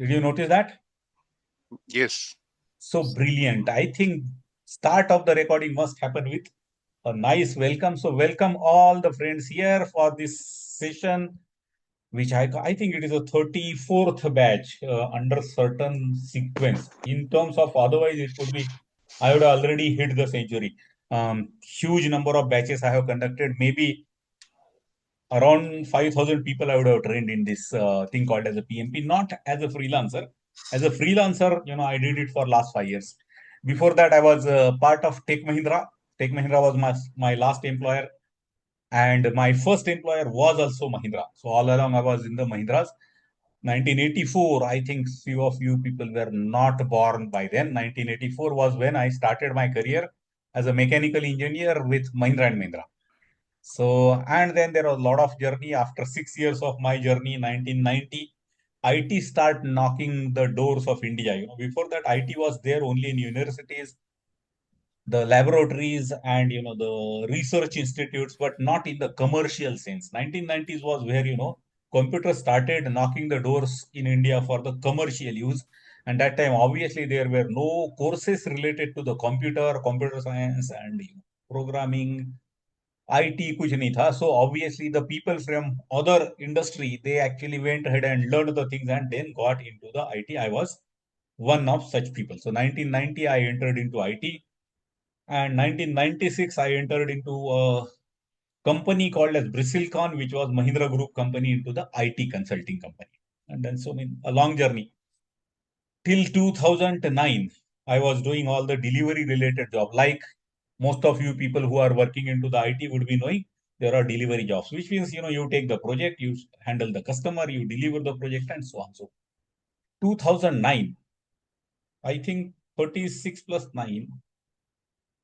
Did you notice that? Yes. So brilliant. I think start of the recording must happen with a nice welcome. So welcome all the friends here for this session, which I think it is a 34th batch under certain sequence. In terms of otherwise, it could be, I would already hit the century. Huge number of batches I have conducted. Maybe around 5,000 people I would have trained in this thing called as a PMP, not as a freelancer. As a freelancer, I did it for last 5 years. Before that, I was part of Tech Mahindra. Tech Mahindra was my last employer, and my first employer was also Mahindra. So all along, I was in the Mahindras. 1984, I think few of you people were not born by then. 1984 was when I started my career as a mechanical engineer with Mahindra and Mahindra. So, and then there was a lot of journey. After 6 years of my journey, 1990, IT start knocking the doors of India. Before that, IT was there only in universities, the laboratories, and the research institutes, but not in the commercial sense. 1990s was where computers started knocking the doors in India for the commercial use. And that time, obviously, there were no courses related to the computer science, and programming IT kuch nahi tha. So obviously the people from other industry, they actually went ahead and learned the things and then got into the IT. I was one of such people. So 1990, I entered into IT, and 1996, I entered into a company called as Brisilcon, which was Mahindra Group company, into the IT consulting company. And then so I mean, a long journey. Till 2009, I was doing all the delivery related job. Like most of you people who are working into the IT would be knowing, there are delivery jobs, which means, you take the project, you handle the customer, you deliver the project, and so on. So 2009, I think 36 plus 9.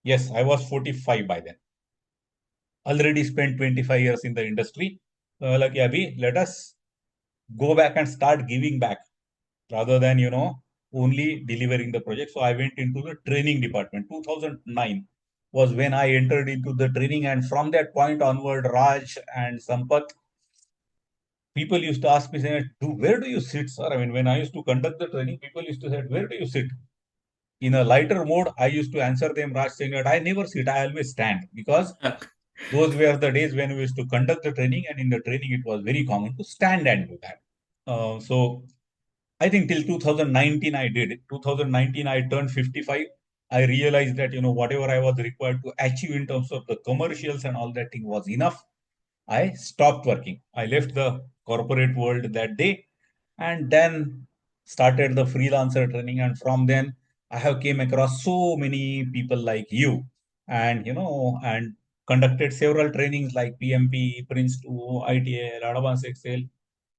Yes, I was 45 by then. Already spent 25 years in the industry. Like, yeah, let us go back and start giving back rather than, only delivering the project. So I went into the training department. 2009 was when I entered into the training. And from that point onward, Raj and Sampath, people used to ask me, saying, where do you sit, sir? I mean, when I used to conduct the training, people used to say, where do you sit? In a lighter mode, I used to answer them, Raj, saying that I never sit, I always stand. Because those were the days when we used to conduct the training, and in the training, it was very common to stand and do that. So I think till 2019 I did it. 2019 I turned 55. I realized that whatever I was required to achieve in terms of the commercials and all that thing was enough. I stopped working. I left the corporate world that day, and then started the freelancer training. And from then I have came across so many people like you, and and conducted several trainings like PMP, Prince 2, ITL, Advanced Excel,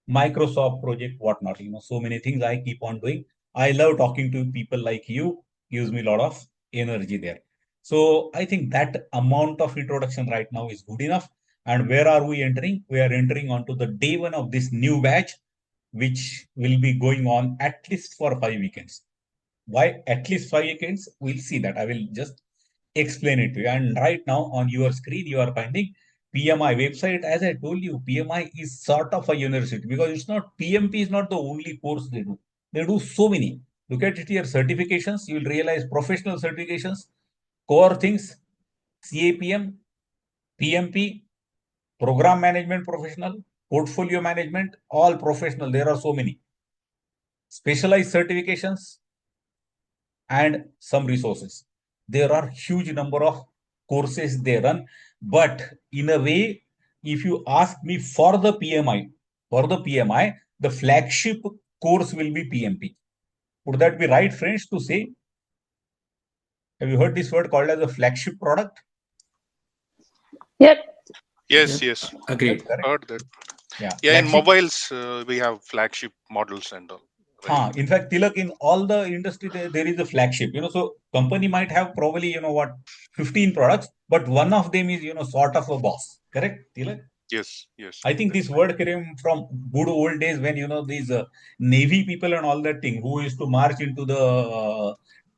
Microsoft project, whatnot. So many things I keep on doing. I love talking to people like you, gives me a lot of energy there. So I think that amount of introduction right now is good enough. And where are we entering? We are entering onto the day one of this new batch, which will be going on at least for 5 weekends. Why at least 5 weekends? We'll see that. I will just explain it to you. And right now on your screen, you are finding PMI website. As I told you, PMI is sort of a university, because it's not, PMP is not the only course they do. They do so many. Look at it here, certifications. You will realize professional certifications, core things, CAPM, PMP, program management professional, portfolio management, all professional. There are so many specialized certifications and some resources. There are huge number of courses they run, but in a way, if you ask me for the PMI, the flagship course will be PMP. Would that be right, friends, to say? Have you heard this word called as a flagship product? Yep. Yes, yes. That's Agreed. correct. Heard that. Yeah, Yeah, in flagship. mobiles, we have flagship models and all, right? In fact, Tilak, in all the industry, there is a flagship. So company might have probably, 15 products, but one of them is, sort of a boss. Correct, Tilak? Yes, yes. I think this That's right. word came from good old days when, these Navy people and all that thing who used to march into the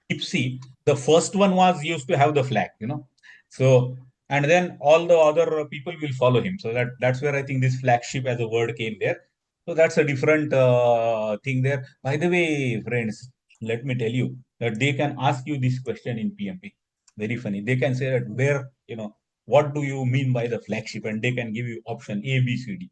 deep sea. The first one was used to have the flag. So, and then all the other people will follow him. So that's where I think this flagship as a word came there. So that's a different thing there. By the way, friends, let me tell you that they can ask you this question in PMP. Very funny. They can say that where, what do you mean by the flagship? And they can give you option A, B, C, D.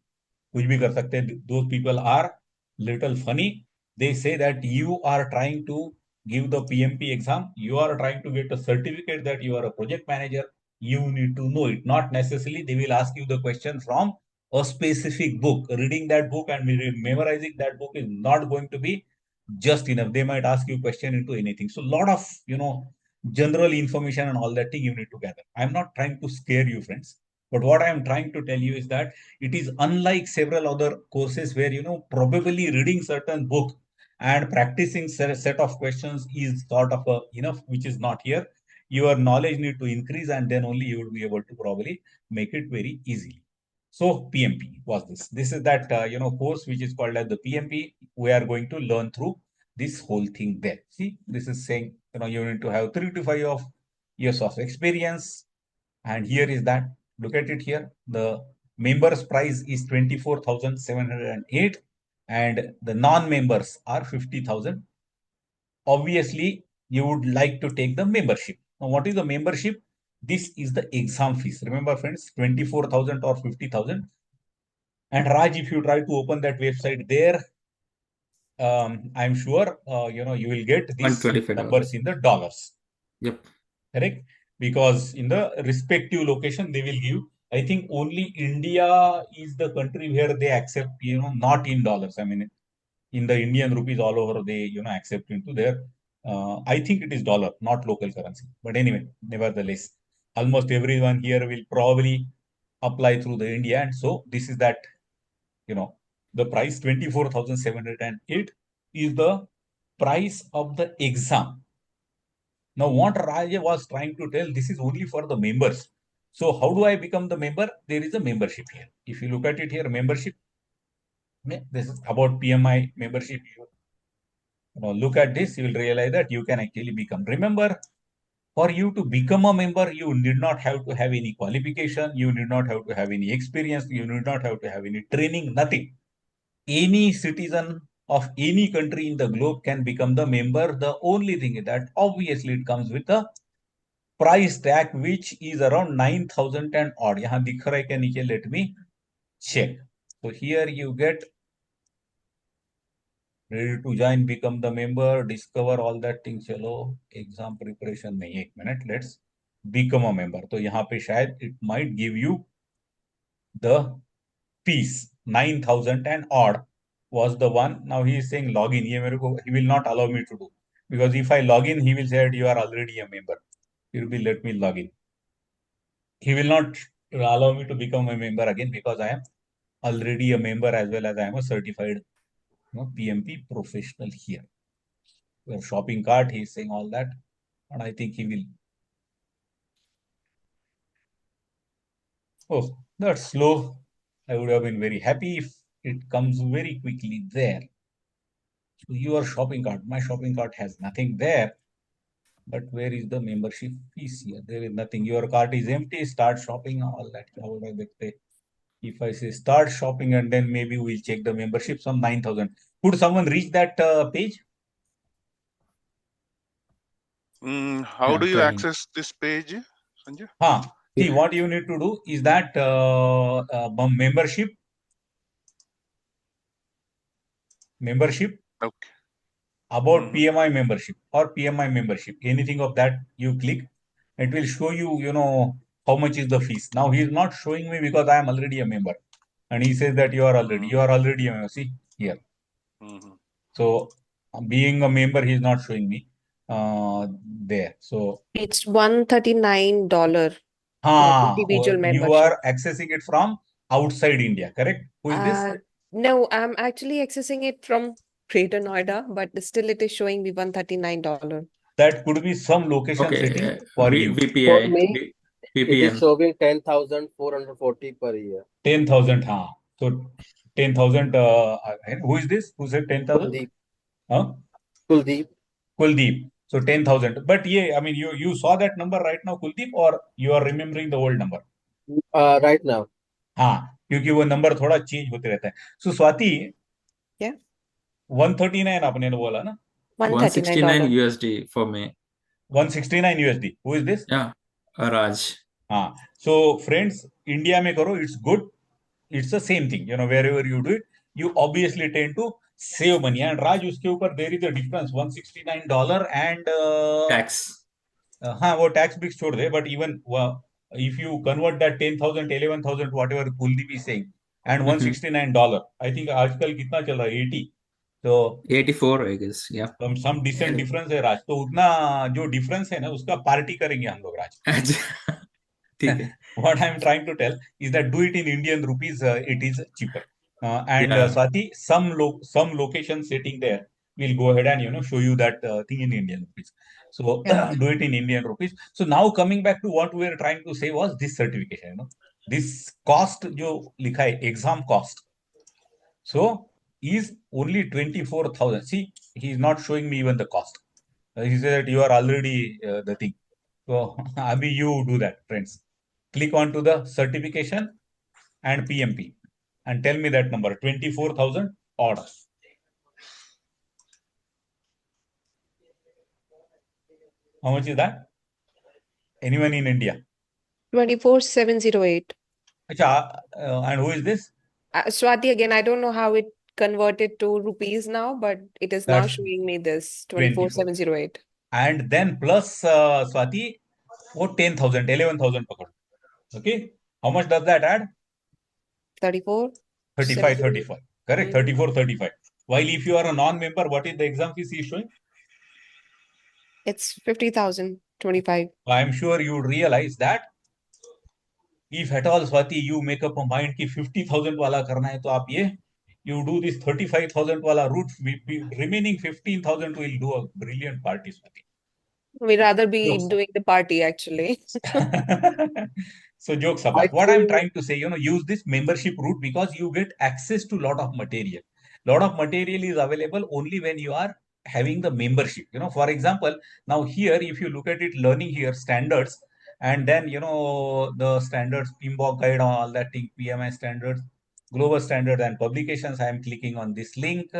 कुछ भी कर सकते हैं. Those people are little funny. They say that you are trying to give the PMP exam. You are trying to get a certificate that you are a project manager. You need to know it. Not necessarily they will ask you the question from a specific book. Reading that book and memorizing that book is not going to be just enough. They might ask you question into anything. So a lot of, general information and all that thing you need to gather. I'm not trying to scare you, friends. But what I'm trying to tell you is that it is unlike several other courses where, probably reading certain book and practicing set of questions is sort of a, which is not here. Your knowledge need to increase and then only you will be able to probably make it very easily. So PMP was this. This is that, course which is called as the PMP. We are going to learn through this whole thing there. See, this is saying, you need to have 3 to 5 years of experience. And here is that, look at it here. The members price is 24,708 and the non-members are 50,000. Obviously, you would like to take the membership. Now, what is the membership? This is the exam fees. Remember, friends, 24,000 or 50,000. And Raj, if you try to open that website there, I'm sure, you will get these $125. numbers in the dollars. Yep. Correct? Because in the respective location, they will give, I think only India is the country where they accept, not in dollars. I mean, in the Indian rupees all over, they, accept into their, I think it is dollar, not local currency. But anyway, nevertheless, almost everyone here will probably apply through the India. And so this is that, the price 24,708 is the price of the exam. Now, what Raja was trying to tell, this is only for the members. So, how do I become the member? There is a membership here. If you look at it here, membership, this is about PMI membership. Look at this, you will realize that you can actually become. Remember, for you to become a member, you need not have to have any qualification, you need not have to have any experience, you need not have to have any training, nothing. Any citizen of any country in the globe can become the member. The only thing is that obviously it comes with a price tag which is around 9,000 and odd. यहाँ दिख रहा है क्या नीचे? Let me check. So here you get ready to join, become the member, discover all that thing. चलो exam preparation नहीं, एक minute, let's become a member. तो यहाँ पे शायद it might give you the fees 9,000 and odd was the one. Now he is saying login. ये मेरे को he will not allow me to do, because if I log in, he will say that you are already a member. He will be let me log in. He will not allow me to become a member again because I am already a member as well as I am a certified, PMP professional here. Your shopping cart, he is saying all that, and I think he will. Oh, that's slow. I would have been very happy if it comes very quickly there. So your shopping cart, my shopping cart has nothing there. But where is the membership fees here? There is nothing. Your cart is empty. Start shopping, all that. How would I say? If I say start shopping and then maybe we'll check the membership, some 9,000. Could someone reach that page? How Yeah, do you trying. access this page, Sanjay? See, what you need to do is that membership, Okay. about PMI membership or PMI membership, anything of that you click, it will show you, how much is the fees. Now he is not showing me because I am already a member, and he says that you are already a member. See here. So being a member, he is not showing me there. So It's $139 individual you membership. are accessing it from outside India, correct? Who is this? No, I'm actually accessing it from Greater Noida, but still it is showing me $139. That could be some location setting for you. For VPI, me, it is VPN. showing 10,440 per year. 10,000, So 10,000, who is this? Who said 10,000? Kuldeep. Huh? Kuldeep. Kuldeep. So 10,000. But yeah, I mean, you saw that number right now, Kuldeep, or you are remembering the old number? Right now. हाँ, क्योंकि वो number थोड़ा change होते रहता है. So Swati, Yeah. 139 आपने बोला ना? $139. 169 USD for me. 169 USD. Who is this? Yeah, Raj. हाँ. So friends, India में करो, it's good. It's the same thing. Wherever you do it, you obviously tend to save money. And Raj, उसके ऊपर there is a difference, $169 and Tax. हाँ, वो tax भी छोड़ दे, but even if you convert that 10,000, 11,000, whatever Kuldeep is saying, and $169, I think आजकल कितना चल रहा है? 80. So 84, I guess. Yeah. some decent difference है राज. तो उतना जो difference है ना, उसका पार्टी करेंगे हम लोग राज. ठीक है. What I'm trying to tell is that do it in Indian rupees, it is cheaper. And Yeah. Swati, some location setting there will go ahead and show you that thing in Indian rupees. So Yeah. do it in Indian rupees. So now coming back to what we were trying to say was this certification. This cost जो लिखा है exam cost. So is only 24,000. See, he is not showing me even the cost. He said that you are already the thing. So Abhi, you do that, friends. Click on to the certification and PMP and tell me that number, 24,000 odd. How much is that? Anyone in India? 24,708. Acha, and who is this? Swati, again, I don't know how it converted to rupees now, but it is now That's showing me this 24. 24,708. And then plus Swati, 10,000, 11,000 pakad. Okay. How much does that add? 34. 35, 35. Correct. Mm. 34, 35. While if you are a non-member, what is the exam fees he is showing? It's 50,025. I am sure you realize that if at all Swati you make up a mind कि 50,000 वाला करना है तो आप ये you do this 35,000 वाला route, remaining 15,000 will do a brilliant party, Swati. We'd rather be Jokes. doing the party actually. So jokes apart, what I'm trying to say, use this membership route because you get access to lot of material. Lot of material is available only when you are having the membership. For example, now here, if you look at it, learning here, standards, and then, the standards, PMBOK guide, all that thing, PMI standards, global standard and publications. I am clicking on this link.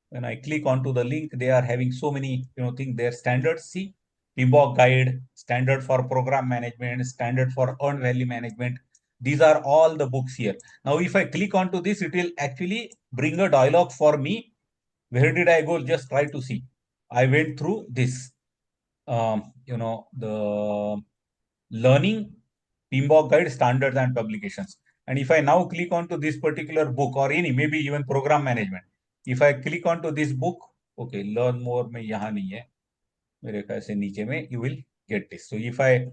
When I click onto the link, they are having so many, things, their standards. See, PMBOK guide, standard for program management, standard for earned value management. These are all the books here. Now, if I click onto this, it will actually bring a dialog for me. Where did I go? Just try to see. I went through this, the learning, PMBOK guide, standards and publications. And if I now click onto this particular book or any, maybe even program management, if I click onto this book, okay, learn more में यहाँ नहीं है, मेरे ख्याल से नीचे में you will get this. So if I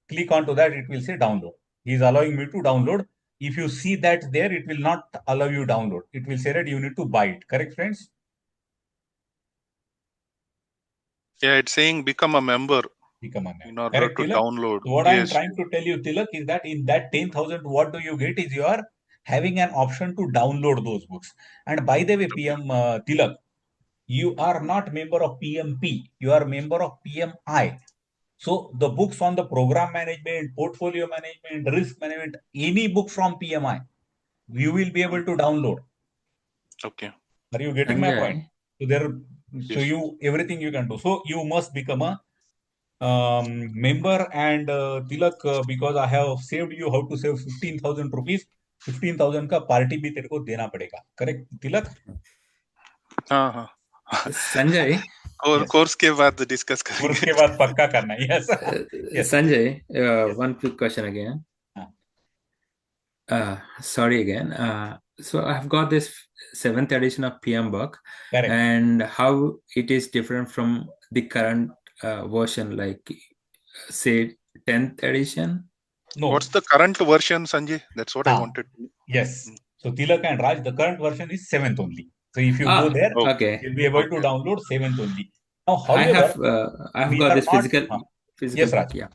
click onto that, it will say download. He is allowing me to download. If you see that there, it will not allow you download. It will say that you need to buy it. Correct, friends? Yeah, it's saying become a member Become a member. in order Correct, to Tilak? download. So what I am Yes. trying to tell you, Tilak, is that in that 10,000, what do you get is you are having an option to download those books. And by the way, PM Tilak, you are not member of PMP, you are member of PMI. So the books on the program management, portfolio management, risk management, any book from PMI, you will be able to download. Okay. Are you getting my Sanjay. point? So there, so Yes. you everything you can do. So you must become a member and Tilak, because I have saved you how to save 15,000 rupees. 15,000 का party भी तेरे को देना पड़ेगा. Correct, Tilak? हाँ. Sanjay. और Yes. Course के बाद डिस्कस कोर्स करेंगे. के बाद पक्का करना. Yes. Yes. Sanjay, Yes. one quick question again. Ah. Sorry again. So I've got this 7th edition of PMBOK, Correct. and how it is different from the current version, like say 10th edition. No. What's the current version, Sanjay? That's what I wanted to. Yes. So Tilak and Raj, the current version is 7th only. So if you go there, okay, you'll be able to download 7th only. Now, however, I have we got are this not. physical Yes, Raj. book, yeah.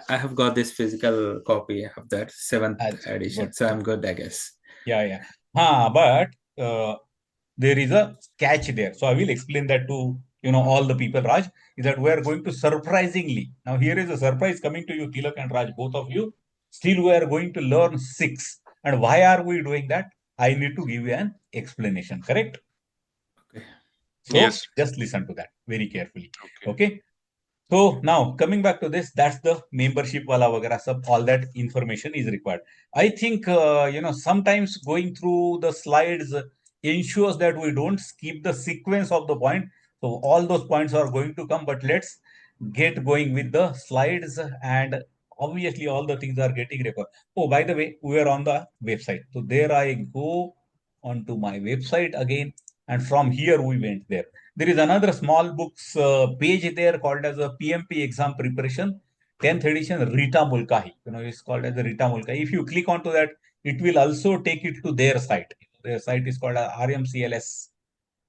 I have got this physical copy of that 7th edition, good. so I'm good, I guess. Yeah. But there is a catch there. So I will explain that to all the people, Raj, is that we are going to surprisingly. Now here is a surprise coming to you, Tilak and Raj, both of you. Still, we are going to learn 6. And why are we doing that? I need to give you an explanation, correct? Okay. So Yes. just listen to that very carefully. Okay. Okay. So now coming back to this, that's the membership wala vagara sab, all that information is required. I think, sometimes going through the slides ensures that we don't skip the sequence of the point. So all those points are going to come, but let's get going with the slides, and obviously all the things are getting recorded. Oh, by the way, we are on the website. So there I go onto my website again, and from here we went there. There is another small books page there called as a PMP exam preparation, 10th edition Rita Mulcahy. It's called as a Rita Mulcahy. If you click onto that, it will also take it to their site. Their site is called RMCLS,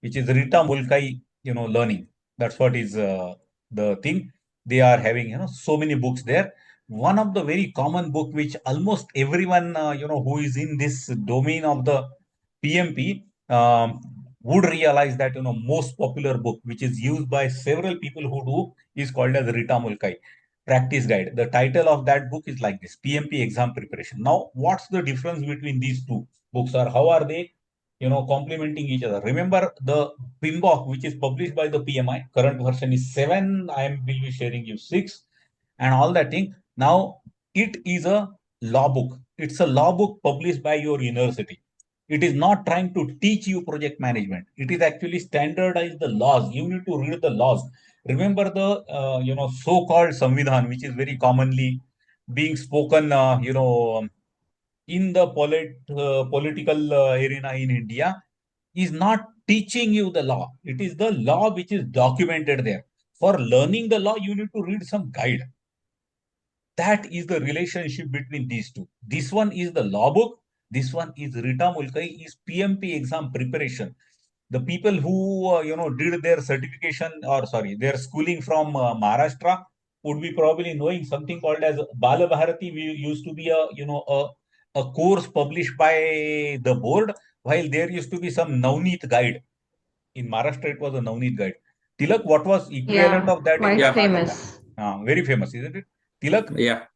which is Rita Mulcahy, learning. That's what is the thing. They are having, so many books there. One of the very common book which almost everyone, who is in this domain of the PMP would realize that, most popular book which is used by several people who do is called as Rita Mulcahy Practice Guide. The title of that book is like this: PMP Exam Preparation. Now, what's the difference between these two books, or how are they, complementing each other? Remember the PMBOK, which is published by the PMI, current version is 7. Will be sharing you 6 and all that thing. Now, it is a law book. It's a law book published by your university. It is not trying to teach you project management. It is actually standardize the laws. You need to read the laws. Remember the so-called Samvidhan, which is very commonly being spoken, in the political arena in India, is not teaching you the law. It is the law which is documented there. For learning the law, you need to read some guide. That is the relationship between these two. This one is the law book. This one is Rita Mulcahy, is PMP exam preparation. The people who did their certification, or sorry, their schooling from Maharashtra would be probably knowing something called as Bala Bharati. We used to be a course published by the board, while there used to be some Navneet guide. In Maharashtra, it was a Navneet guide. Tilak, what was equivalent Yeah, of that in quite Yeah. Karnataka? famous. Very famous, isn't it? Tilak, Yeah.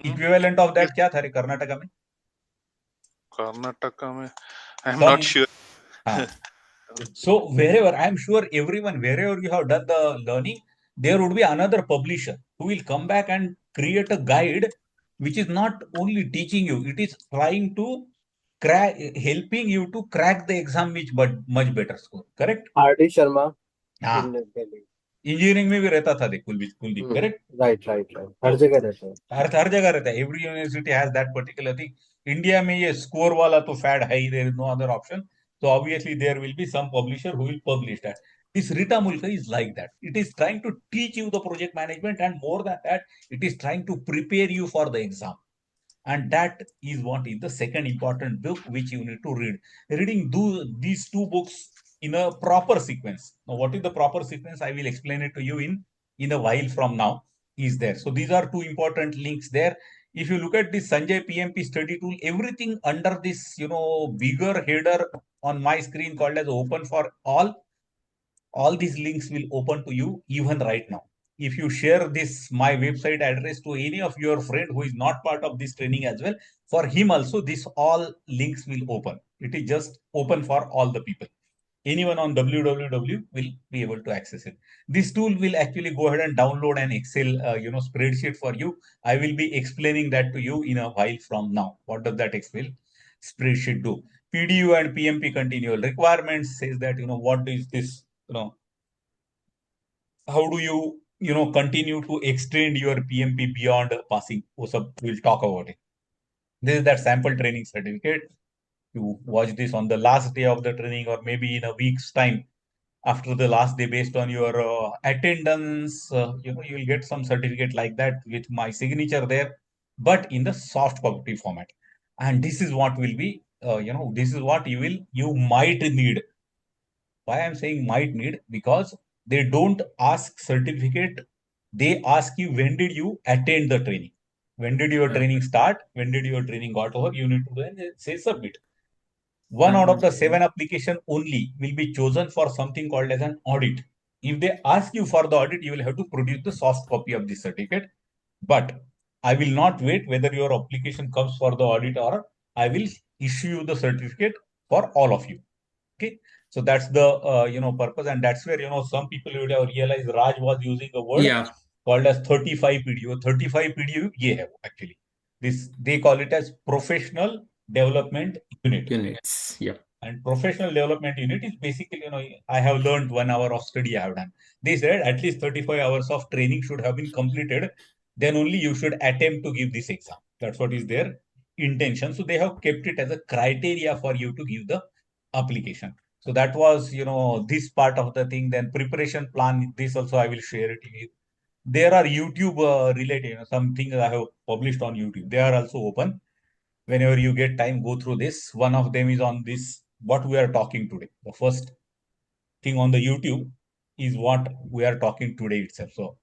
Equivalent of that क्या था रे कर्नाटका में? Karnataka mein, I'm Some, not sure. so wherever, I am sure everyone, wherever you have done the learning, there would be another publisher who will come back and create a guide which is not only teaching you, it is trying to crack, helping you to crack the exam with much better score. Correct? R.D. Sharma हाँ, in Delhi. Engineering में भी रहता था देख Kuldeep, correct? Right. हर जगह रहता है. हर जगह रहता है. Every university has that particular thing. India में ये स्कोर वाला तो फैड है ही, there is no other option. So obviously there will be some publisher who will publish that. This Rita Mulka is like that. It is trying to teach you the project management, and more than that, it is trying to prepare you for the exam. And that is what is the second important book which you need to read. Reading these two books in a proper sequence. Now, what is the proper sequence? I will explain it to you in a while from now. Is there. So these are two important links there. If you look at this Sanjay PMP study tool, everything under this, bigger header on my screen called as open for all these links will open to you even right now. If you share this my website address to any of your friend who is not part of this training as well, for him also this all links will open. It is just open for all the people. Anyone on www will be able to access it. This tool will actually go ahead and download an Excel spreadsheet for you. I will be explaining that to you in a while from now. What does that Excel spreadsheet do? PDU and PMP continual requirements says that, what is this, how do you continue to extend your PMP beyond passing? We'll talk about it. This is that sample training certificate. You watch this on the last day of the training, or maybe in a week's time after the last day, based on your attendance. You will get some certificate like that with my signature there, but in the soft copy format. And this is what will be, this is what you might need. Why I'm saying might need? Because they don't ask certificate. They ask you, when did you attend the training? When did your training start? When did your training got over? You need to then say submit. One out of the 7 application only will be chosen for something called as an audit. If they ask you for the audit, you will have to produce the soft copy of the certificate. But I will not wait whether your application comes for the audit, or I will issue you the certificate for all of you. Okay, so that's the purpose, and that's where some people would have realized Raj was using a word Yeah, called as 35 PDU. 35 PDU, yeah, actually, this they call it as professional development unit. units. Yeah. And professional development unit is basically, I have learned 1 hour of study I have done. They said at least 35 hours of training should have been completed. Then only you should attempt to give this exam. That's what is their intention. So they have kept it as a criteria for you to give the application. So that was, this part of the thing. Then preparation plan, this also I will share it with. There are YouTube related, some things I have published on YouTube. They are also open. Whenever you get time, go through this. One of them is on this, what we are talking today. The first thing on the YouTube is what we are talking today itself. So,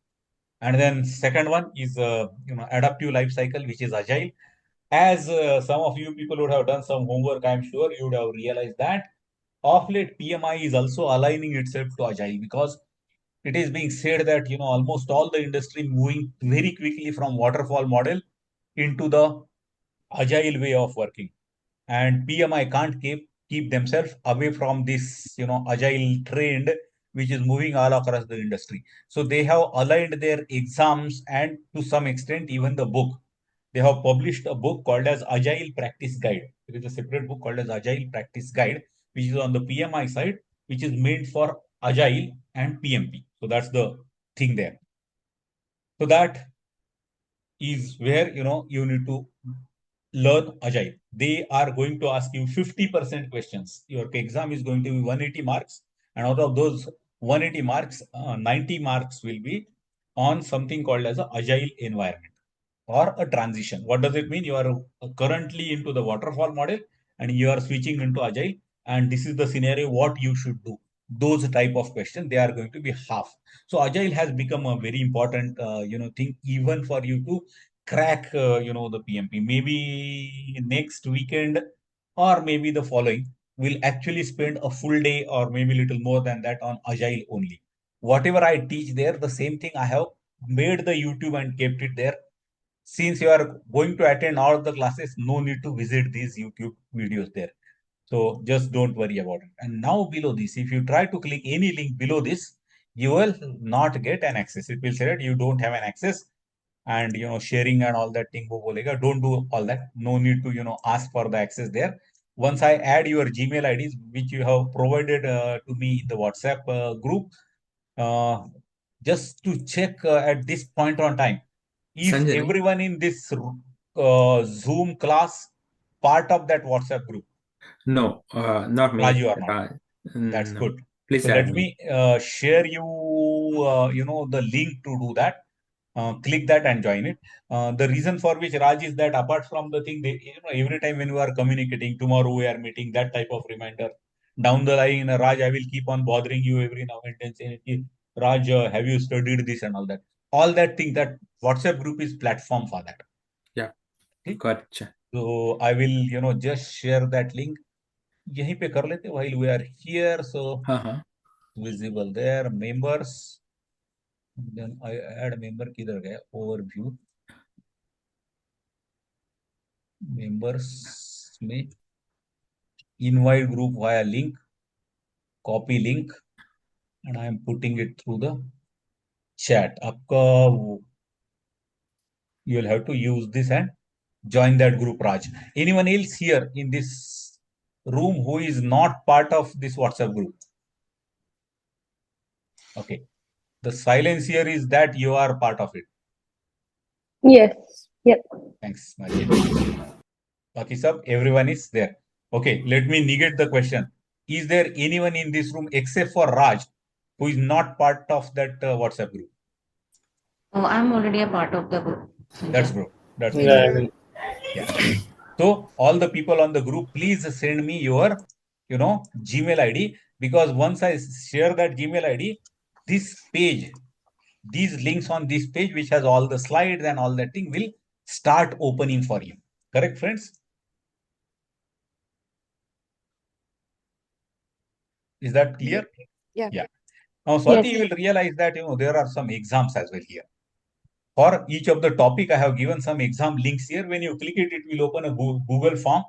and then second one is, adaptive life cycle, which is agile. As some of you people would have done some homework, I'm sure you would have realized that of late PMI is also aligning itself to agile, because it is being said that almost all the industry moving very quickly from waterfall model into the agile way of working, and PMI can't keep themselves away from this agile trend which is moving all across the industry. So they have aligned their exams, and to some extent even the book. They have published a book called as Agile Practice Guide. There is a separate book called as Agile Practice Guide, which is on the PMI side, which is meant for agile and PMP. So that's the thing there. So that is where you need to learn agile. They are going to ask you 50% questions. Your exam is going to be 180 marks, and out of those 180 marks, 90 marks will be on something called as a agile environment or a transition. What does it mean? You are currently into the waterfall model and you are switching into agile, and this is the scenario what you should do. Those type of questions, they are going to be half. So agile has become a very important thing even for you to crack the PMP. Maybe next weekend or maybe the following, we'll actually spend a full day or maybe little more than that on agile only. Whatever I teach there, the same thing I have made the YouTube and kept it there. Since you are going to attend all the classes, no need to visit these YouTube videos there. So just don't worry about it. And now below this, if you try to click any link below this, you will not get an access. It will say that you don't have an access, and sharing and all that thing wo bolega. Don't do all that. No need to ask for the access there. Once I add your Gmail IDs, which you have provided to me in the WhatsApp group, uh, just to check at this point on time, is Sanjay, everyone in this Zoom class part of that WhatsApp group? no, not Raj, me. you are not. That's No. good. Please So let add me me. share you, the link to do that. Click that and join it. The reason for which, Raj, is that apart from the thing, every time when we are communicating, tomorrow we are meeting, that type of reminder. Down the line, Raj, I will keep on bothering you every now and then saying, "Hey, Raj, have you studied this and all that?" All that thing, that WhatsApp group is platform for that. Yeah, Okay? gotcha. So I will, just share that link. यहीं पे कर लेते while we are here. So Uh-huh. visible there, members. Then I add member, किधर गया? Overview, members में invite group via link, copy link, and I am putting it through the chat. आपका you will have to use this and join that group, Raj. Anyone else here in this room who is not part of this WhatsApp group? Okay. The silence here is that you are part of it. Yes. Yep. Thanks, Maria. Okay, sir, everyone is there. Okay, let me negate the question. Is there anyone in this room except for Raj who is not part of that WhatsApp group? Oh, I'm already a part of the group. That's good. That's Yeah, great. I will. Yeah. So all the people on the group, please send me your, Gmail ID, because once I share that Gmail ID, this page, these links on this page, which has all the slides and all that thing, will start opening for you. Correct, friends? Is that clear? Yeah. Yeah. Now, Swati, Yes. you will realize that, there are some exams as well here. For each of the topic, I have given some exam links here. When you click it, it will open a Google form.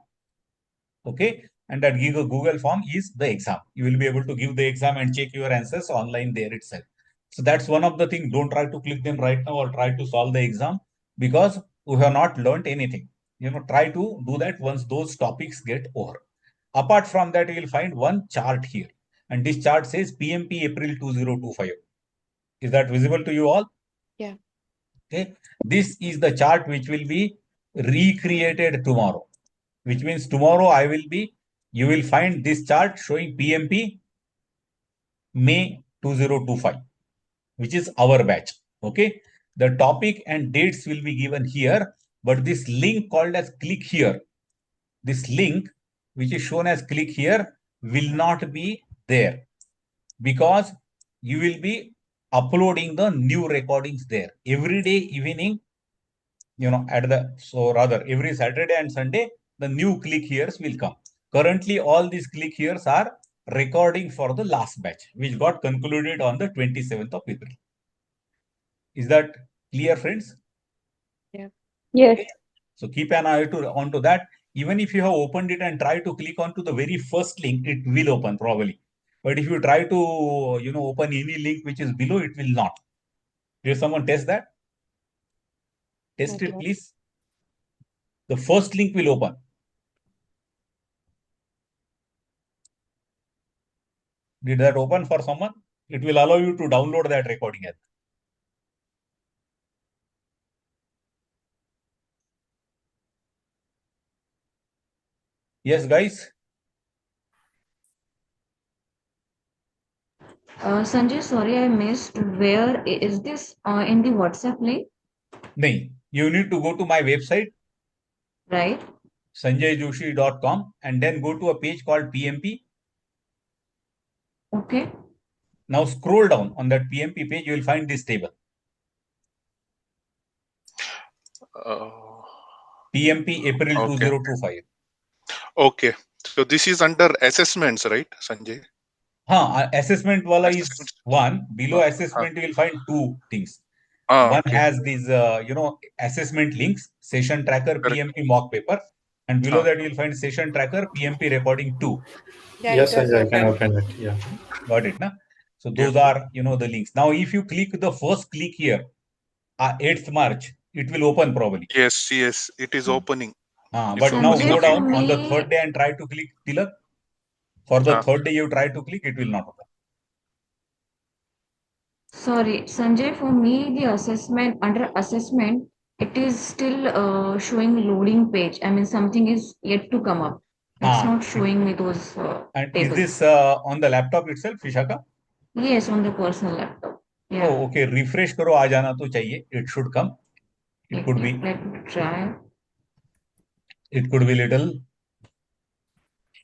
Okay. And that Google form is the exam. You will be able to give the exam and check your answers online there itself. So that's one of the things. Don't try to click them right now or try to solve the exam because we have not learned anything. Try to do that once those topics get over. Apart from that, you will find one chart here. And this chart says PMP April 2025. Is that visible to you all? Yeah. Okay. This is the chart which will be recreated tomorrow. Which means tomorrow you will find this chart showing PMP May 2025, which is our batch. Okay. The topic and dates will be given here, but this link called as click here, this link which is shown as click here will not be there because you will be uploading the new recordings there every day evening, rather every Saturday and Sunday, the new click here's will come. Currently, all these click here's are recording for the last batch, which got concluded on the 27th of April. Is that clear, friends? Yeah. Yes. So keep an eye onto that. Even if you have opened it and try to click onto the very first link, it will open probably. But if you try to, open any link which is below, it will not. Did someone test that? Test it, Okay. please. The first link will open. Did that open for someone? It will allow you to download that recording. Yes, guys. Sanjay, sorry, I missed. Where is this in the WhatsApp link? No, you need to go to my website, Right? sanjayjoshi.com, and then go to a page called PMP. Okay. Now scroll down on that PMP page, you will find this table. Uh, PMP April okay. 2025. Okay. So this is under assessments, right, Sanjay? Assessment wala is Assessments. one. Below Uh, assessment, you will find two things. One okay. has these, assessment links, session tracker, Correct. PMP mock paper. And below Uh, that, you'll find session tracker, PMP recording 2. Yeah, Yes, it has Sanjay, I can opened. open it. Yeah. Got it, na? So yeah. those are, the links. Now, if you click the first click here, 8th March, it will open probably. Yes, yes. It is opening. But If now open, Sanjay, go okay. down for on the me, third day and try to click Tilak. For the third day you try to click, it will not open. sorry, Sanjay, for me, the assessment, under assessment, it is still showing loading page. I mean, something is yet to come up. It's not showing me those And is tables. this on the laptop itself, Vishaka? Yes, on the personal laptop. Yeah. Oh, okay. Refresh करो आ जाना तो चाहिए. It should come. It could be. Let me try. It could be little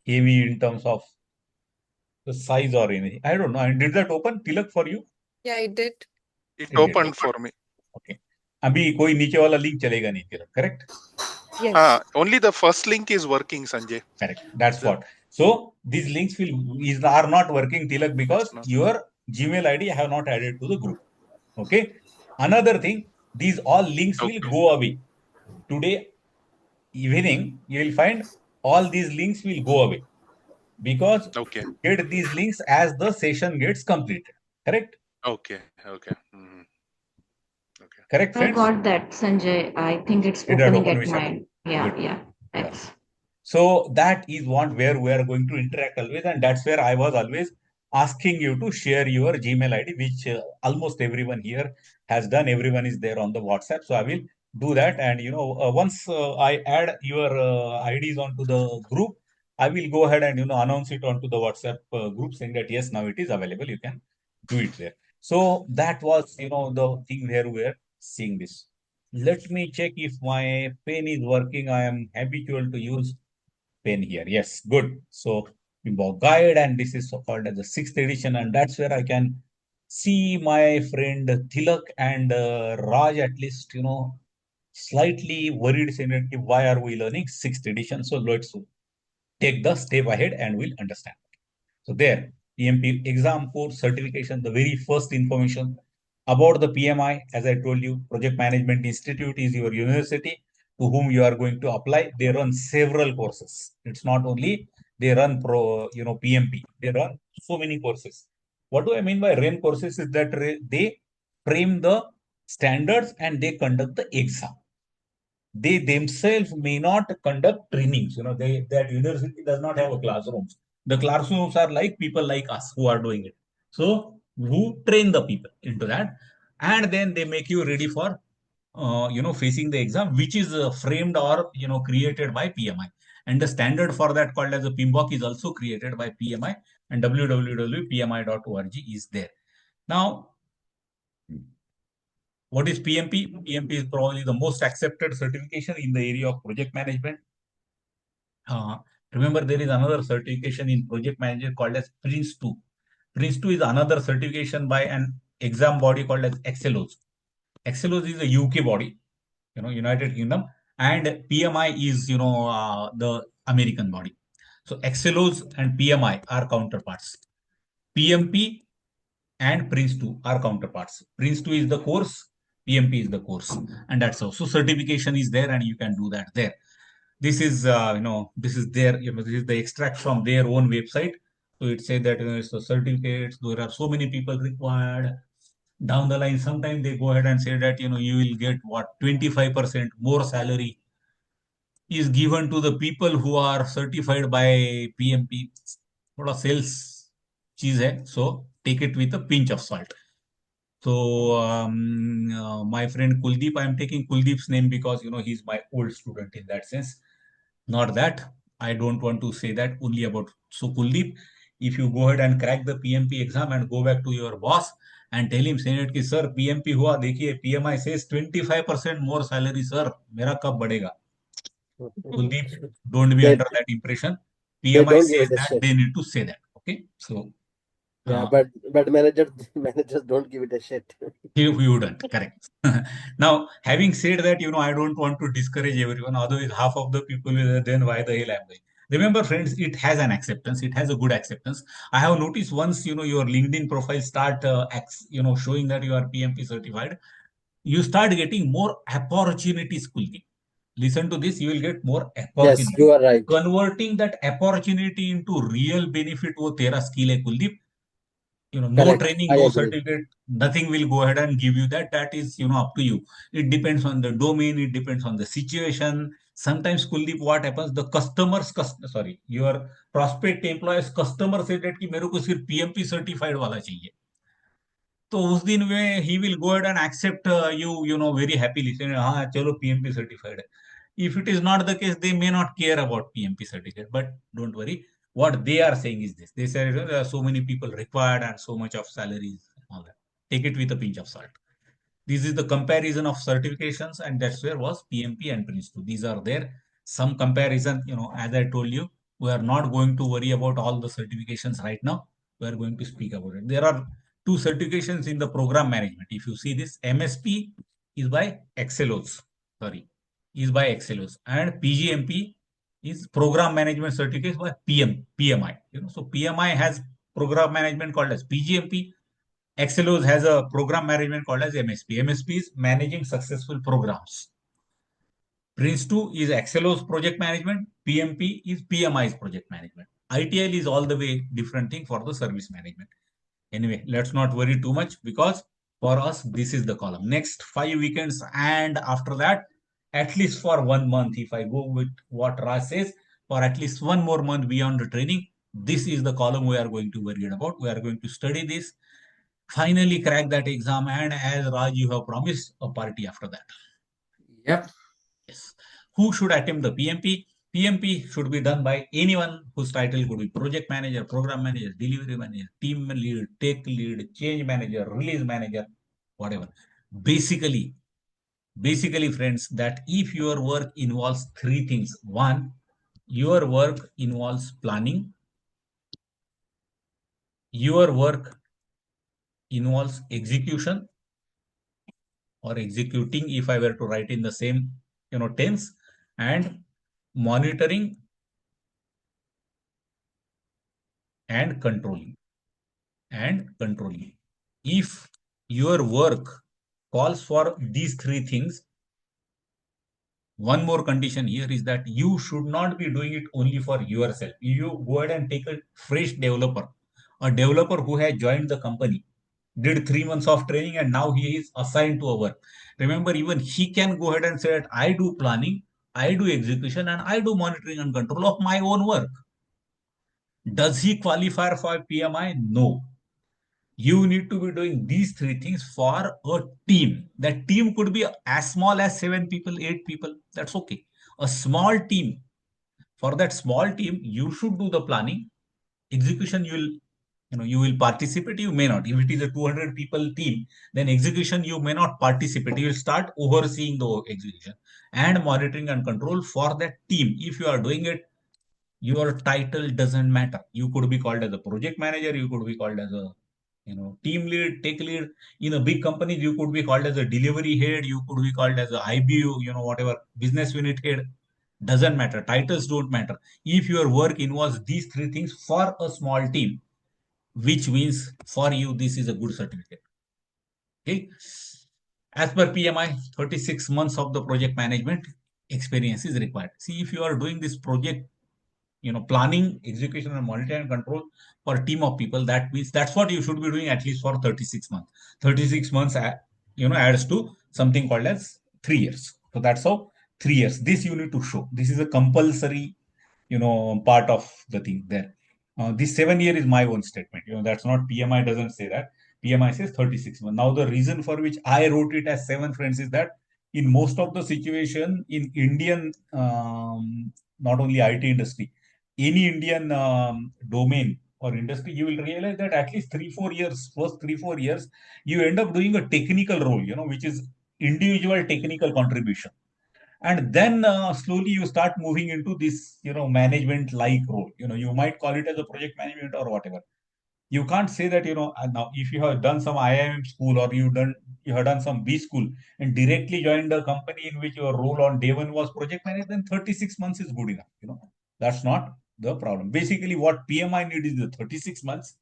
heavy in terms of the size or anything. I don't know. And did that open Tilak for you? Yeah, it did. It It did. opened for me. Okay. अभी कोई नीचे वाला link चलेगा नहीं Tilak. Correct? Yes. Only the first link is working, Sanjay. Correct. That's what. So these links are not working, Tilak, because your Gmail ID I have not added to the group. Okay. Another thing, these all links will go away. Today evening, you will find all these links will go away because Okay. you get these links as the session gets completed. Correct? Okay. Okay. Mhm. Okay. Correct, I friends? got that, Sanjay. I think it's Did that opening open, at Vishaka? mine. Yeah, Good. yeah. Thanks. So that is where we are going to interact always, and that's where I was always asking you to share your Gmail ID, which almost everyone here has done. Everyone is there on the WhatsApp, so I will do that. And once I add your IDs onto the group, I will go ahead and announce it onto the WhatsApp group, saying that yes, now it is available. You can do it there. So that was the thing where we are seeing this. Let me check if my pen is working. I am habitual to use pen here. Yes, good. So Bimbo guide, and this is so called as the 6th edition, and that's where I can see my friend Tilak and Raj at least slightly worried, saying that why are we learning 6th edition? So let's take the step ahead and we'll understand. So there, PMP exam course certification, the very first information about the PMI, as I told you, Project Management Institute is your university. to whom you are going to apply, they run several courses. It's not only they run PMP. They run so many courses. What do I mean by run courses is that they frame the standards and they conduct the exam. They themselves may not conduct trainings. That university does not have a classrooms. The classrooms are like people like us who are doing it. So who train the people into that, and then they make you ready for facing the exam, which is framed or created by PMI. And the standard for that, called as a PMBOK, is also created by PMI, and www.pmi.org is there. Now, what is PMP? PMP is probably the most accepted certification in the area of project management. Remember, there is another certification in project management called as Prince 2. Prince 2 is another certification by an exam body called as Excelos. Excelos is a UK body, United Kingdom, and PMI is, the American body. So Excelos and PMI are counterparts. PMP and Prince 2 are counterparts. Prince 2 is the course, PMP is the course, and that's how. So certification is there, and you can do that there. This is, this is their, this is the extract from their own website. So it says that, it's the certificates. There are so many people required. Down the line, sometimes they go ahead and say that, you will get what, 25% more salary is given to the people who are certified by PMP. थोड़ा sales चीज है, so take it with a pinch of salt. So my friend Kuldeep, I am taking Kuldeep's name because he's my old student in that sense. Not that I don't want to say that only about. So Kuldeep, if you go ahead and crack the PMP exam and go back to your boss and tell him, say कि sir PMP हुआ, देखिए PMI says 25% more salary, sir, मेरा कब बढ़ेगा? Kuldeep, don't be They, under that impression. they PMI don't give says it a that, shit. they need to say that. Okay, so Yeah, but managers don't give it a shit. you wouldn't, correct. Now, having said that, I don't want to discourage everyone. Otherwise, half of the people will, then why the hell am I? Remember, friends, it has an acceptance. It has a good acceptance. I have noticed once, your LinkedIn profile start, showing that you are PMP certified, you start getting more opportunities, Kuldeep. Listen to this, you will get more Yes, opportunity. you are right. Converting that opportunity into real benefit, wo tera skill hai, Kuldeep. No Correct. training, I no agree. certificate, nothing will go ahead and give you that. That is, up to you. It depends on the domain, it depends on the situation. Sometimes, Kuldeep, what happens, the your prospect employers, customer say that कि मेरे को सिर्फ PMP certified वाला चाहिए. तो उस दिन में he will go ahead and accept you very happily, saying हाँ चलो PMP certified है. If it is not the case, they may not care about PMP certificate. But don't worry, what they are saying is this: they say there are so many people required and so much of salaries and all that. Take it with a pinch of salt. This is the comparison of certifications, and that's where was PMP and Prince 2. These are there. Some comparison, as I told you, we are not going to worry about all the certifications right now. We are going to speak about it. There are two certifications in the program management. If you see this, MSP is by Excelos, is by Excelos, and PGMP is program management certificate by PMI. So PMI has program management called as PGMP. Excelos has a program management called as MSP. MSP is managing successful programs. Prince 2 is Excelos project management. PMP is PMI's project management. ITL is all the way different thing for the service management. Anyway, let's not worry too much, because for us, this is the column. Next 5 weekends, and after that, at least for 1 month, if I go with what Raj says, for at least 1 more month beyond the training, this is the column we are going to worry about. We are going to study this, finally crack that exam, and as Raj, you have promised, a party after that. Yep. Yes. Who should attempt the PMP? PMP should be done by anyone whose title could be project manager, program manager, delivery manager, team lead, tech lead, change manager, release manager, whatever. Basically, friends, that if your work involves 3 things: one, your work involves planning, your work involves execution, or executing, if I were to write in the same tense, and monitoring and controlling. If your work calls for these 3 things, One more condition here is that you should not be doing it only for yourself. You go ahead and take a fresh developer, a developer who has joined the company, did 3 months of training, and now he is assigned to a work. Remember, even he can go ahead and say that I do planning, I do execution, and I do monitoring and control of my own work. Does he qualify for PMI? No. You need to be doing these three things for a team. That team could be as small as 7 people, 8 people. That's okay. A small team. For that small team, you should do the planning. Execution, you will participate, you may not. If it is a 200 people team, then execution you may not participate. You will start overseeing the execution and monitoring and control for that team. If you are doing it, your title doesn't matter. You could be called as a project manager, you could be called as a team lead, tech lead. In a big company, you could be called as a delivery head, you could be called as a IBU, whatever, business unit head. Doesn't matter. Titles don't matter. If your work involves these three things for a small team, which means for you, this is a good certificate. Okay. As per PMI, 36 months of the project management experience is required. See, if you are doing this project, planning, execution, and monitoring and control for a team of people, that means that's what you should be doing at least for 36 months. 36 months, adds to something called as 3 years. So that's how 3 years. This you need to show. This is a compulsory, part of the thing there. This 7 year is my own statement. That's not PMI doesn't say that. PMI says 36 months. Now, the reason for which I wrote it as 7, friends, is that in most of the situation in Indian, not only IT industry, any Indian domain or industry, you will realize that at least 3-4 years, first 3-4 years, you end up doing a technical role, which is individual technical contribution. And then slowly you start moving into this, management like role. You might call it as a project management or whatever. You can't say that, now if you have done some IIM school or you have done some B school and directly joined a company in which your role on day one was project manager, then 36 months is good enough. That's not the problem. Basically, what PMI need is the 36 months.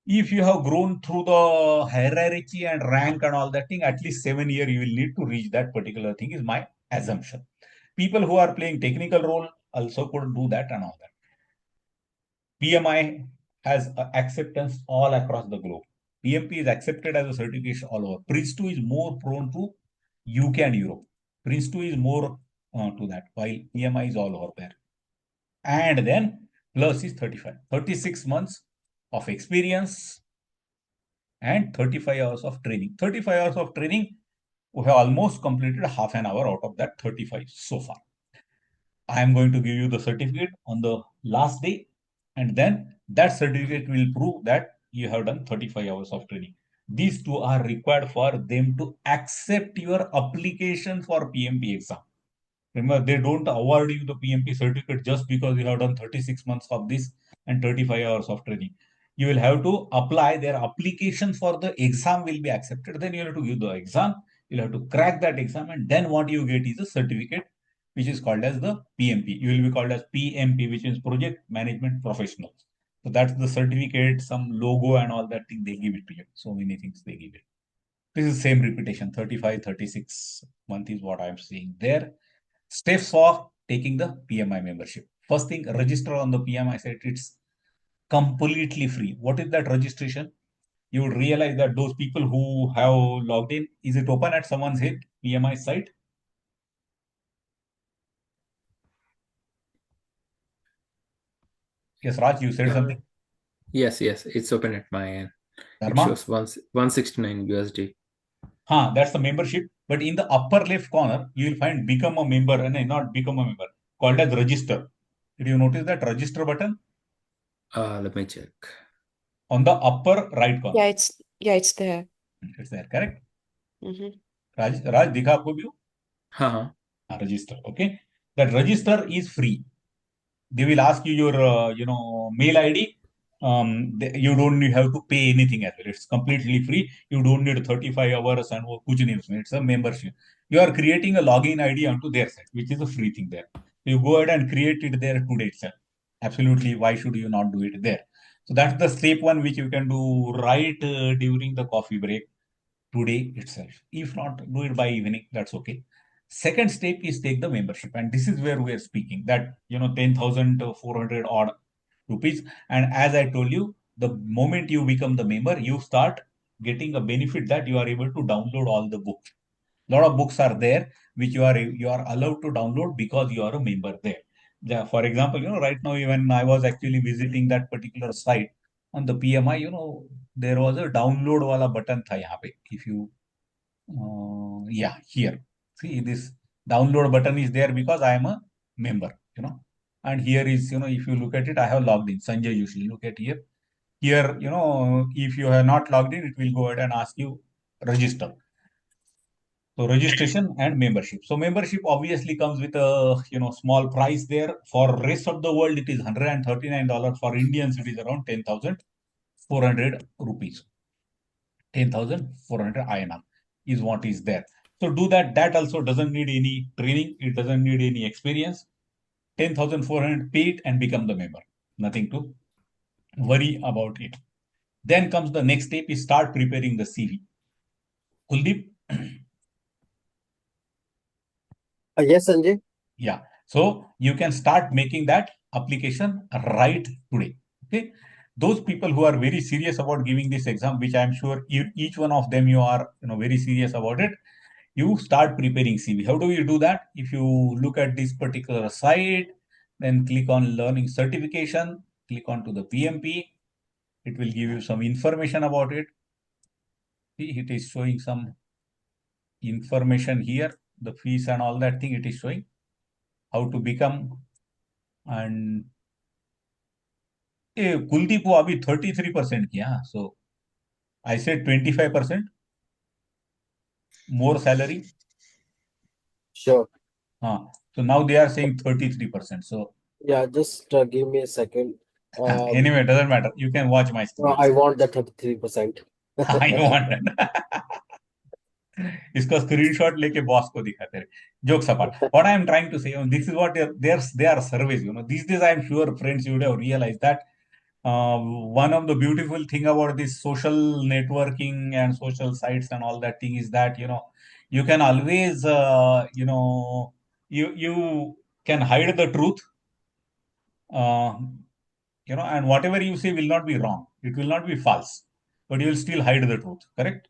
If you have grown through the hierarchy and rank and all that thing, at least 7 years you will need to reach that particular thing, is my assumption. People who are playing technical role also could do that and all that. PMI has acceptance all across the globe. PMP is accepted as a certification all over. Prince2 is more prone to UK and Europe. Prince2 is more to that, while PMI is all over there. And then plus is 36 months of experience and 35 hours of training. 35 hours of training, we have almost completed half an hour out of that 35 so far. I am going to give you the certificate on the last day, and then that certificate will prove that you have done 35 hours of training. These two are required for them to accept your application for PMP exam. Remember, they don't award you the PMP certificate just because you have done 36 months of this and 35 hours of training. You will have to apply. Their application for the exam will be accepted. Then you have to give the exam. You'll have to crack that exam, and then what you get is a certificate, which is called as the PMP. You will be called as PMP, which is Project Management Professional. So that's the certificate, some logo and all that thing, they give it to you. So many things they give it. This is same repetition, 35, 36 month is what I'm seeing there. Steps for taking the PMI membership. First thing, register on the PMI site. It's completely free. What is that registration? You would realize that those people who have logged in, is it open at someone's head, PMI site? Yes, Raj, you said something. Yes, it's open at my end. It Dharma? shows 169 USD. That's the membership. But in the upper left corner, you will find become a member, and not become a member, called as register. Did you notice that register button Let me check. on the upper right corner? It's there. It's there, correct? Mm-hmm. Raj, दिखा आपको भी? हाँ. Register. Okay, that register is free. They will ask you your mail ID. You don't have to pay anything as well. It's completely free. You don't need 35 hours and kuch nahi usme. It's a membership. You are creating a login ID onto their site, which is a free thing there. You go ahead and create it there today itself. Absolutely, why should you not do it there? So that's the step one, which you can do right during the coffee break today itself. If not, do it by evening. That's okay. Second step is take the membership, and this is where we are speaking that 10,400 odd rupees. And as I told you, the moment you become the member, you start getting a benefit that you are able to download all the books. A lot of books are there which you are allowed to download because you are a member there. Yeah, for example, right now even I was actually visiting that particular site on the PMI, there was a download wala button tha yahan pe. If you yeah, here. See, this download button is there because I am a member. And here is, if you look at it, I have logged in. Sanjay usually look at here. Here, if you have not logged in, it will go ahead and ask you register. So registration and membership. So membership obviously comes with a small price there. For rest of the world, it is $139. For Indians, it is around 10,400 rupees. 10,400 INR is what is there. So do that. That also doesn't need any training. It doesn't need any experience. 10,400, pay it and become the member. Nothing to worry about it. Then comes the next step is start preparing the CV. Kuldeep? Yes, Sanjay. Yeah. So you can start making that application right today. Okay. Those people who are very serious about giving this exam, which I'm sure each one of them you are very serious about it, you start preparing CV. How do you do that? If you look at this particular site, then click on learning certification, click on to the PMP. It will give you some information about it. See, it is showing some information here, the fees and all that thing it is showing, how to become. And Kuldeep वो अभी 33% किया, so I said 25% more salary. Sure. So now they are saying 33%. So Yeah, just give me a second. anyway, it doesn't matter. You can watch my screen. I want the 33%. I want that. इसका screenshot लेके boss को दिखाते रहे. Jokes apart, what I am trying to say, this is what they are surveys. These days I am sure friends you would have realized that one of the beautiful thing about this social networking and social sites and all that thing is that you can always you can hide the truth, and whatever you say will not be wrong, it will not be false, but you will still hide the truth. Correct?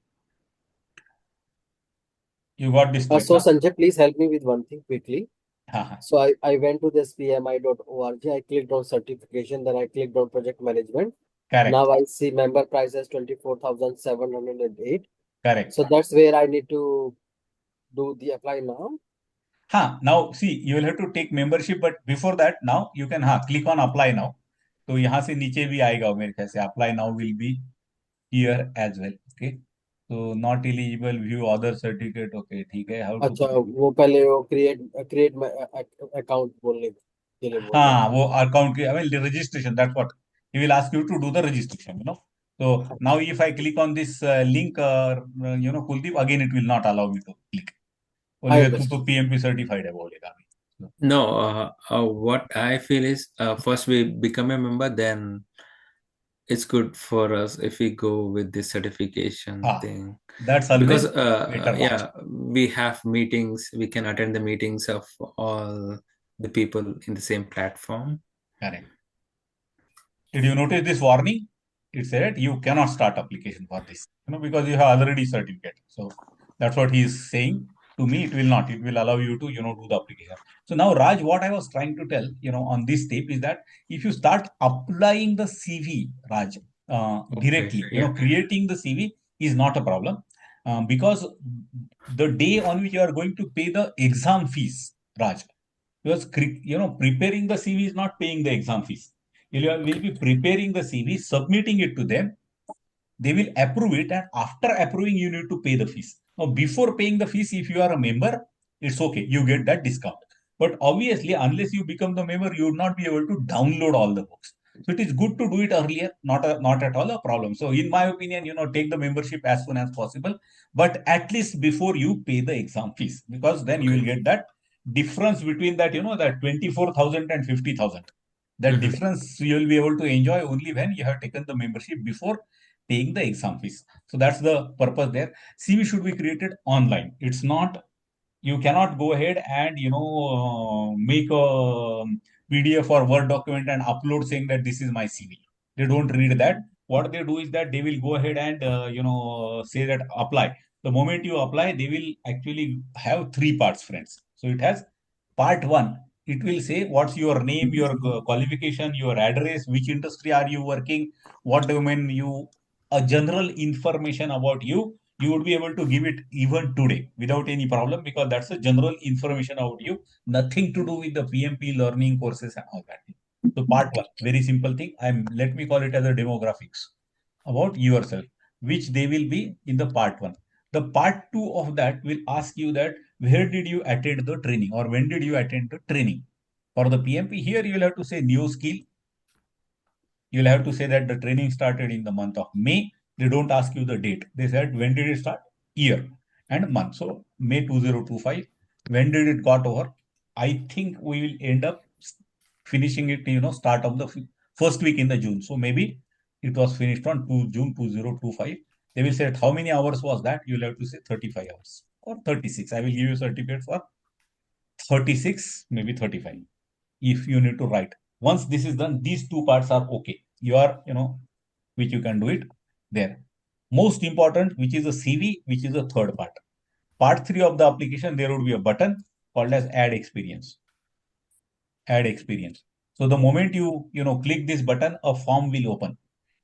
You got this clip, So huh? Sanjay, please help me with one thing quickly. Uh-huh. So I went to this pmi.org. I clicked on certification, then I clicked on project management. Correct. Now I see member price as 24,708. Correct. So that's where I need to do the apply now. Now see, you will have to take membership, but before that, now you can click on apply now. तो यहाँ से नीचे भी आएगा मेरे ख्याल से, apply now will be here as well. Okay. So not eligible, view other certificate. Okay, ठीक है. How to अच्छा, वो पहले वो create my account बोलने के लिए बोल रहा है. वो account के, I mean registration. That's what he will ask you to do, the registration. So now if I click on this link, Kuldeep, again it will not allow me to click. I Only तू understand. तो PMP certified है बोलेगा. No, what I feel is first we become a member, then it's good for us if we go with this certification thing. That's always Because better. yeah, we have meetings, we can attend the meetings of all the people in the same platform. Correct. Did you notice this warning? It said you cannot start application for this, because you have already certificate. So that's what he is saying. To me, it will not. It will allow you to, do the application. So now, Raj, what I was trying to tell, on this step is that if you start applying the CV, Raj, directly, creating the CV is not a problem, because the day on which you are going to pay the exam fees, Raj, because preparing the CV is not paying the exam fees. You will be preparing the CV, submitting it to them. They will approve it, and after approving, you need to pay the fees. Now, before paying the fees, if you are a member, it's okay. You get that discount. But obviously, unless you become the member, you would not be able to download all the books. So it is good to do it earlier, not at all a problem. So in my opinion, take the membership as soon as possible, but at least before you pay the exam fees, because then you will get that difference between that, that 24,000 and 50,000. That difference you will be able to enjoy only when you have taken the membership before paying the exam fees. So that's the purpose there. CV should be created online. It's not You cannot go ahead and make a PDF or Word document and upload saying that this is my CV. They don't read that. What they do is that they will go ahead and say that apply. The moment you apply, they will actually have three parts, friends. So it has part one. It will say what's your name, your qualification, your address, which industry are you working, what domain you, a general information about you. You would be able to give it even today without any problem, because that's a general information about you, nothing to do with the PMP learning courses and all that. So part one, very simple thing. Let me call it as a demographics about yourself, which they will be in the part one. The part two of that will ask you that where did you attend the training or when did you attend the training. For the PMP, here you will have to say new skill. You'll have to say that the training started in the month of May. They don't ask you the date. They said, when did it start? Year and month. So May 2025. When did it got over? I think we will end up finishing it, start of the first week in the June. So maybe it was finished on June 2025. They will say, how many hours was that? You'll have to say 35 hours or 36. I will give you a certificate for 36, maybe 35 if you need to write. Once this is done, these two parts are okay. You are, which you can do it there. Most important, which is a CV, which is a third part. Part 3 of the application, there would be a button called as add experience. Add experience. So the moment you click this button, a form will open.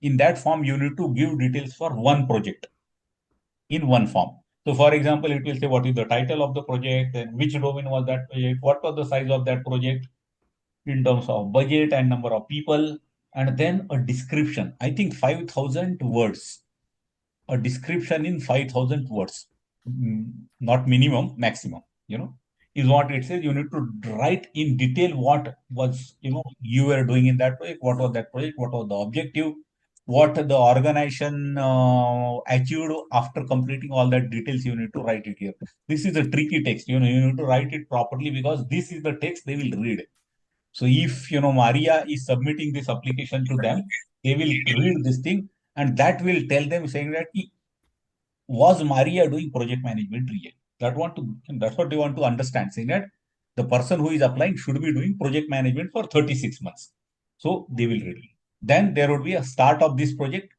In that form, you need to give details for one project in one form. So for example, it will say what is the title of the project and which domain was that project, what was the size of that project, in terms of budget and number of people, and then a description. I think 5,000 words. A description in 5,000 words. Not minimum, maximum, is what it says. You need to write in detail what was, you were doing in that project, what was that project, what was the objective, what the organization achieved after completing all that details. You need to write it here. This is a tricky text. You need to write it properly, because this is the text they will read. So if Maria is submitting this application to them, they will read this thing, and that will tell them saying that was Maria doing project management really? That's what they want to understand, saying that the person who is applying should be doing project management for 36 months. So they will read it. Then there would be a start of this project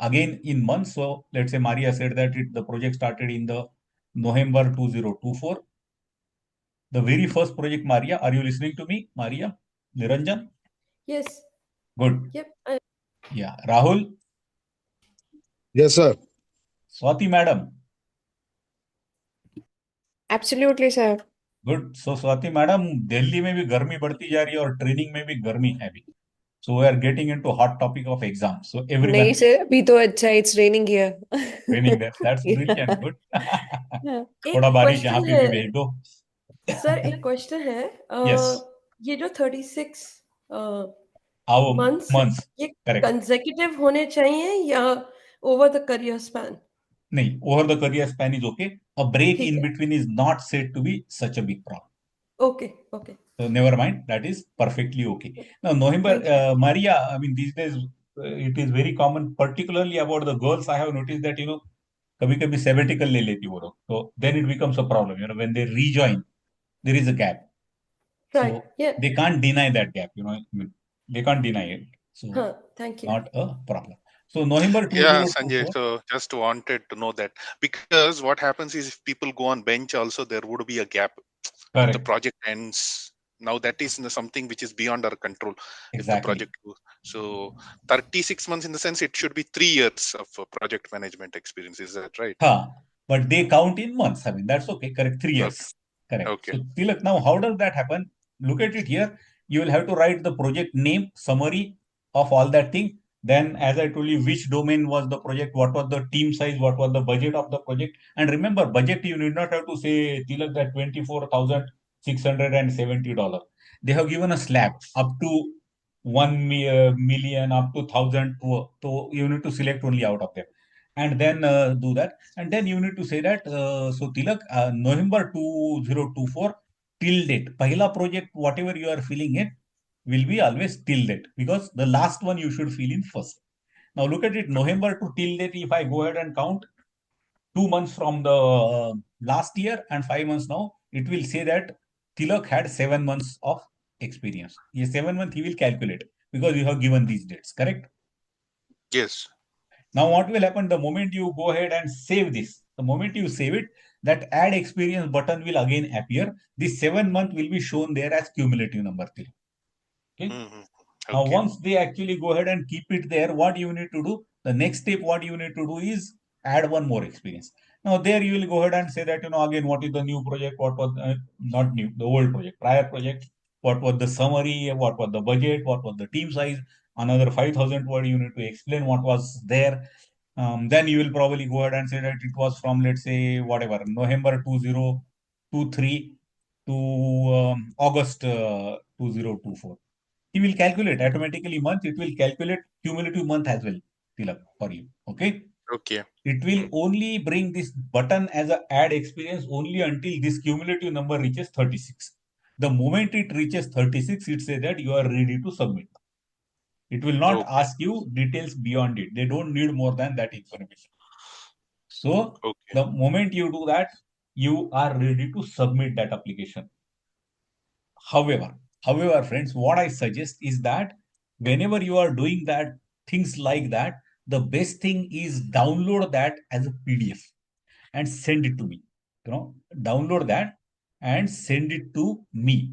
again in months. So let's say Maria said that the project started in the November 2024. The very first project, Maria, are you listening to me, Maria? Niranjan? Yes. Good. Yep. Yeah. Rahul? Yes, sir. Swati madam? Absolutely, sir. Good. So Swati madam, Delhi में भी गर्मी बढ़ती जा रही है और training में भी गर्मी है भी. So we are getting into hot topic of exam. So everyone नहीं sir, अभी तो अच्छा, it's raining here. training there. That's Yeah. brilliant. Good. Yeah. थोड़ा एक बारिश यहाँ क्वेश्चन पे भी है भेज दो. सर, एक क्वेश्चन है. Yes. ये जो 36 Our months months. ये Correct. consecutive होने चाहिए या over the career span? नहीं, over the career span is okay. A break ठीक in है. between is not said to be such a big problem. Okay. Okay. So never mind, that is perfectly okay. Now, November, Thank you. Maria, I mean, these days it is very common, particularly about the girls. I have noticed that, कभी-कभी sabbatical ले लेती वो लोग. So then it becomes a problem. When they rejoin, there is a gap. Right. So Yeah. they can't deny that gap. I mean, they can't deny it. So Thank you. not a problem. So November Yeah, Sanjay. 2024. So just wanted to know that, because what happens is if people go on bench also, there would be a gap. If the Correct. project ends, now that is something which is beyond our control. If the Exactly. project so 36 months, in the sense it should be 3 years of project management experience. Is that right? But they count in months. I mean, that's okay. Correct. 3 years. Correct. Okay. So Tilak, now how does that happen? Look at it here. You will have to write the project name, summary of all that thing. Then, as I told you, which domain was the project, what was the team size, what was the budget of the project. And remember, budget, you need not have to say, Tilak, that $24,670. They have given a slab up to 1 million, up to 1,000. So you need to select only out of them. And then do that. And then you need to say that, so Tilak, November 2024 till date. Pahila project, whatever you are filling it, will be always till date, because the last one you should fill in first. Now look at it, November to till date, if I go ahead and count 2 months from the last year and 5 months now, it will say that Tilak had 7 months of experience. Yes, 7 months he will calculate because you have given these dates, correct? Yes. Now, what will happen the moment you go ahead and save this? The moment you save it, that add experience button will again appear. This 7 month will be shown there as cumulative number 3. Okay. Mhm. Now, Okay. once they actually go ahead and keep it there, what you need to do? The next step, what you need to do is add one more experience. Now, there you will go ahead and say that, again, what is the new project? What was not new, the old project, prior project? What was the summary? What was the budget? What was the team size? Another 5,000 word you need to explain what was there. Then you will probably go ahead and say that it was from, let's say, whatever, November 2023 to August 2024. He will calculate automatically month. It will calculate cumulative month as well, Tilak, for you. Okay. Okay. It will only bring this button as a add experience only until this cumulative number reaches 36. The moment it reaches 36, it says that you are ready to submit. It will not Okay. ask you details beyond it. They don't need more than that information. So Okay. the moment you do that, you are ready to submit that application. However, friends, what I suggest is that whenever you are doing that, things like that, the best thing is download that as a PDF and send it to me. Download that and send it to me.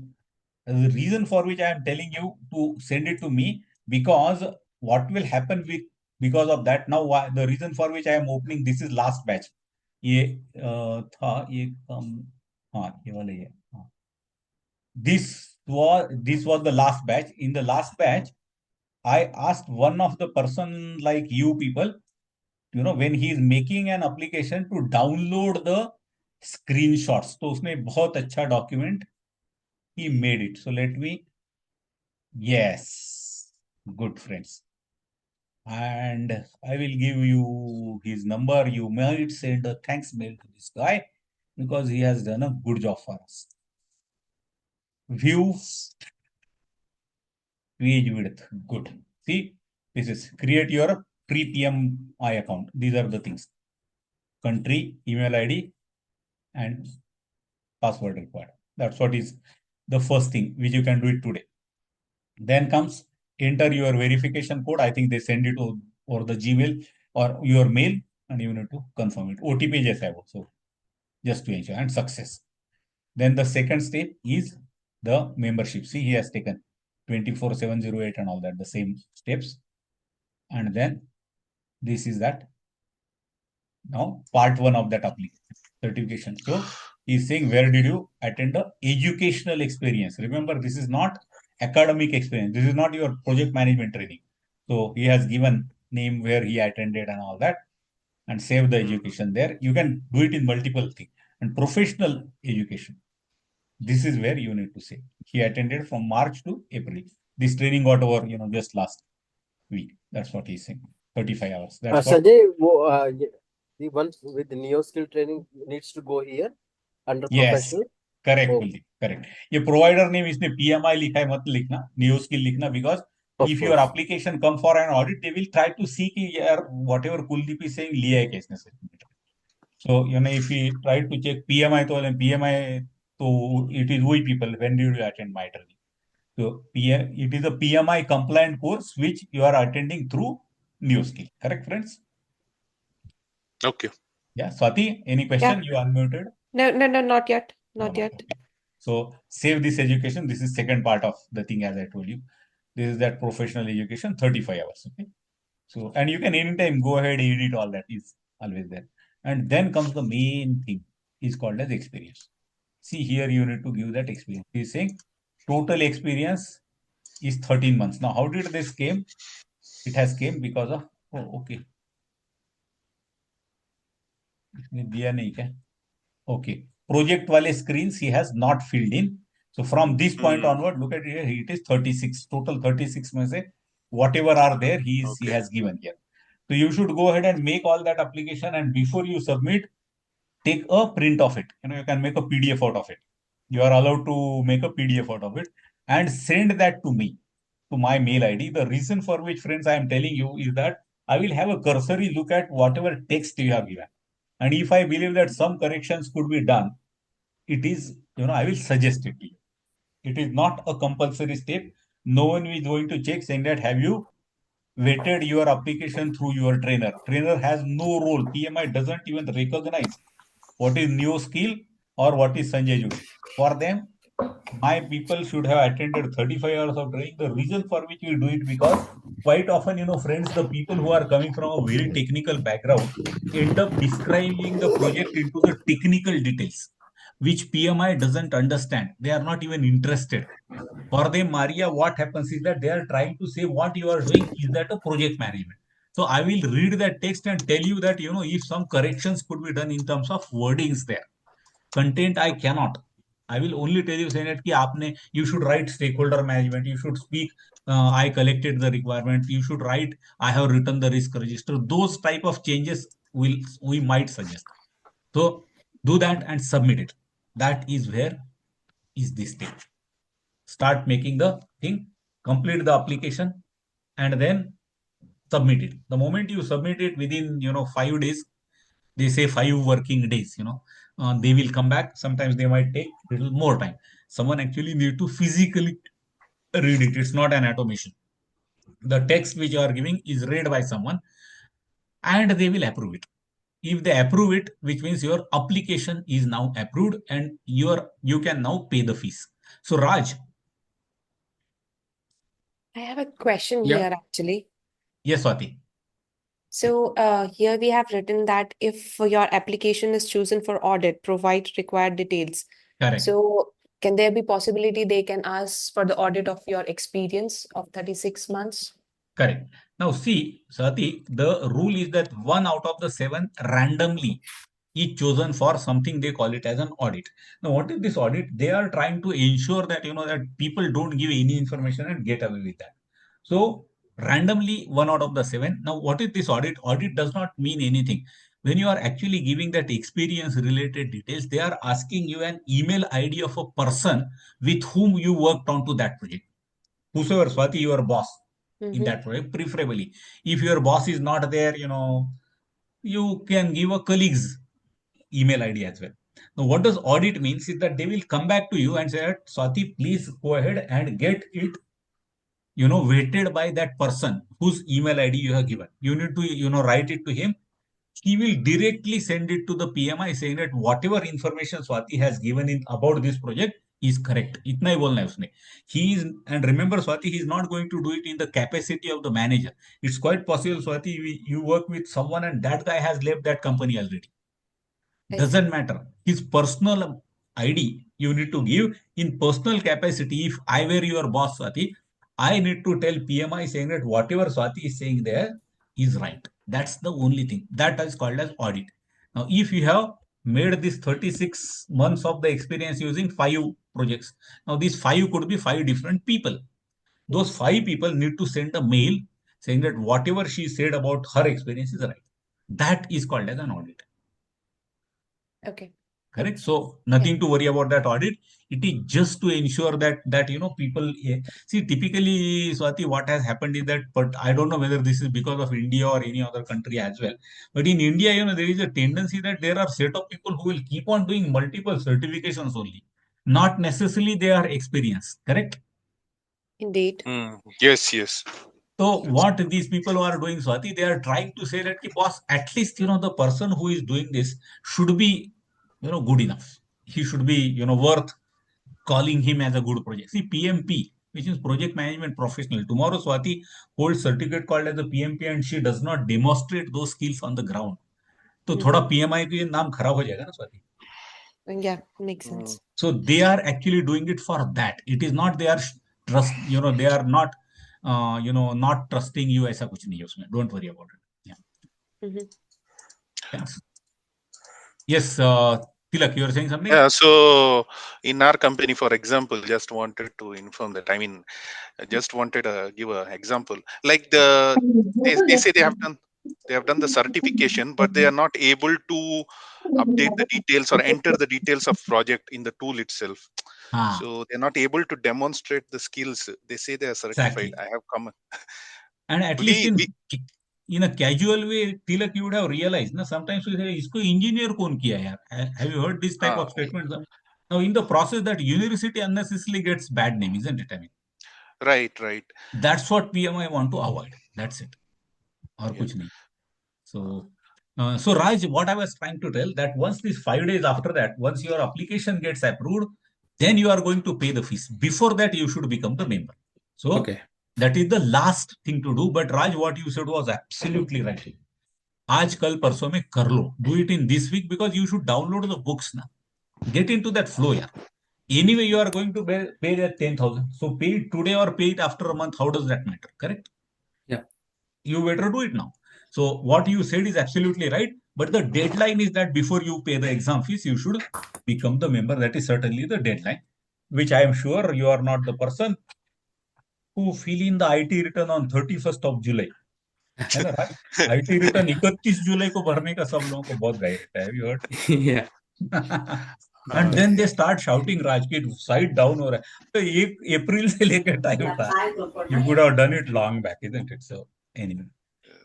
The reason for which I am telling you to send it to me, because what will happen with because of that now, the reason for which I am opening this is last batch. ये था ये हाँ ये वाला ये हाँ. This was the last batch. In the last batch, I asked one of the person like you people, when he is making an application, to download the screenshots. तो उसने बहुत अच्छा document he made it. So let me, yes, good friends. And I will give you his number. You might send a thanks mail to this guy because he has done a good job for us. View page width, good. See, this is create your pre-PMI account. These are the things. Country, email ID, and password required. That's what is the first thing which you can do it today. Then comes enter your verification code. I think they send it over the Gmail or your mail, and you need to confirm it. OTP just have also, just to ensure, and success. Then the second step is the membership. See, he has taken 24708 and all that, the same steps. And then this is that. Now, part 1 of that application certification. So he's saying, where did you attend the educational experience? Remember, this is not academic experience. This is not your project management training. So he has given name where he attended and all that, and save the education there. You can do it in multiple things. And professional education. This is where you need to say he attended from March to April. This training got over, just last week. That's what he's saying. 35 hours. That's what. Sanjay, the one with the neo skill training needs to go here under Yes, professional. correct, Oh. Kuldeep, correct. ये provider name इसने PMI लिखा है, मत लिखना, neo skill लिखना, because Of if your course. application come for an audit, they will try to see कि यार whatever Kuldeep is saying लिया है क्या इसने certificate. So if you try to check PMI तो PMI तो it is we people. When did you attend my training? So it is a PMI compliant course which you are attending through neo skill. Correct, friends? Okay. Yeah, Swati, any question? You unmuted. No, not yet. No, Not yet. okay. So save this education. This is second part of the thing, as I told you. This is that professional education, 35 hours. Okay. So, and you can anytime go ahead, edit all that is always there. And then comes the main thing, is called as experience. See here, you need to give that experience. He's saying total experience is 13 months. Now, how did this came? It has came because of, okay. इसने दिया नहीं क्या? Okay. Project wale screens he has not filled in. So from this point onward, look at here, it is 36. Total 36 mein se, whatever are there, he has given here. So you should go ahead and make all that application, and before you submit, take a print of it. You can make a PDF out of it. You are allowed to make a PDF out of it and send that to me, to my mail ID. The reason for which, friends, I am telling you is that I will have a cursory look at whatever text you have given. And if I believe that some corrections could be done, it is I will suggest it to you. It is not a compulsory step. No one is going to check saying that have you vetted your application through your trainer. Trainer has no role. PMI doesn't even recognize what is new skill or what is Sanjay Jude. For them, my people should have attended 35 hours of training. The reason for which we do it because quite often, friends, the people who are coming from a very technical background end up describing the project into the technical details, which PMI doesn't understand. They are not even interested. For them, Maria, what happens is that they are trying to say what you are doing is that a project management. So I will read that text and tell you that, if some corrections could be done in terms of wordings there. Content I cannot. I will only tell you saying that ki aapne, you should write stakeholder management. You should speak. I collected the requirement. You should write. I have written the risk register. Those type of changes we might suggest. So do that and submit it. That is where is this stage. Start making the thing, complete the application, and then submit it. The moment you submit it within 5 days, they say 5 working days, they will come back. Sometimes they might take a little more time. Someone actually need to physically read it. It's not an automation. The text which you are giving is read by someone and they will approve it. If they approve it, which means your application is now approved and you can now pay the fees. So Raj, I have a question Yeah. here actually. yes, Swati. So here we have written that if your application is chosen for audit, provide required details. Correct. So can there be possibility they can ask for the audit of your experience of 36 months? Correct. Now see, Swati, the rule is that 1 out of the 7 randomly is chosen for something they call it as an audit. Now, what is this audit? They are trying to ensure that that people don't give any information and get away with that. So randomly 1 out of the 7. Now, what is this audit? Audit does not mean anything. When you are actually giving that experience related details, they are asking you an email ID of a person with whom you worked on to that project. Whosoever, Swati, your boss in that project, preferably. If your boss is not there, you can give a colleague's email ID as well. Now, what does audit means is that they will come back to you and say, Swati, please go ahead and get it, weighted by that person whose email ID you have given. You need to, write it to him. He will directly send it to the PMI saying that whatever information Swati has given in about this project is correct. Itna hi bolna hai usne. He is, and remember Swati, he is not going to do it in the capacity of the manager. It's quite possible, Swati, you work with someone and that guy has left that company already. Doesn't matter. His personal ID you need to give in personal capacity. If I were your boss, Swati, I need to tell PMI saying that whatever Swati is saying there is right. That's the only thing. That is called as audit. Now, if you have made this 36 months of the experience using 5 projects, now these 5 could be 5 different people. Those 5 people need to send a mail saying that whatever she said about her experience is right. That is called as an audit. Okay. Correct. So nothing to worry about that audit. It is just to ensure that people see. Typically, Swati, what has happened is that, but I don't know whether this is because of India or any other country as well. But in India, there is a tendency that there are set of people who will keep on doing multiple certifications only, not necessarily they are experienced. Correct. Indeed. Yes, yes. So what these people are doing, Swati, they are trying to say that, boss, at least, the person who is doing this should be, good enough. He should be, worth calling him as a good project. See, PMP, which is project management professional. Tomorrow, Swati holds certificate called as a PMP and she does not demonstrate those skills on the ground. तो थोड़ा PMI का नाम खराब हो जाएगा ना, Swati. Yeah, makes sense. So they are actually doing it for that. It is not they are they are not not trusting you. ऐसा कुछ नहीं है उसमें. Don't worry about it. Yeah. Yes. Yes, Tilak, you are saying something? Yeah, so in our company, for example, just wanted to inform that. I mean, I just wanted to give an example. Like they say they have done the certification, but they are not able to update the details or enter the details of project in the tool itself. So they're not able to demonstrate the skills. They say they are certified. Exactly. I have come. And at least in a casual way, Tilak, you would have realized. Na, sometimes we say, "Isko engineer कौन किया यार?" Have you heard this type of statements? Now, in the process, that university unnecessarily gets bad name, isn't it? I mean, Right. that's what PMI want to avoid. That's it. Or Yeah. kuch nahi. So Raj, what I was trying to tell, that once these 5 days after that, once your application gets approved, then you are going to pay the fees. Before that, you should become the member. So Okay. that is the last thing to do. But Raj, what you said was absolutely right. आज कल परसों में कर लो. Do it in this week because you should download the books now. Get into that flow, yeah. Anyway, you are going to pay that 10,000. So pay it today or pay it after a month. How does that matter? Correct? Yeah. You better do it now. So what you said is absolutely right. But the deadline is that before you pay the exam fees, you should become the member. That is certainly the deadline, which I am sure you are not the person who fill in the IT return on 31st of July. है ना राज? IT return 31 जुलाई को भरने का सब लोगों को बहुत गाय रहता है. Have you heard? Yeah. And then they start shouting, Raj, कि side down हो रहा है. तो 1 अप्रैल से लेकर टाइम था. You could have done it long back, isn't it? So anyway.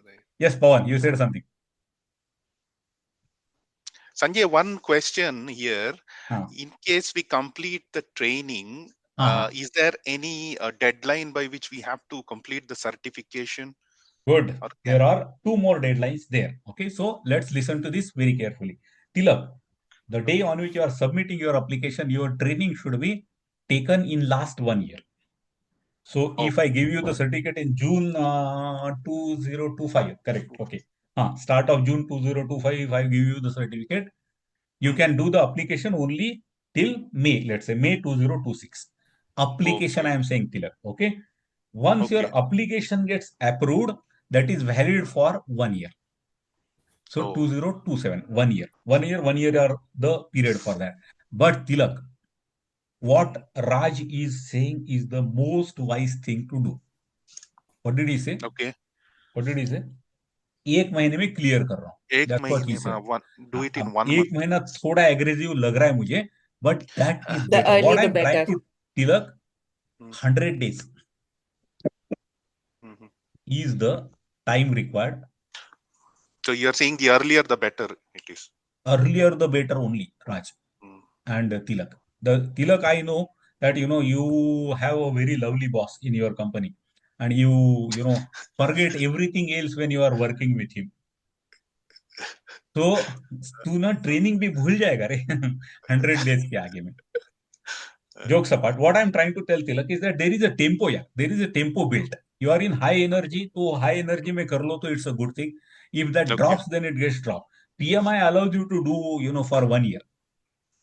Right. Yes, Pawan, you said something. Sanjay, one question here. Huh. In case we complete the training, Uh-huh. is there any deadline by which we have to complete the certification? Good. Or There are 2 more deadlines there. Okay, so let's listen to this very carefully. Tilak, the day on which you are submitting your application, your training should be taken in last 1 year. So if I give you the certificate in June 2025, correct? Okay. Start of June 2025, if I give you the certificate, you can do the application only till May, let's say May 2026. Application, I am saying, Tilak. Okay. Once your application gets approved, that is valid for 1 year. So 2027, 1 year. 1 year, 1 year are the period for that. But Tilak, what Raj is saying is the most wise thing to do. What did he say? Okay. What did he say? 1 महीने में clear कर रहा हूं. That's what he said. Do it in अब 1 1 month. महीना थोड़ा aggressive लग रहा है मुझे, but that is The better. early What the I'm trying better. to Tilak, 100 days is the time required. So you're saying the earlier the better it is. Earlier the better only, Raj and Tilak. The Tilak, I know that you have a very lovely boss in your company, and you forget everything else when you are working with him. तो तू ना training भी भूल जाएगा रे 100 days के आगे में. Jokes apart, what I'm trying to tell Tilak is that there is a tempo, yeah. There is a tempo built. You are in high energy, तो high energy में कर लो तो it's a good thing. If that drops, then it gets dropped. PMI allows you to do, for 1 year,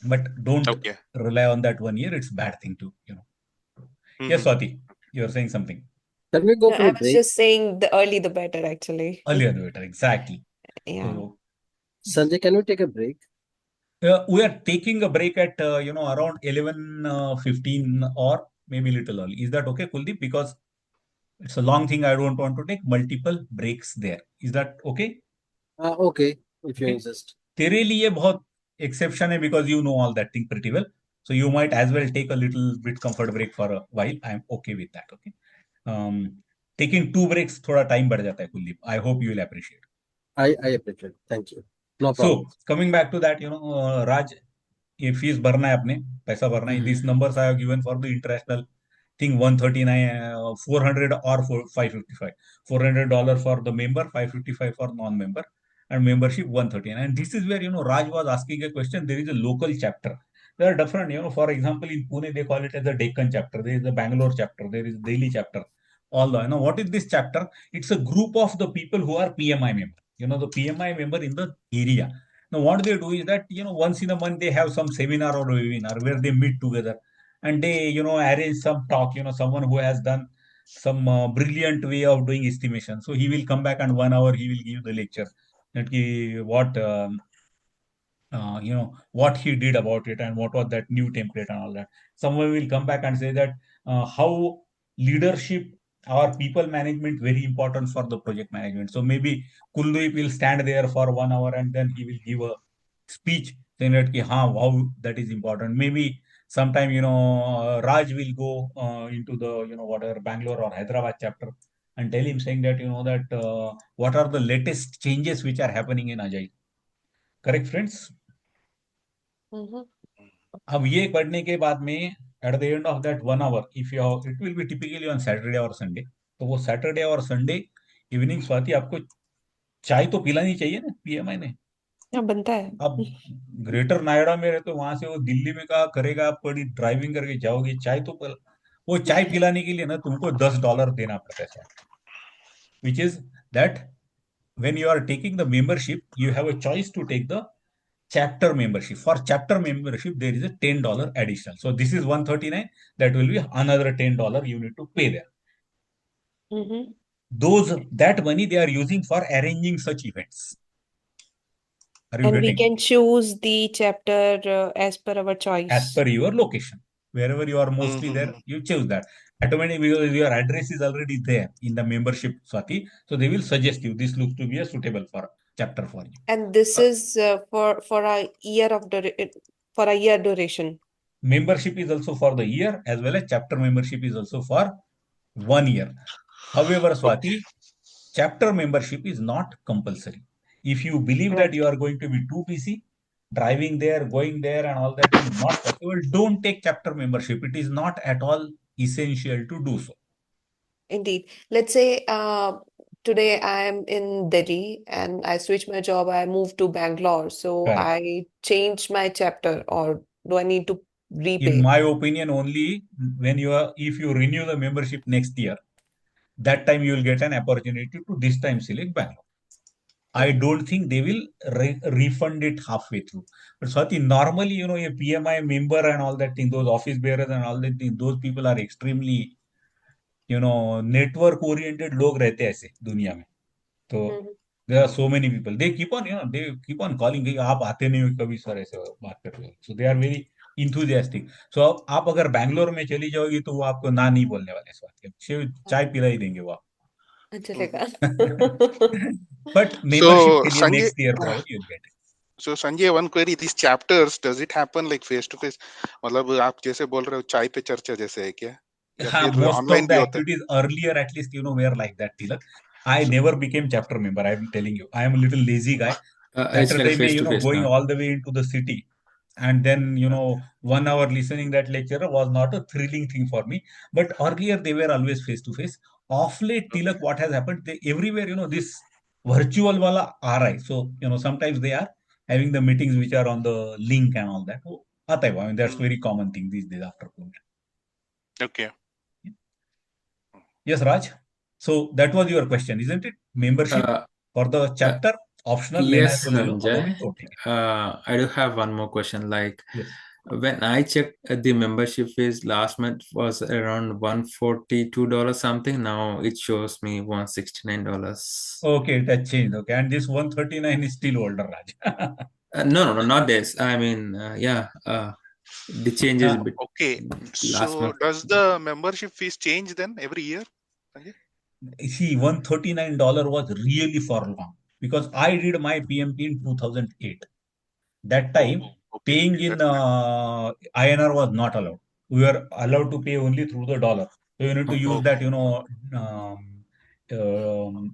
but don't rely on that 1 year. It's a bad thing to. Yes, Swati, you are saying something. Can we go No, for I a was break? just saying the early the better, actually. Earlier the better, exactly. Yeah. So, Sanjay, can we take a break? we are taking a break at around 11:15 or maybe a little early. Is that okay, Kuldeep? Because it's a long thing. I don't want to take multiple breaks there. Is that okay? Okay, if you insist. तेरे लिए बहुत exception है because you know all that thing pretty well. So you might as well take a little bit comfort break for a while. I'm okay with that. Okay. Taking 2 breaks थोड़ा time बढ़ जाता है, Kuldeep. I hope you will appreciate. I appreciate. Thank you. No problem. So coming back to that, Raj, ये fees भरना है, अपने पैसा भरना है. These numbers I have given for the international thing: 139, 400 or 555. $400 for the member, 555 for non-member, and membership 139. And this is where Raj was asking a question. There is a local chapter. There are different. For example, in Pune they call it as the Deccan chapter. There is the Bangalore chapter. There is Delhi chapter. All the what is this chapter? It's a group of the people who are PMI member. The PMI member in the area. Now, what they do is that, once in a month they have some seminar or webinar where they meet together and they, arrange some talk, someone who has done some brilliant way of doing estimation. So he will come back and 1 hour he will give the lecture that what he did about it and what was that new template and all that. Someone will come back and say that how leadership or people management very important for the project management. So maybe Kuldeep will stand there for 1 hour and then he will give a speech saying that how that is important. Maybe sometime Raj will go into the whatever Bangalore or Hyderabad chapter and tell him saying that what are the latest changes which are happening in Agile. Correct, friends? अब ये पढ़ने के बाद में at the end of that 1 hour if you it will be typically on Saturday और Sunday, तो वो Saturday और संडे इवनिंग स्वाति आपको चाय तो पिलानी चाहिए ना पीएमआई ने। हाँ, बनता है। अब ग्रेटर नोएडा में रहे तो वहां से वो दिल्ली में कहा करेगा, आप बड़ी ड्राइविंग करके जाओगे, चाय तो वो चाय पिलाने के लिए ना तुमको $10 देना पड़ता है Swati, which is that when you are taking the membership, you have a choice to take the chapter membership. For chapter membership, there is a $10 additional. So this is 139. That will be another $10 you need to pay there. Mm-hmm. That money they are using for arranging such events. Are you And we getting? can choose the chapter as per our choice. As per your location. Wherever you are mostly there, you choose that. Automatically, because your address is already there in the membership, Swati. So they will suggest you, this looks to be a suitable for chapter for you. And this is for a year of for a year duration. Membership is also for the year, as well as chapter membership is also for 1 year. However, Swati, chapter membership is not compulsory. If you believe that you are going to be too busy, driving there, going there, and all that thing not possible, don't take chapter membership. It is not at all essential to do so. Indeed. Let's say today I am in Delhi and I switch my job, I moved to Bangalore. So Correct. I change my chapter, or do I need to In repay? my opinion, only when if you renew the membership next year, that time you will get an opportunity to this time select Bangalore. I don't think they will refund it halfway through. But Swati, normally, a PMI member and all that thing, those office bearers and all that thing, those people are extremely, network oriented लोग रहते हैं ऐसे दुनिया में. तो there are so many people. They keep on, they keep on calling कि आप आते नहीं हो कभी सर ऐसे बात कर रहे हो. So they are very enthusiastic. So आप अगर बैंगलोर में चली जाओगी तो वो आपको ना नहीं बोलने वाले इस बात के, चाय पिला ही देंगे वो आप. चलेगा. But membership So के लिए Sanjay, next year probably you'll get it. so Sanjay, one query: these chapters, does it happen like face to face? मतलब आप जैसे बोल रहे हो चाय पे चर्चा जैसे है क्या, या हाँ, फिर most ऑनलाइन of भी the होता है? activities earlier at least were like that, Tilak. I So, never became chapter member. I'm telling you, I am a little lazy guy. It's like Saturday में face to face going now. all the way into the city and then 1 hour listening that lecture was not a thrilling thing for me. But earlier they were always face to face. Off late, Tilak, what has happened? They everywhere this virtual wala aa raha hai. So sometimes they are having the meetings which are on the link and all that. वो आता है वो. I mean, that's very common thing these days after COVID. okay. Yes, Raj. So that was your question, isn't it? Membership Uh, for the uh, chapter optional लेना है yes, तो ले लो, Sanjay. otherwise don't take it. I do have one more question. Like, Yes. when I checked the membership fees last month was around $142 something. Now it shows me $169. Okay, it has changed. Okay, and this 139 is still older, Raj. No, not this. I mean, the changes Okay. last So month. does the membership fees change then every year, Sanjay? See, $139 was really for long because I did my PMP in 2008. That time, Okay. paying in INR was not allowed. We were allowed to pay only through the dollar. So you need to use that,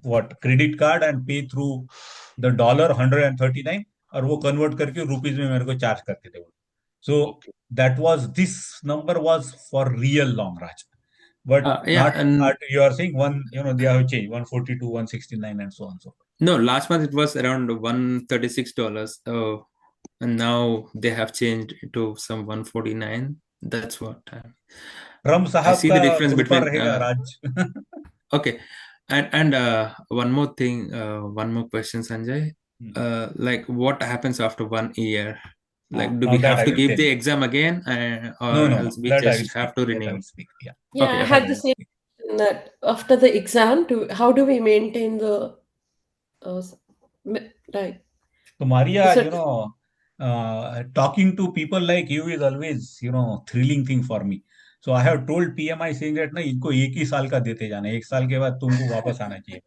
what credit card and pay through the dollar 139 और वो convert करके rupees में मेरे को charge करते थे वो. So Okay. that was this number was for real long, Raj. But Yeah, not and you are saying they have changed 142, 169, and so on so forth. no, last month it was around $136. And now they have changed to some 149. That's what Ram I साहब see का the difference कृपा between. रहेगा, Raj. Okay, and one more thing, one more question, Sanjay. Like, what happens after 1 year? Like, do Now we that have I to will give tell the you. exam again, or No. else we That I will just speak. have to That I renew? will speak. Yeah. Yeah, Okay, I okay. had the same question that after the exam, how do we maintain the right? So Maria, The talking to people like you is always, thrilling thing for me. So I have told PMI saying that ना इनको 1 ही साल का देते जाना, 1 साल के बाद तुमको वापस आना चाहिए.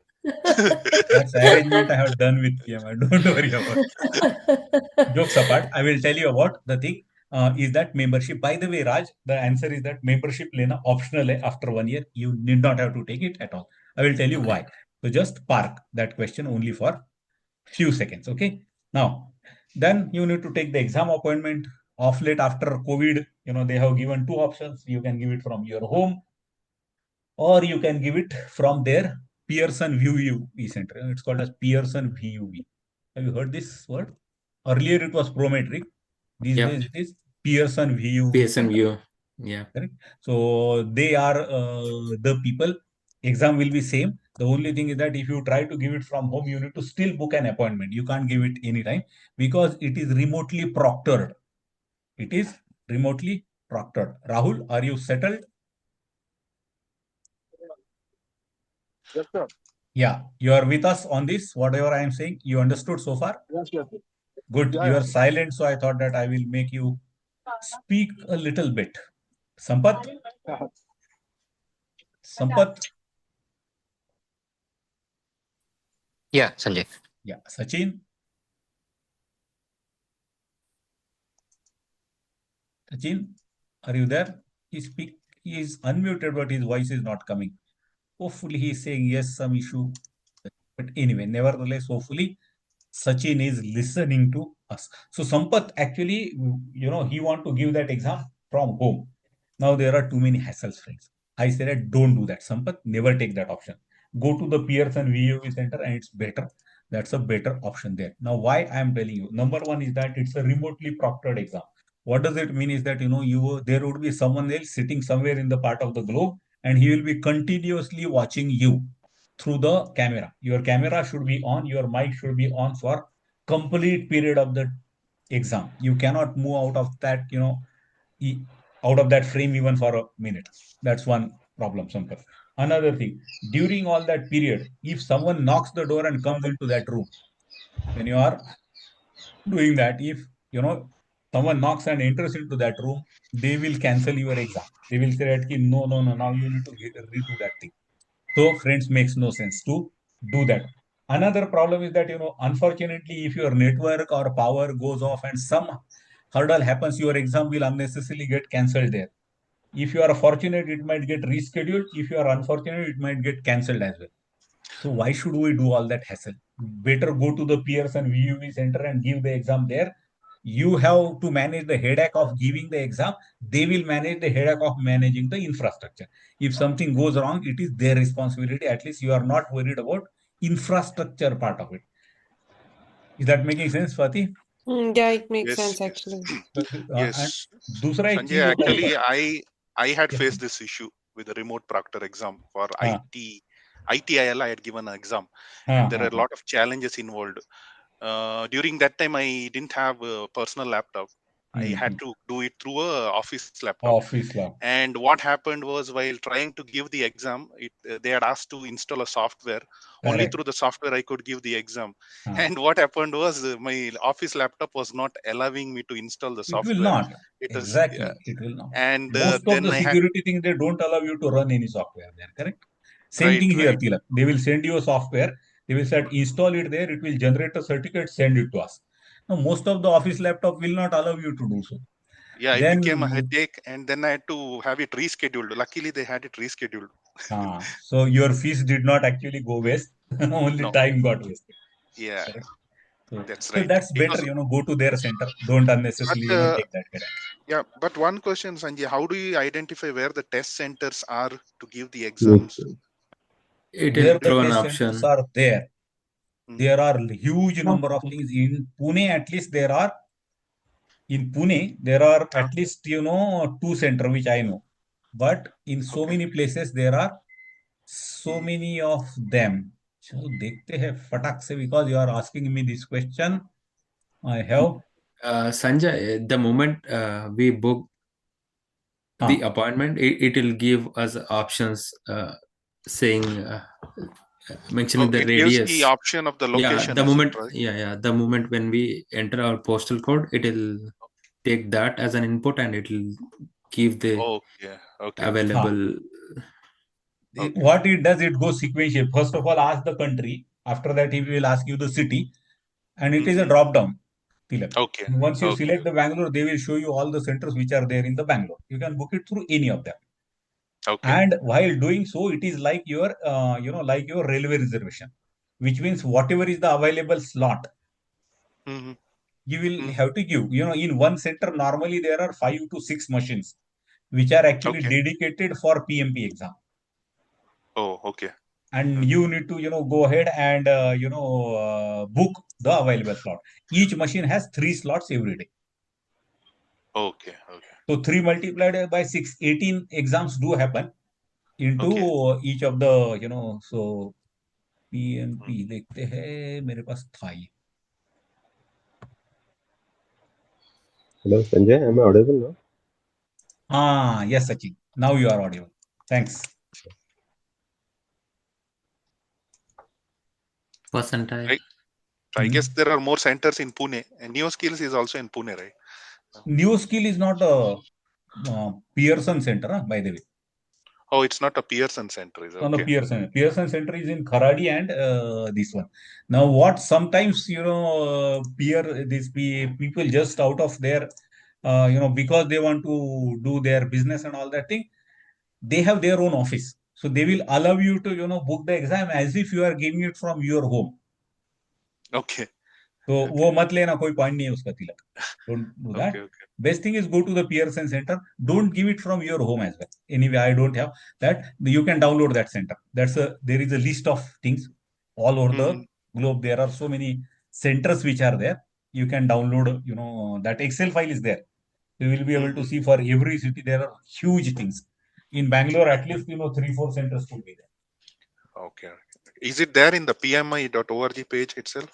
That's arrangement I have done with PMI. Don't worry about it. Jokes apart, I will tell you about the thing. Is that membership? By the way, Raj, the answer is that membership lena optional hai after 1 year. You need not have to take it at all. I will tell you Okay. why. So just park that question only for few seconds. Okay. Now, then you need to take the exam appointment. Of late, after COVID, they have given two options. You can give it from your home, or you can give it from their Pearson VUV center. It's called as Pearson VUV. Have you heard this word? Earlier it was Prometric. These Yep. days it is Pearson VUV PSM center. view. Yeah. Correct. So they are the people. Exam will be same. The only thing is that if you try to give it from home, you need to still book an appointment. You can't give it anytime because it is remotely proctored. It is remotely proctored. Rahul, are you settled? Yes, sir. Yeah, you are with us on this. Whatever I am saying, you understood so far? Yes, yes. Good. Yeah, You yeah. are silent, so I thought that I will make you speak a little bit. Sampath? Sampath? Yeah, Sanjay. Yeah. Sachin? Sachin, are you there? He is unmuted, but his voice is not coming. Hopefully, he is saying yes, some issue. But anyway, nevertheless, hopefully, Sachin is listening to us. So Sampath actually, he want to give that exam from home. Now there are too many hassles, friends. I said, don't do that. Sampath, never take that option. Go to the Pearson VUV center and it's better. That's a better option there. Now, why I am telling you? Number one is that it's a remotely proctored exam. What does it mean is that, there would be someone else sitting somewhere in the part of the globe and he will be continuously watching you through the camera. Your camera should be on, your mic should be on for complete period of the exam. You cannot move out of that, out of that frame even for a minute. That's one problem, Sampath. Another thing, during all that period, if someone knocks the door and comes into that room, when you are doing that, if someone knocks and enters into that room, they will cancel your exam. They will say that no, no, no, now you need to redo that thing. So, friends, makes no sense to do that. Another problem is that, unfortunately, if your network or power goes off and some hurdle happens, your exam will unnecessarily get cancelled there. If you are fortunate, it might get rescheduled. If you are unfortunate, it might get cancelled as well. So why should we do all that hassle? Better go to the Pearson VUV center and give the exam there. You have to manage the headache of giving the exam. They will manage the headache of managing the infrastructure. If something goes wrong, it is their responsibility. At least you are not worried about infrastructure part of it. Is that making sense, Fatih? Yeah, it makes Yes, sense yes, actually. And yes. दूसरा एक Sanjay, चीज होता है actually, sir. I had Yeah. faced this issue with the remote proctor exam for हाँ, ITIL. I had given an exam, हाँ, and there हाँ, are a lot of challenges involved. During that time, I didn't have a personal laptop. I had हाँ. to do it through a office laptop. Office lab. And what happened was, while trying to give the exam, they had asked to install a software. Only Correct. through the software I could give the exam. हाँ. And what happened was, my office laptop was not allowing me to install the It will software. not. It was, Exactly. It will not. and Most of then the I had security things, they don't allow you to run any software there, correct? Same right, thing here, right. Tilak. They will send you a software. They will say, install it there. It will generate a certificate, send it to us. Now, most of the office laptop will not allow you to do so. Yeah, it became a Then, headache, and then I had to have it rescheduled. Luckily, they had it rescheduled. so your fees did not actually go waste. Only No, time got wasted. yeah, Correct. So, that's so right. that's It better, was, go to their center. Don't but unnecessarily, take that headache. yeah, but one question, Sanjay, how do you identify where the test centers are to give the exams? It will Where the throw an test centers option. are there, Hmm. there are huge number of things. In Pune, at least there are Ah, at least, two center which I know. But in so okay. many places, there are so Hmm. many of them. So देखते हैं फटाक से, because you are asking me this question. I have, Sanjay, the moment we book the हाँ, appointment, it will give us options saying, Oh, mentioning the it gives the radius. option of the Yeah, location, the is it moment, right? the moment when we enter our postal code, it will take that as an input and it will give the Okay, okay, हाँ. available. okay. What it does, it goes sequential. First of all, ask the country. After that, he will ask you the city, and it is a Mm-hmm. drop down. Tilak. Okay, Once you okay, select the Bangalore, they will show you all the centers which are there in the Bangalore. You can book it through any of them. okay. And while doing so, it is like your, like your railway reservation, which means whatever is the available slot, Mm-hmm. you will have to give. In one center, normally there are 5 to 6 machines, which are actually Okay. dedicated for PMP exam. Oh, okay. And you need to, go ahead and, book the available slot. Each machine has 3 slots every day. Okay. So 3 multiplied by 6, 18 exams do happen into each of the, so PMP देखते हैं मेरे पास था ये. Hello, Sanjay. Am I audible now? Yes, Sachin. Now you are audible. Thanks. Percentile. Right. So I guess there are more centers in Pune, and NeoSkills is also in Pune, right? NeoSkill is not a Pearson Center, by the way. Oh, it's not a Pearson Center, is it? No, Okay. Pearson. Pearson Center is in Kharadi and this one. Now, what sometimes, these people just out of their, because they want to do their business and all that thing, they have their own office. So they will allow you to, book the exam as if you are giving it from your home. Okay. तो वो मत लेना, कोई point नहीं है उसका तिलक. Don't do that. Okay. Best thing is go to the Pearson Center. Don't give it from your home as well. Anyway, I don't have that. You can download that center. There is a list of things all over the globe. There are so many centers which are there. You can download, that Excel file is there. You will be able to see for every city there are huge things. In Bangalore, at least 3-4 centers could be there. Okay. Is it there in the PMI.org page itself?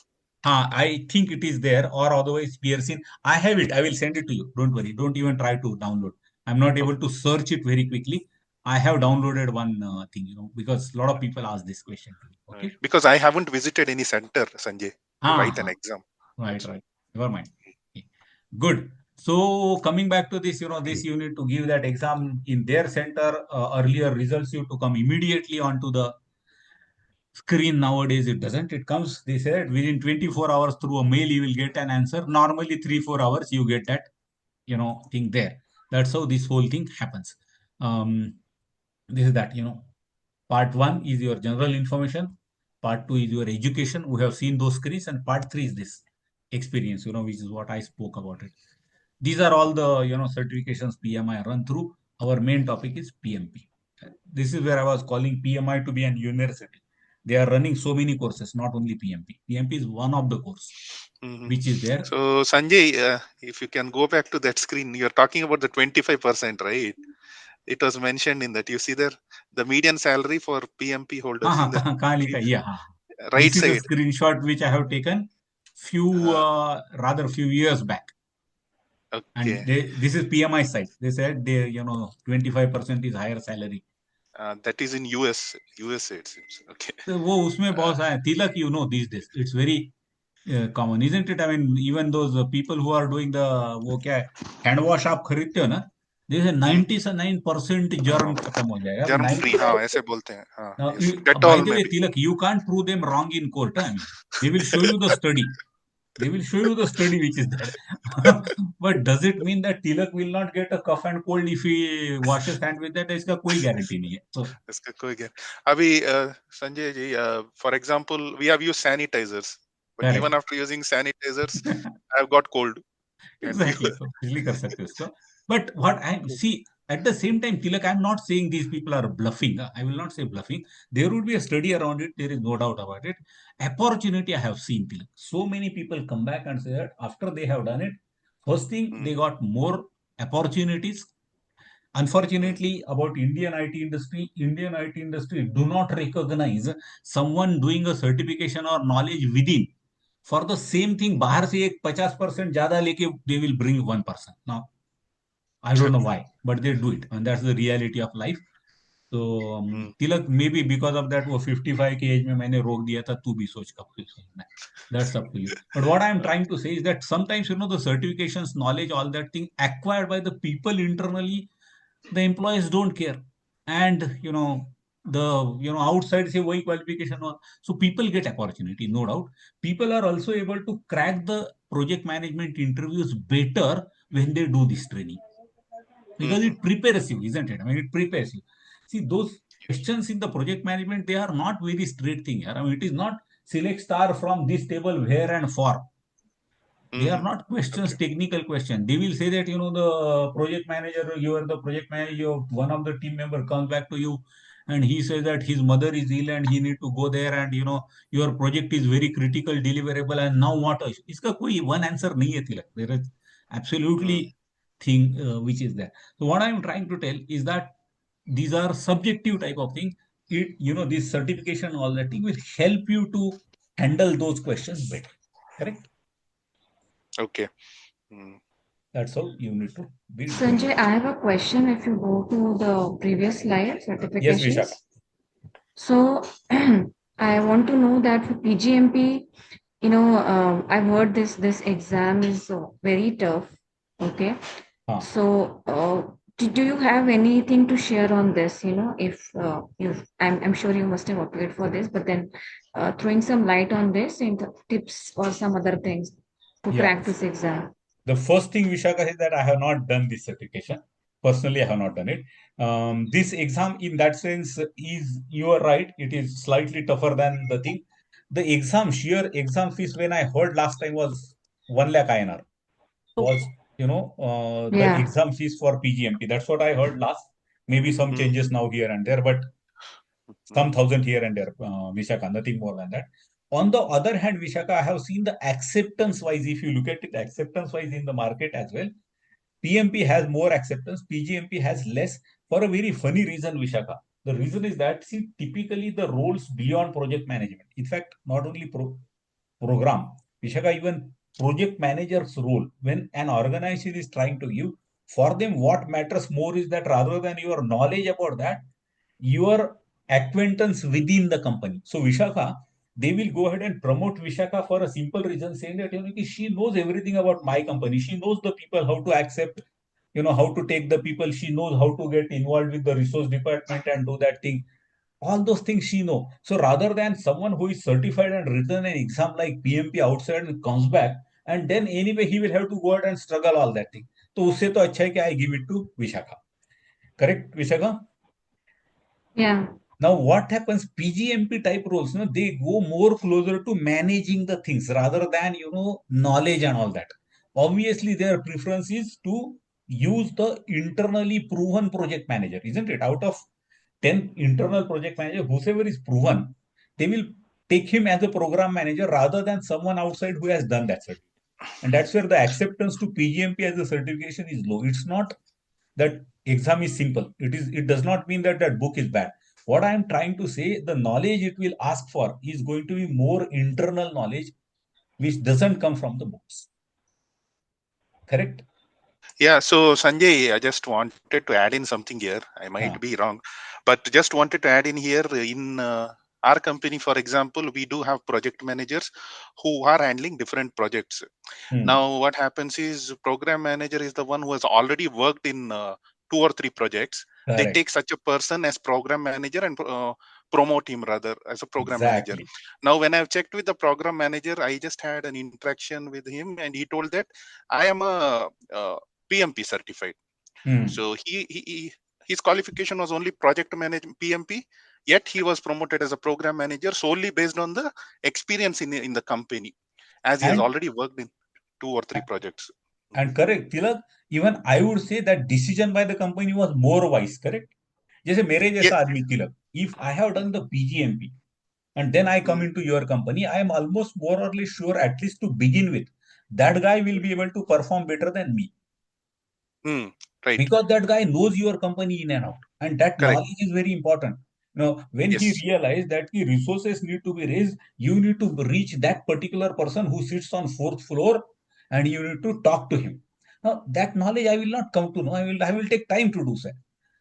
I think it is there, or otherwise Pearson. I have it. I will send it to you. Don't worry. Don't even try to download. I'm not able to search it very quickly. I have downloaded one thing, because a lot of people ask this question to me. Okay. Because I haven't visited any center, Sanjay, to write an exam. Right. Never mind. Okay. Good. So coming back to this, this you need to give that exam in their center. Earlier results you to come immediately onto the screen. Nowadays it doesn't. It comes, they said, within 24 hours through a mail you will get an answer. Normally 3-4 hours you get that thing there. That's how this whole thing happens. This is that. Part 1 is your general information, part 2 is your education. We have seen those screens, and part 3 is this experience, which is what I spoke about it. These are all the certifications PMI run through. Our main topic is PMP. This is where I was calling PMI to be an university. They are running so many courses, not only PMP. PMP is one of the course which is there. So Sanjay, if you can go back to that screen, you're talking about the 25%, right? It was mentioned in that. You see there, the median salary for PMP holders in the right this side. is a screenshot which I have taken few years back. Okay. And this is PMI site. They said 25% is higher salary. That is in USA it seems. Okay. So वो उसमें बहुत सारे तिलक, these days it's very common, isn't it? I mean, even those people who are doing the वो क्या है hand wash आप खरीदते हो ना, they say 99% germ खत्म हो जाएगा. Germ free, हाँ ऐसे बोलते हैं. हाँ. Now, Yes. by the way, Tilak, you can't prove them wrong in court. I mean, they will show you the study. They will show you the study which is there. But does it mean that Tilak will not get a cough and cold if he washes hand with that? इसका कोई guarantee नहीं है. So, इसका कोई अभी Sanjay ji, for example, we have used sanitizers, but correct. even after using sanitizers, I've got cold. Exactly. So, बिजली कर सकते हो इसको. But what I see at the same time, Tilak, I'm not saying these people are bluffing. I will not say bluffing. There would be a study around it. There is no doubt about it. Opportunity I have seen, Tilak. So many people come back and say that after they have done it, first thing they got more opportunities. Unfortunately, about Indian IT industry do not recognize someone doing a certification or knowledge within. For the same thing, बाहर से एक 50% ज्यादा लेके they will bring 1%. Now, I don't know why, but they do it, and that's the reality of life. So Tilak, maybe because of that, वो 55 के as में मैंने रोक दिया था. तू भी सोच कब कुछ सोचना है. That's up to you. But what I'm trying to say is that sometimes the certifications, knowledge, all that thing acquired by the people internally, the employees don't care, and the outside say वही qualification or so people get opportunity, no doubt. People are also able to crack the project management interviews better when they do this training, because it prepares you, isn't it? I mean, it prepares you. See, those questions in the project management, they are not very straight thing. I mean, it is not select star from this table where and for. They are not questions, technical questions. They will say that, the project manager, you are the project manager, one of the team member comes back to you and he says that his mother is ill and he need to go there and, your project is very critical, deliverable and now what? इसका कोई one answer नहीं है तिलक. There is absolutely thing which is there. So what I am trying to tell is that these are subjective type of thing. This certification, all that thing will help you to handle those questions better. Correct? Okay. That's how you need to build. Sanjay, I have a question. If you go to the previous slide, certifications. Yes, Vishaka. So I want to know that for PGMP, I've heard this exam is very tough. Okay. So do you have anything to share on this? If I'm sure you must have applied for this, but then throwing some light on this in the tips or some other things to crack this exam. The first thing, Vishaka, is that I have not done this certification. Personally, I have not done it. This exam, in that sense, you are right. It is slightly tougher than the thing. The sheer exam fees, when I heard last time, was 1 lakh INR. Was, the exam fees for PGMP. That's what I heard last. Maybe some changes now here and there, but some thousand here and there, Vishaka, nothing more than that. On the other hand, Vishaka, I have seen the acceptance wise, if you look at it acceptance wise in the market as well, PMP has more acceptance, PGMP has less, for a very funny reason, Vishaka. The reason is that, see, typically the roles beyond project management, in fact, not only program, Vishaka, even project manager's role, when an organization is trying to give, for them, what matters more is that rather than your knowledge about that, your acquaintance within the company. So Vishaka, they will go ahead and promote Vishaka for a simple reason, saying that she knows everything about my company. She knows the people, how to accept, how to take the people. She knows how to get involved with the resource department and do that thing. All those things she know. So rather than someone who is certified and written an exam like PMP outside and comes back, and then anyway he will have to go out and struggle all that thing. So usse to अच्छा है कि I give it to Vishaka. Correct, Vishaka? Yeah. Now, what happens? PGMP type roles, they go more closer to managing the things rather than, knowledge and all that. Obviously, their preference is to use the internally proven project manager, isn't it? Out of 10 internal project manager, whoever is proven, they will take him as a program manager rather than someone outside who has done that certificate. And that's where the acceptance to PGMP as a certification is low. It's not that exam is simple. It does not mean that that book is bad. What I am trying to say, the knowledge it will ask for is going to be more internal knowledge, which doesn't come from the books. Correct? Yeah, so Sanjay, I just wanted to add in something here. I might be wrong, but just wanted to add in here in our company, for example, we do have project managers who are handling different projects. Now, what happens is program manager is the one who has already worked in 2 or 3 projects. They take such a person as program manager and promote him rather as a program manager. Now, when I've checked with the program manager, I just had an interaction with him and he told that I am a PMP certified. So his qualification was only project management PMP, yet he was promoted as a program manager solely based on the experience in the company, as he has already worked in 2 or 3 projects. And correct, Tilak, even I would say that decision by the company was more wise, correct? जैसे मेरे जैसा आदमी तिलक, if I have done the PGMP and then I come into your company, I am almost more or less sure, at least to begin with, that guy will be able to perform better than me. Right. Because that guy knows your company in and out, and that knowledge is very important. When he realized that the resources need to be raised, you need to reach that particular person who sits on 4th floor, and you need to talk to him. Now that knowledge I will not come to know. I will take time to do so.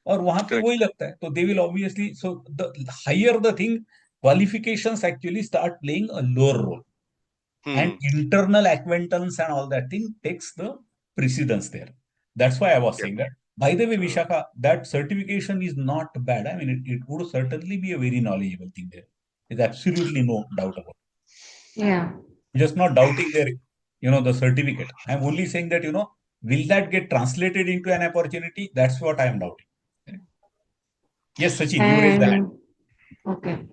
और वहां पे वही लगता है, तो they will obviously, so the higher the thing, qualifications actually start playing a lower role, and internal acquaintance and all that thing takes the precedence there. That's why I was saying that. By the way, Vishaka, that certification is not bad. I mean, it would certainly be a very knowledgeable thing there. There's absolutely no doubt about it. Yeah. Just not doubting their, the certificate. I'm only saying that, will that get translated into an opportunity? That's what I'm doubting. Yes, Sachin, you raised the hand. Okay.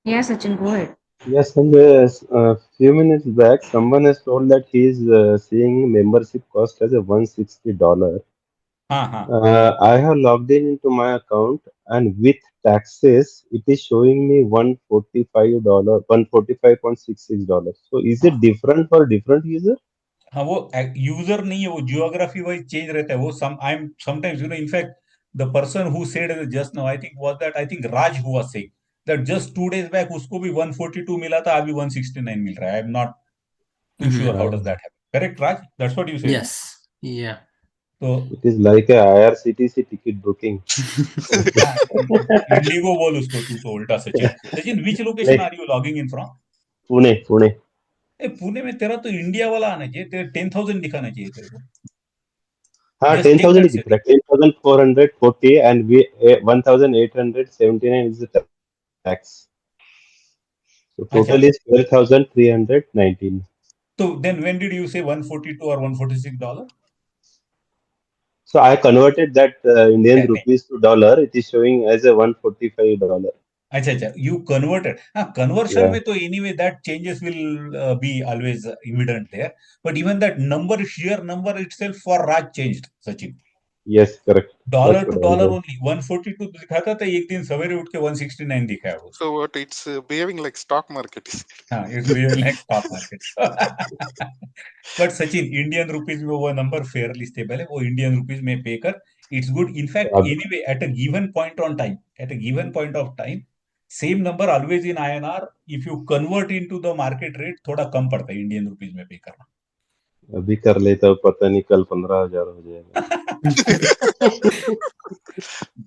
Yeah, Sachin, go ahead. Yes, and a few minutes back, someone has told that he is seeing membership cost as a $160. I have logged in into my account, and with taxes, it is showing me $145, $145.66. So, is it different for different user? हाँ वो user नहीं है, वो geography wise change रहता है वो some I am sometimes in fact the person who said just now I think was that I think Raj who was saying that just 2 days back उसको भी 142 मिला था, अभी 169 मिल रहा है. I am not too sure how does that happen. Correct, Raj? That's what you said. Yes. Yeah. So It is like a IRCTC ticket booking. Indigo बोल उसको तू तो उल्टा Sachin. Sachin, which location Like are you logging in from? Pune. Pune में तेरा तो India वाला आना चाहिए, तेरे 10,000 दिखाना चाहिए तेरे को. हाँ, Just check 10,000 that ही दिख रहा setting. है, 10,440 and 1,879 is the tax. So अच्छा, total is 12,319. तो then when did you say 142 or $146? So I converted that Indian नहीं, rupees to dollar. It is showing as a $145. अच्छा, you converted. हाँ, conversion Yeah. में तो anyway that changes will be always evident there. But even that number, sheer number itself for Raj changed, Sachin. Yes, correct. Dollar That's to what I dollar got. Only 142 दिखाता था, एक दिन सवेरे उठ के 169 दिखाया वो. So what? It's behaving like stock market. हाँ, it's behaving like stock market. But Sachin, Indian rupees में वो नंबर फेयरली स्टेबल है, वो इंडियन रुपीज में पे कर. इट्स गुड इनफैक्ट अब anyway at a given point on time, at a given point of time same number always in INR. If you convert into the market rate थोड़ा कम पड़ता है Indian rupees में पे करना. अभी कर लेता हूँ, पता नहीं कल 15,000 हो जाएगा.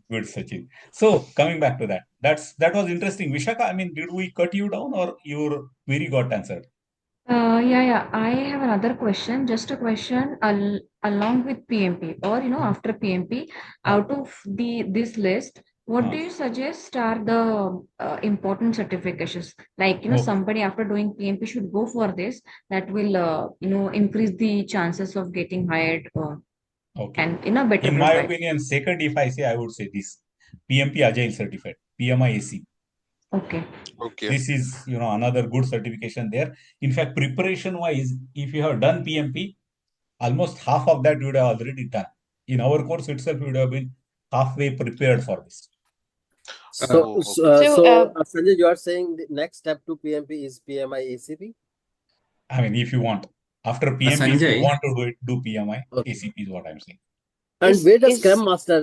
Good, Sachin. So coming back to that, that was interesting. Vishaka, I mean, did we cut you down or your query got answered? Yeah. I have another question, just a question along with PMP or, after PMP, out of this list, what do you suggest are the important certifications? Like, Okay. somebody after doing PMP should go for this, that will, increase the chances of getting hired Okay. and in a better In my profile. opinion, second, if I say, I would say this: PMP Agile certified, PMI AC. Okay. Okay. This is, another good certification there. In fact, preparation wise, if you have done PMP, almost half of that you would have already done. In our course itself, you would have been halfway prepared for this. So, Oh, Sanjay, you are saying the next step to PMP is PMI ACP? I mean, if you want, after PMP, if you Sanjay, want to do it, do PMI. Okay. ACP is what I'm saying. And where does is Scrum Master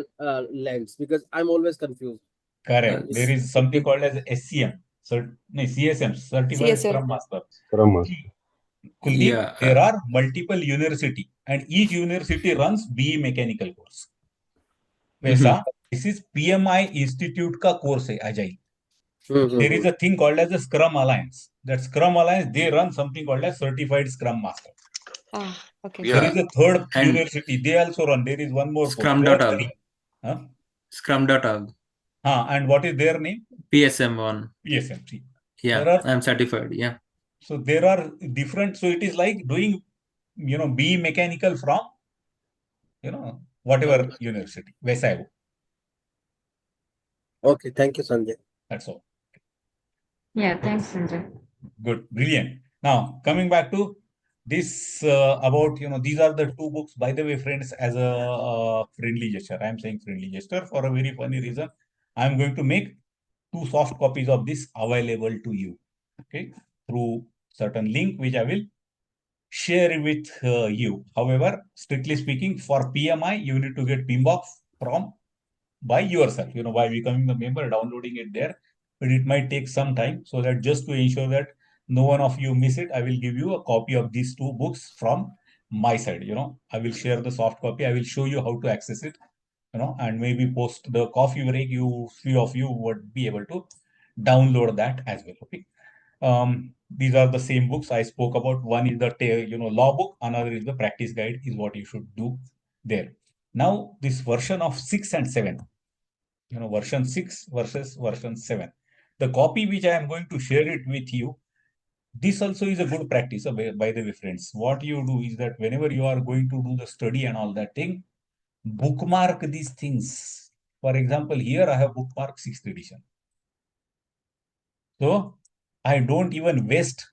lands? Because I'm always confused. Correct. Is There is something it- called as SCM, CSM, Certified CSM. Scrum Master. Scrum Master. Kuldeep, yeah, there are multiple university and each university runs BE mechanical course. वैसा, this is PMI Institute का course है Agile. There is a thing called as a Scrum Alliance. That Scrum Alliance, they run something called as Certified Scrum Master. Okay. There yeah. is a third and university, they also run. There is one more course. There are Scrum.org. three. Huh? Scrum.org. And what is their name? PSM1. PSM3. Yeah, There are, I'm certified. Yeah. so there are different, so it is like doing, BE mechanical from, whatever university. वैसा है वो. Okay, thank you, Sanjay. That's all. Yeah, thanks, Sanjay. Good, brilliant. Now, coming back to this about, these are the two books, by the way, friends, as a friendly gesture. I'm saying friendly gesture for a very funny reason. I'm going to make 2 soft copies of this available to you, okay, through certain link, which I will share with you. However, strictly speaking, for PMI, you need to get PMBOK from by yourself, by becoming a member, downloading it there. But it might take some time, so that just to ensure that no one of you miss it, I will give you a copy of these 2 books from my side. I will share the soft copy. I will show you how to access it, and maybe post the coffee break. Few of you would be able to download that as well. Okay. These are the same books I spoke about. One is the law book, another is the practice guide, is what you should do there. Now, this version of 6 and 7, version 6 versus version 7. The copy which I am going to share it with you, this also is a good practice, by the way, friends. What you do is that whenever you are going to do the study and all that thing, bookmark these things. For example, here I have bookmarked 6th edition. So I don't even waste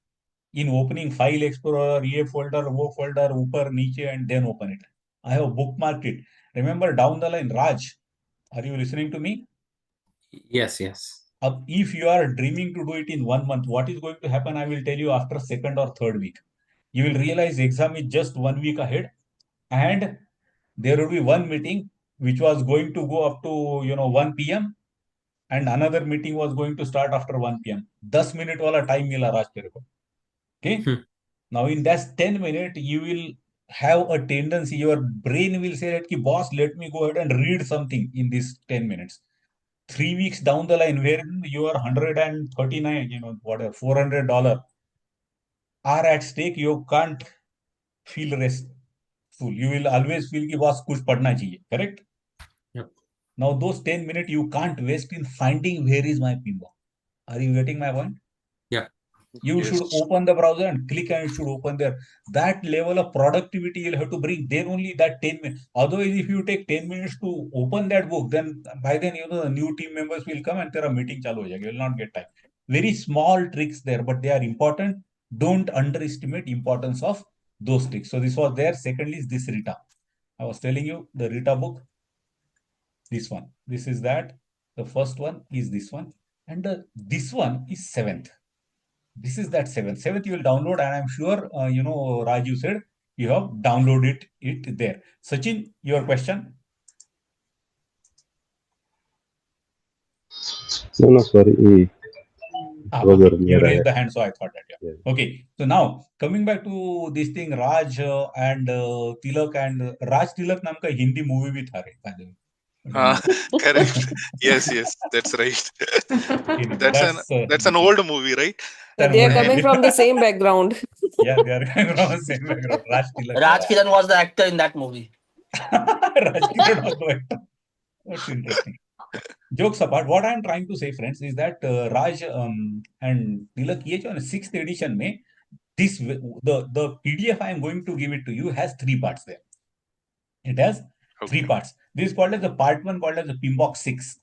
in opening File Explorer, EA folder, O folder, upper, niche, and then open it. I have bookmarked it. Remember down the line, Raj, are you listening to me? Yes, yes. If you are dreaming to do it in 1 month, what is going to happen? I will tell you after second or third week. You will realize exam is just 1 week ahead, and there will be one meeting which was going to go up to 1 p.m. and another meeting was going to start after 1 p.m. 10 minute वाला time मिला राज तेरे को. Okay. Now in that 10 minutes, you will have a tendency, your brain will say that, boss, let me go ahead and read something in these 10 minutes. 3 weeks down the line, where your 139, whatever, $400 are at stake, you can't feel restful. You will always feel कि boss कुछ पढ़ना चाहिए, correct? Yep. Now those 10 minutes you can't waste in finding where is my pinball. Are you getting my point? Yeah. You Yes. should open the browser and click and it should open there. That level of productivity you'll have to bring. Then only that 10 minutes. Otherwise, if you take 10 minutes to open that book, then by then, the new team members will come and there are meeting chalu ho jayega. You will not get time. Very small tricks there, but they are important. Don't underestimate importance of those tricks. So this was there. Secondly is this Rita. I was telling you the Rita book. This one. This is that. The first one is this one. And this one is seventh. This is that seventh you will download, and I'm sure Raj, you said you have downloaded it there. Sachin, your question? No, sorry. It was Okay. You earlier. raised the hand, so I thought that. Yeah. Yeah. Okay. So now coming back to this thing, Raj and Tilak, and Raj Tilak नाम का Hindi movie भी था रे, by the way. Correct. Yes, that's right. That's That's an old movie, right? They are coming from the same background. Yeah, they are coming from the same background. Raj Tilak. Raj Kiran was the actor in that movie. Raj Kiran was the actor. That's interesting. Jokes apart, what I'm trying to say, friends, is that Raj and Tilak, ये जो है ना, 6th edition में, the PDF I am going to give it to you has 3 parts there. It has 3 parts. This is called as the part 1, called as the PMBOK 6,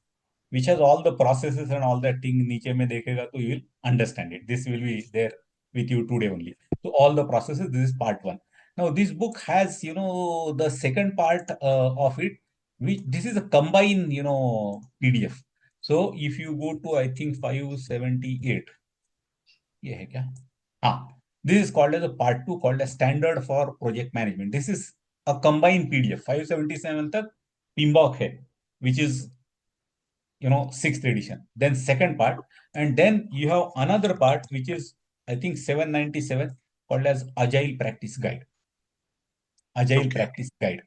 which has all the processes and all that thing. नीचे में देखेगा तो you will understand it. This will be there with you today only. So all the processes, this is part 1. Now this book has, the second part of it, which this is a combined, PDF. So if you go to, I think 578, ये है क्या? This is called as a part 2, called as standard for project management. This is a combined PDF. 577 तक PMBOK है, which is 6th edition. Then second part, and then you have another part which is, I think, 797, called as Agile Practice Guide. Agile Practice Guide.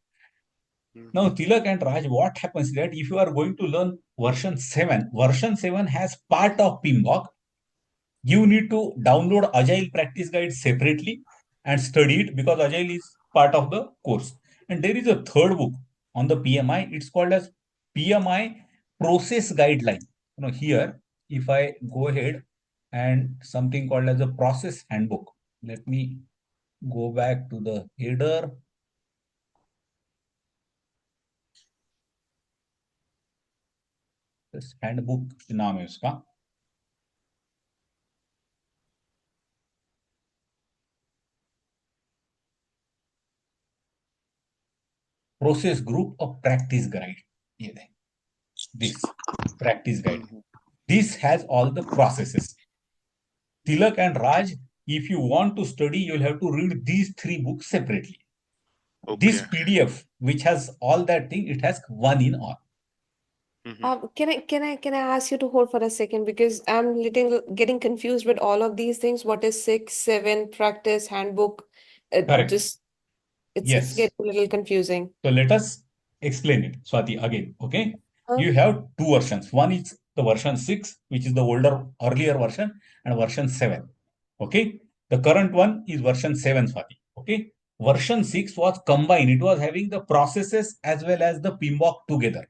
Now, Tilak and Raj, what happens is that if you are going to learn version 7 has part of PMBOK. You need to download Agile Practice Guide separately and study it, because Agile is part of the course. And there is a third book on the PMI. It's called as PMI Process Guideline. Here, if I go ahead and something called as a process handbook. Let me go back to the header. This handbook नाम है उसका. Process group of practice guide. This practice guide. This has all the processes. Tilak and Raj, if you want to study, you'll have to read these 3 books separately. This PDF, which has all that thing, it has 1 in all. Can I ask you to hold for a second, because I'm getting confused with all of these things. What is 6, 7, practice, handbook? Correct. It's getting a little confusing. So let us explain it, Swati, again. Okay. You have 2 versions. One is the version 6, which is the earlier version, and version 7. Okay. The current one is version 7, Swati. Okay. Version 6 was combined. It was having the processes as well as the PMBOK together.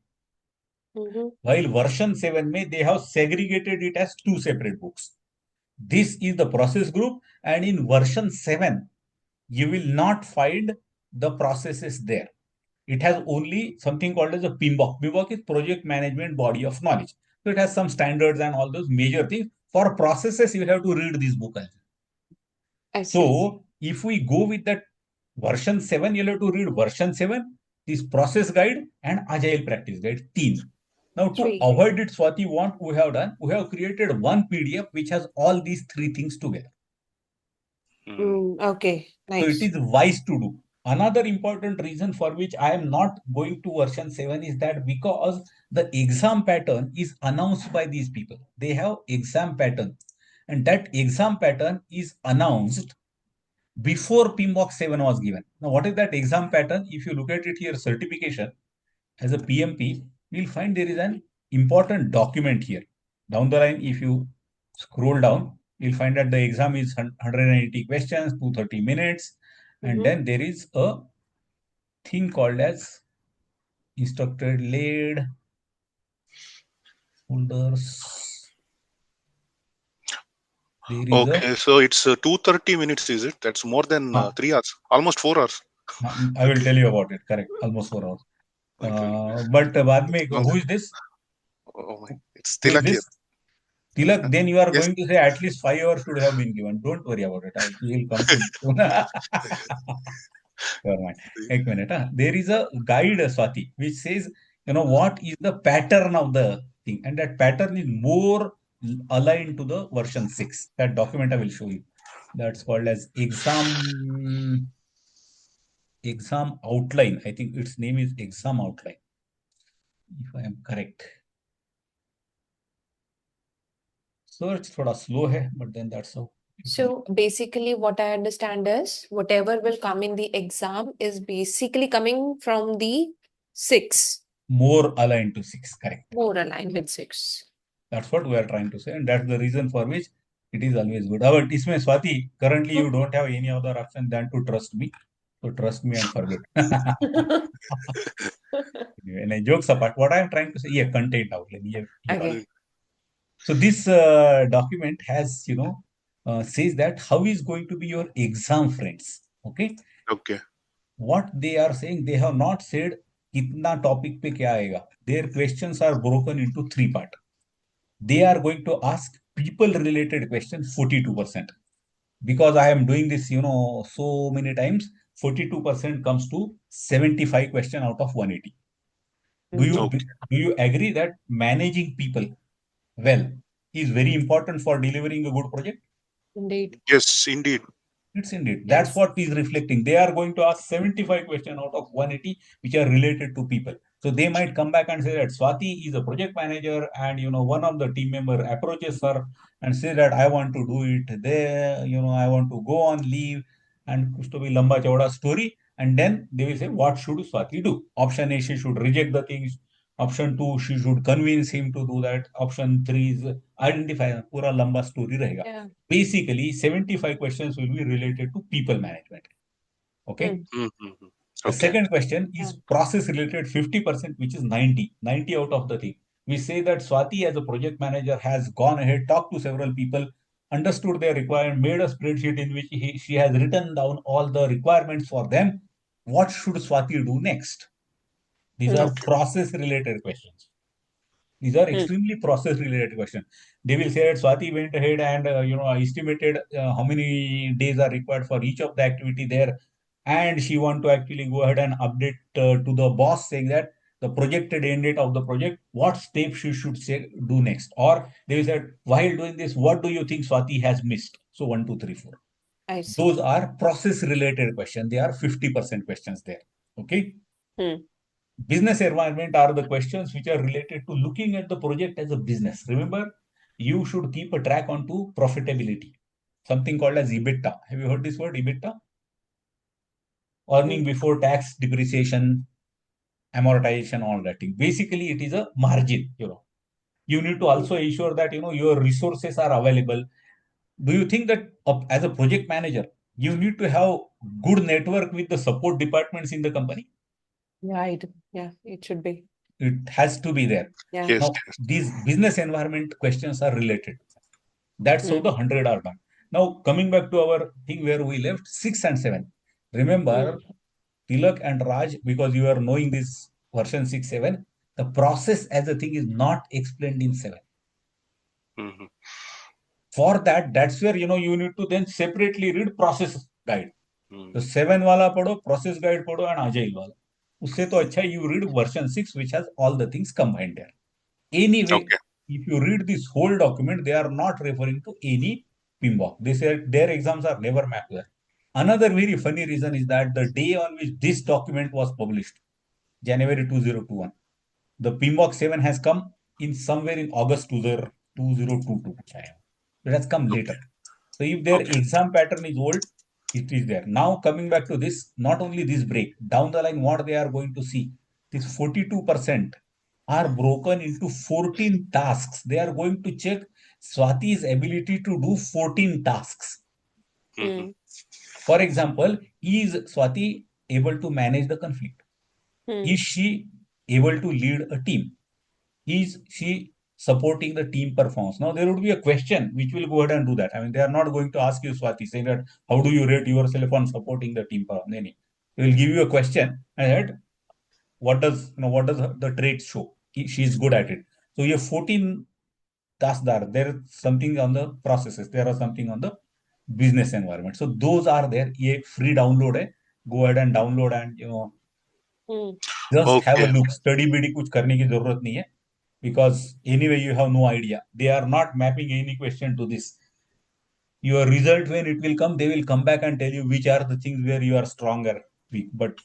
While version 7 they have segregated it as 2 separate books. This is the process group, and in version 7, you will not find the processes there. It has only something called as a PMBOK. PMBOK is Project Management Body of Knowledge. So it has some standards and all those major things. For processes, you have to read this book also. I see. So if we go with that version 7, you'll have to read version 7, this process guide and agile practice guide, 3. Now to Three. avoid it, Swati, what we have done, we have created one PDF which has all these 3 things together. Okay, So it nice. is wise to do. Another important reason for which I am not going to version 7 is that because the exam pattern is announced by these people. They have exam pattern, and that exam pattern is announced before PMBOK 7 was given. Now, what is that exam pattern? If you look at it here, certification as a PMP, you'll find there is an important document here. Down the line, if you scroll down, you'll find that the exam is 180 questions, 230 minutes, and then there is a thing called as instructor led folders. There is Okay, so it's 230 minutes, is it? That's more than 3 hours, almost 4 hours. I will tell you about it. Correct, almost 4 hours. But बाद में, who is this? Oh my, it's Who is Tilak here. this? Tilak, then you are Yes. going to say at least 5 hours should have been given. Don't worry about it. We will come to Never mind. Ek minute. There is a guide, Swati, which says, what is the pattern of the thing. And that pattern is more aligned to the version 6. That document I will show you. That's called as exam outline. I think its name is exam outline, if I am correct. Search thoda slow hai, but then that's how. So basically, what I understand is whatever will come in the exam is basically coming from the 6. More aligned to 6, correct. More aligned with 6. That's what we are trying to say, and that's the reason for which it is always good. However, isme Swati, currently you don't have any other option than to trust me. So trust me and forget. Anyway, jokes apart, what I am trying to say, yeah, content outline. Yeah. Okay. So this document has, says that how is going to be your exam, friends. Okay. Okay. What they are saying, they have not said kitna topic pe kya aega. Their questions are broken into 3 parts. They are going to ask people related questions 42%. Because I am doing this, so many times, 42% comes to 75 question out of 180. Do you agree that managing people well is very important for delivering a good project? Indeed. Yes, indeed. It's indeed. That's what is reflecting. They are going to ask 75 questions out of 180, which are related to people. So they might come back and say that Swati is a project manager, and one of the team member approaches her and say that I want to do it there, I want to go on leave, and kuch to bhi lamba chauda story. And then they will say, what should Swati do? Option A, she should reject the things. Option 2, she should convince him to do that. Option 3 is identify. Pura lamba story rahega. Yeah. Basically, 75 questions will be related to people management. Okay. The second question is process related 50%, which is 90 out of the thing. We say that Swati as a project manager has gone ahead, talked to several people, understood their requirement, made a spreadsheet in which she has written down all the requirements for them. What should Swati do next? These are process related questions. These are extremely process related questions. They will say that Swati went ahead and estimated how many days are required for each of the activity there, and she want to actually go ahead and update to the boss saying that the projected end date of the project, what steps she should do next. Or they will say, while doing this, what do you think Swati has missed? So 1, 2, 3, 4. I see. Those are process related questions. They are 50% questions there. Okay. Business environment are the questions which are related to looking at the project as a business. Remember, you should keep a track onto profitability. Something called as EBITDA. Have you heard this word, EBITDA? Earning before tax, depreciation, amortization, all that thing. Basically, it is a margin. You need to also ensure that your resources are available. Do you think that as a project manager, you need to have good network with the support departments in the company? Right. Yeah, it should be. It has to be there. Yeah. Yes. Now, these business environment questions are related. That's how the 100 are done. Now, coming back to our thing where we left, 6 and 7. Remember, Tilak and Raj, because you are knowing this version 6, 7, the process as a thing is not explained in 7. For that, that's where you need to then separately read process guide. तो Hmm. 7 वाला पढ़ो, process guide पढ़ो, and agile वाला. उससे तो अच्छा you read version 6, which has all the things combined there. Anyway, Okay. if you read this whole document, they are not referring to any PMBOK. They said their exams are never mapped there. Another very funny reason is that the day on which this document was published, January 2021, the PMBOK 7 has come in somewhere in August 2022. It has come later. So if their Okay. exam pattern is old, it is there. Now coming back to this, not only this break, down the line, what they are going to see, this 42% are broken into 14 tasks. They are going to check Swati's ability to do 14 tasks. Mhm. For example, is Swati able to manage the conflict? Is she able to lead a team? Is she supporting the team performance? Now, there would be a question which will go ahead and do that. I mean, they are not going to ask you, Swati, saying that, how do you rate yourself on supporting the team performance? No, no. They will give you a question and that what does the traits show? She is good at it. So you have 14 tasks there is something on the processes, there are something on the business environment. So those are there. ये free download है. Go ahead and download and just have a Okay. look. Study बीडी कुछ करने की जरूरत नहीं है. Because anyway you have no idea. They are not mapping any question to this. Your result, when it will come, they will come back and tell you which are the things where you are stronger, weak. But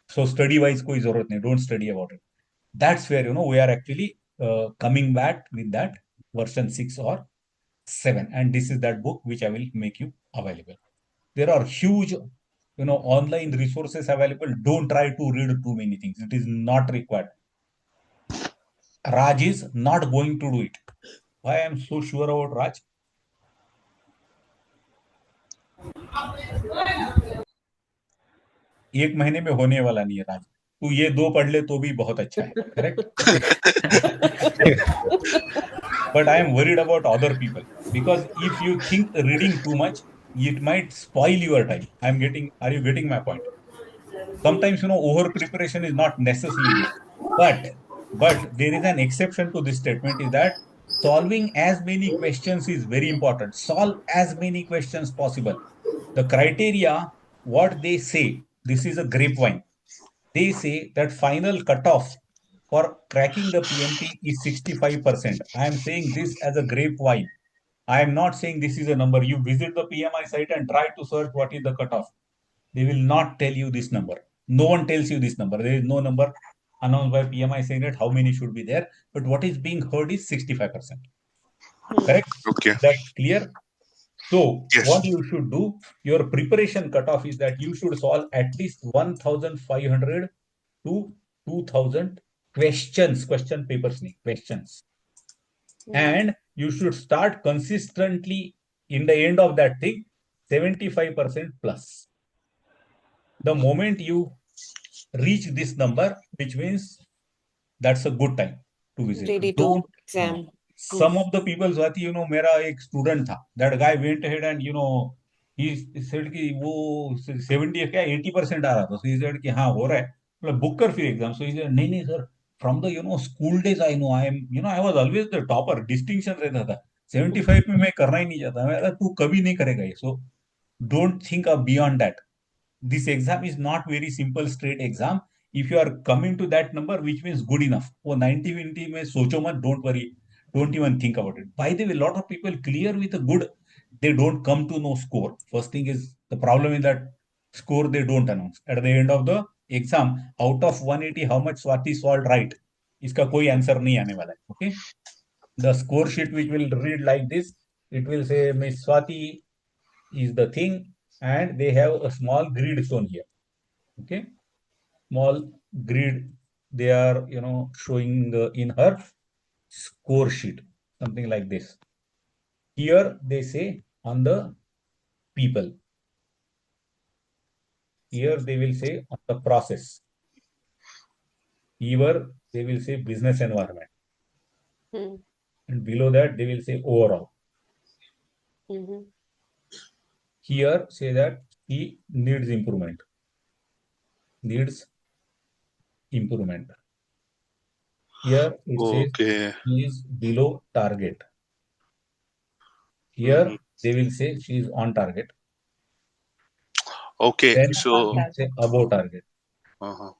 so study wise koi zarurat nahi. Don't study about it. That's where we are actually coming back with that version 6 or 7, and this is that book which I will make you available. There are huge online resources available. Don't try to read too many things. It is not required. Raj is not going to do it. Why I am so sure about Raj? एक महीने में होने वाला नहीं है राज. तू ये 2 पढ़ ले तो भी बहुत अच्छा है. Correct? But I am worried about other people, because if you think reading too much, it might spoil your time. Are you getting my point? Sometimes over preparation is not necessarily good, but there is an exception to this statement, is that solving as many questions is very important. Solve as many questions possible. The criteria, what they say, this is a grapevine. They say that final cutoff for cracking the PMP is 65%. I am saying this as a grapevine. I am not saying this is a number. You visit the PMI site and try to search what is the cutoff. They will not tell you this number. No one tells you this number. There is no number announced by PMI saying that how many should be there. But what is being heard is 65%. Correct? Okay. Is that clear? So Yes. what you should do, your preparation cutoff is that you should solve at least 1,500 to 2,000 questions, question papers, questions. And you should start consistently in the end of that thing, 75% plus. The moment you reach this number, which means that's a good time to visit. Ready to Don't. exam. Some of the people, Swati, मेरा एक student था. That guy went ahead and he said कि वो 70 क्या 80% आ रहा था. So he said कि हाँ हो रहा है. मतलब book कर फिर exam. So he said नहीं नहीं sir. From the school days I know I am I was always the topper. Distinction रहता था. 75 में मैं करना ही नहीं चाहता. मैं तू कभी नहीं करेगा ये. So don't think of beyond that. This exam is not very simple straight exam. If you are coming to that number, which means good enough. वो 90-20 में सोचो मत. Don't worry. Don't even think about it. By the way, a lot of people clear with a good, they don't come to know score. First thing is, the problem is that score they don't announce. At the end of the exam, out of 180, how much Swati solved right? इसका कोई answer नहीं आने वाला है. Okay? The score sheet which will read like this, it will say Miss Swati is the thing, and they have a small grid shown here. Okay? Small grid they are showing in her score sheet, something like this. Here they say on the people. Here they will say on the process. Here they will say business environment. And below that they will say overall. Here say that he needs improvement. Needs improvement. Here it says Okay. he is below target. Here they will say she is on target. Okay, Then so they will say above target. uh-huh.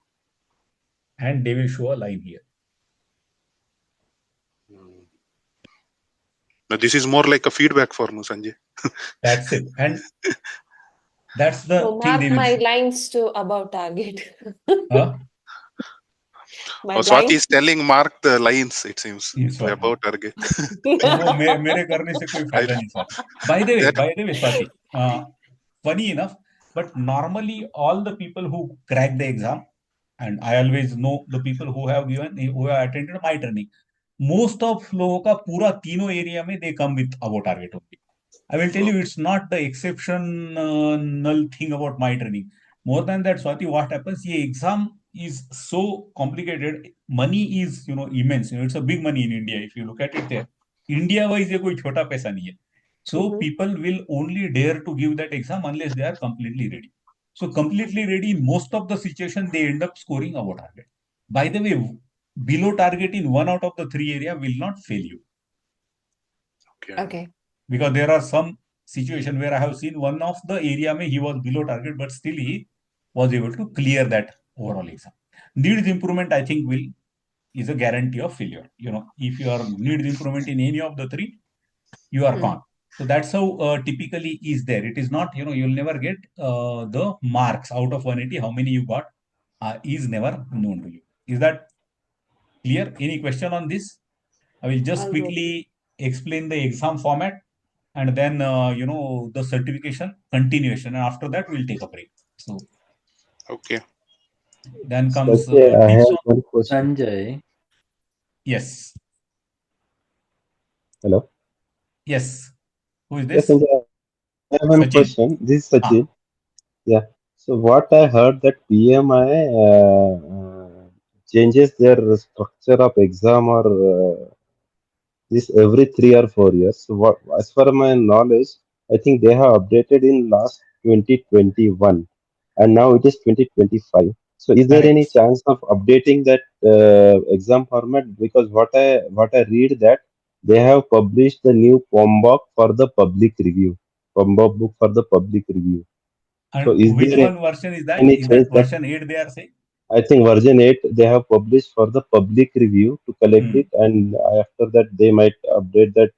And they will show a line here. Now this is more like a feedback for me, Sanjay. That's it. And that's the So thing they mark will my show. lines to above target. Huh? My Swati lines. is telling mark the lines, it seems, In to Swati. about target. वो मेरे करने से कोई फायदा नहीं Swati. By the way, Swati, funny enough, but normally all the people who crack the exam, and I always know the people who have attended my training, most of लोगों का पूरा तीनों एरिया में they come with above target only. I will tell you, it's not the exceptional thing about my training. More than that, Swati, what happens? The exam is so complicated. Money is, immense. It's a big money in India. If you look at it there, India-wise, ये कोई छोटा पैसा नहीं है. So people will only dare to give that exam unless they are completely ready. So completely ready, in most of the situation, they end up scoring above target. By the way, below target in one out of the three area will not fail you. Okay. Because there are some situation where I have seen one of the area mein he was below target, but still he was able to clear that overall exam. Needs improvement, I think, is a guarantee of failure. If you are needs improvement in any of the three, you are gone. So that's how typically is there. It is not, you'll never get the marks out of 180. How many you got is never known to you. Is that clear? Any question on this? I will just quickly explain the exam format and then the certification continuation, and after that we'll take a break. So Okay. then comes Okay, I have tips on. one question. Sanjay. Yes. Hello. Yes. Who is Yes, this? Sanjay, I have one Sachin. question. This is Sachin. Yeah. So what I heard that PMI changes their structure of exam or this every 3 or 4 years. So what, as per my knowledge, I think they have updated in last 2021, and now it is 2025. So is there any Correct. chance of updating that exam format? Because what I read that they have published the new POMBOK for the public review, POMBOK book for the public review. So And is which there one version is that? any Is chance that that version 8 they are saying? I think version 8 they have published for the public review to collect it, and after that they might update that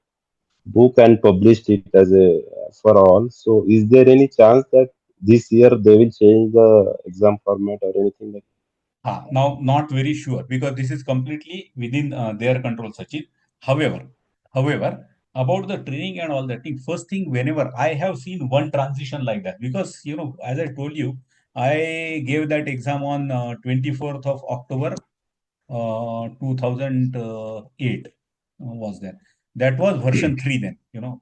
book and published it as a for all. So is there any chance that this year they will change the exam format or anything like Now, not very sure because this is completely within their control, Sachin. However, about the training and all that thing, first thing, whenever I have seen one transition like that, because, as I told you, I gave that exam on 24th of October 2008 was there. That was version 3 then,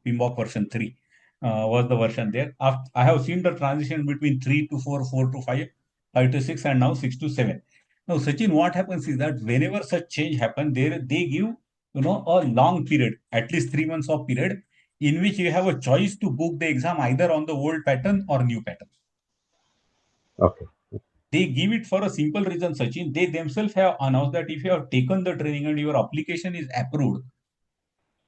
PMBOK version 3 was the version there. I have seen the transition between 3 to 4, 4 to 5, 5 to 6, and now 6 to 7. Now, Sachin, what happens is that whenever such change happen, they give, a long period, at least 3 months of period, in which you have a choice to book the exam either on the old pattern or new pattern. Okay. They give it for a simple reason, Sachin. They themselves have announced that if you have taken the training and your application is approved,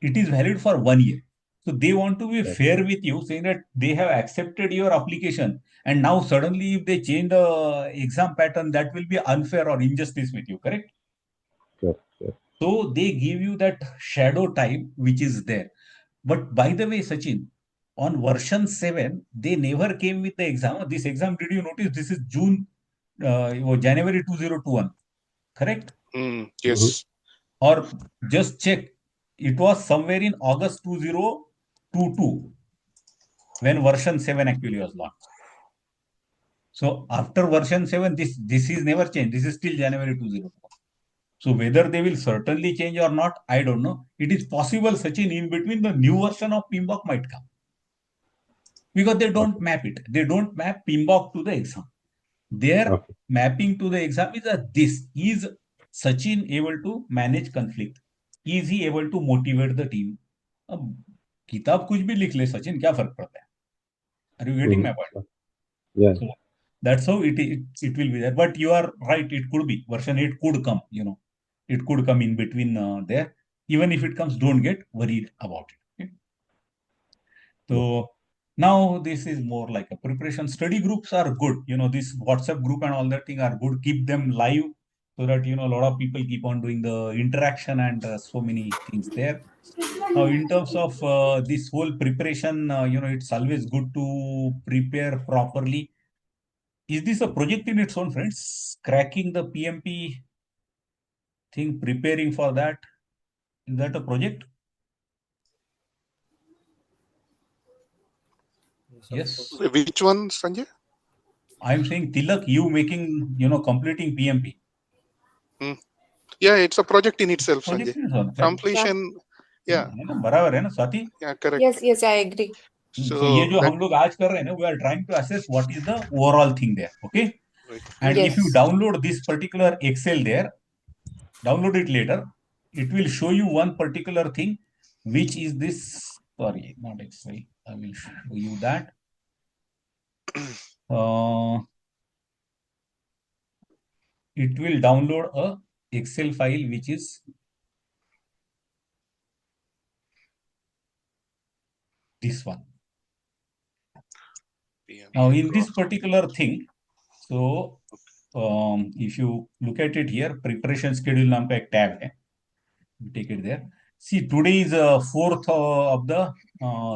it is valid for 1 year. So they want to be fair with you, saying that they have accepted your application, and now suddenly if they change the exam pattern, that will be unfair or injustice with you, correct? Sure. So they give you that shadow time which is there. But by the way, Sachin, on version 7, they never came with the exam. This exam, did you notice this is January 2021, correct? Yes. Or just check, it was somewhere in August 2022 when version 7 actually was launched. So after version 7, this is never changed. This is still January 2021. So whether they will certainly change or not, I don't know. It is possible, Sachin, in between the new version of PMBOK might come. Because they don't map it. They don't map PMBOK to the exam. Their mapping to the exam is this. Is Sachin able to manage conflict? Is he able to motivate the team? अब किताब कुछ भी लिख ले सचिन, क्या फर्क पड़ता है? Are you getting my point? Yeah. So that's how it will be there. But you are right, it could be. Version 8 could come, It could come in between there. Even if it comes, don't get worried about it. Okay? So now this is more like a preparation. Study groups are good. This WhatsApp group and all that thing are good. Keep them live so that, a lot of people keep on doing the interaction and so many things there. Now, in terms of this whole preparation, it's always good to prepare properly. Is this a project in its own, friends? Cracking the PMP thing, preparing for that. Is that a project? Yes. Which one, Sanjay? I'm saying, Tilak, you making, completing PMP. Yeah, it's a project in itself, Project Sanjay. in its own. Completion, yeah. बराबर है ना Swati? Yeah, correct. Yes, I agree. So ये जो हम लोग आज कर रहे हैं ना, we are trying to assess what is the overall thing there, okay? And if you download this particular Excel there, download it later, it will show you one particular thing, which is this, sorry, not Excel, I will show you that. It will download a Excel file, which is this one. Now in this particular thing, so if you look at it here, preparation schedule नाम का एक tab है. Take it there. See, today is 4th of the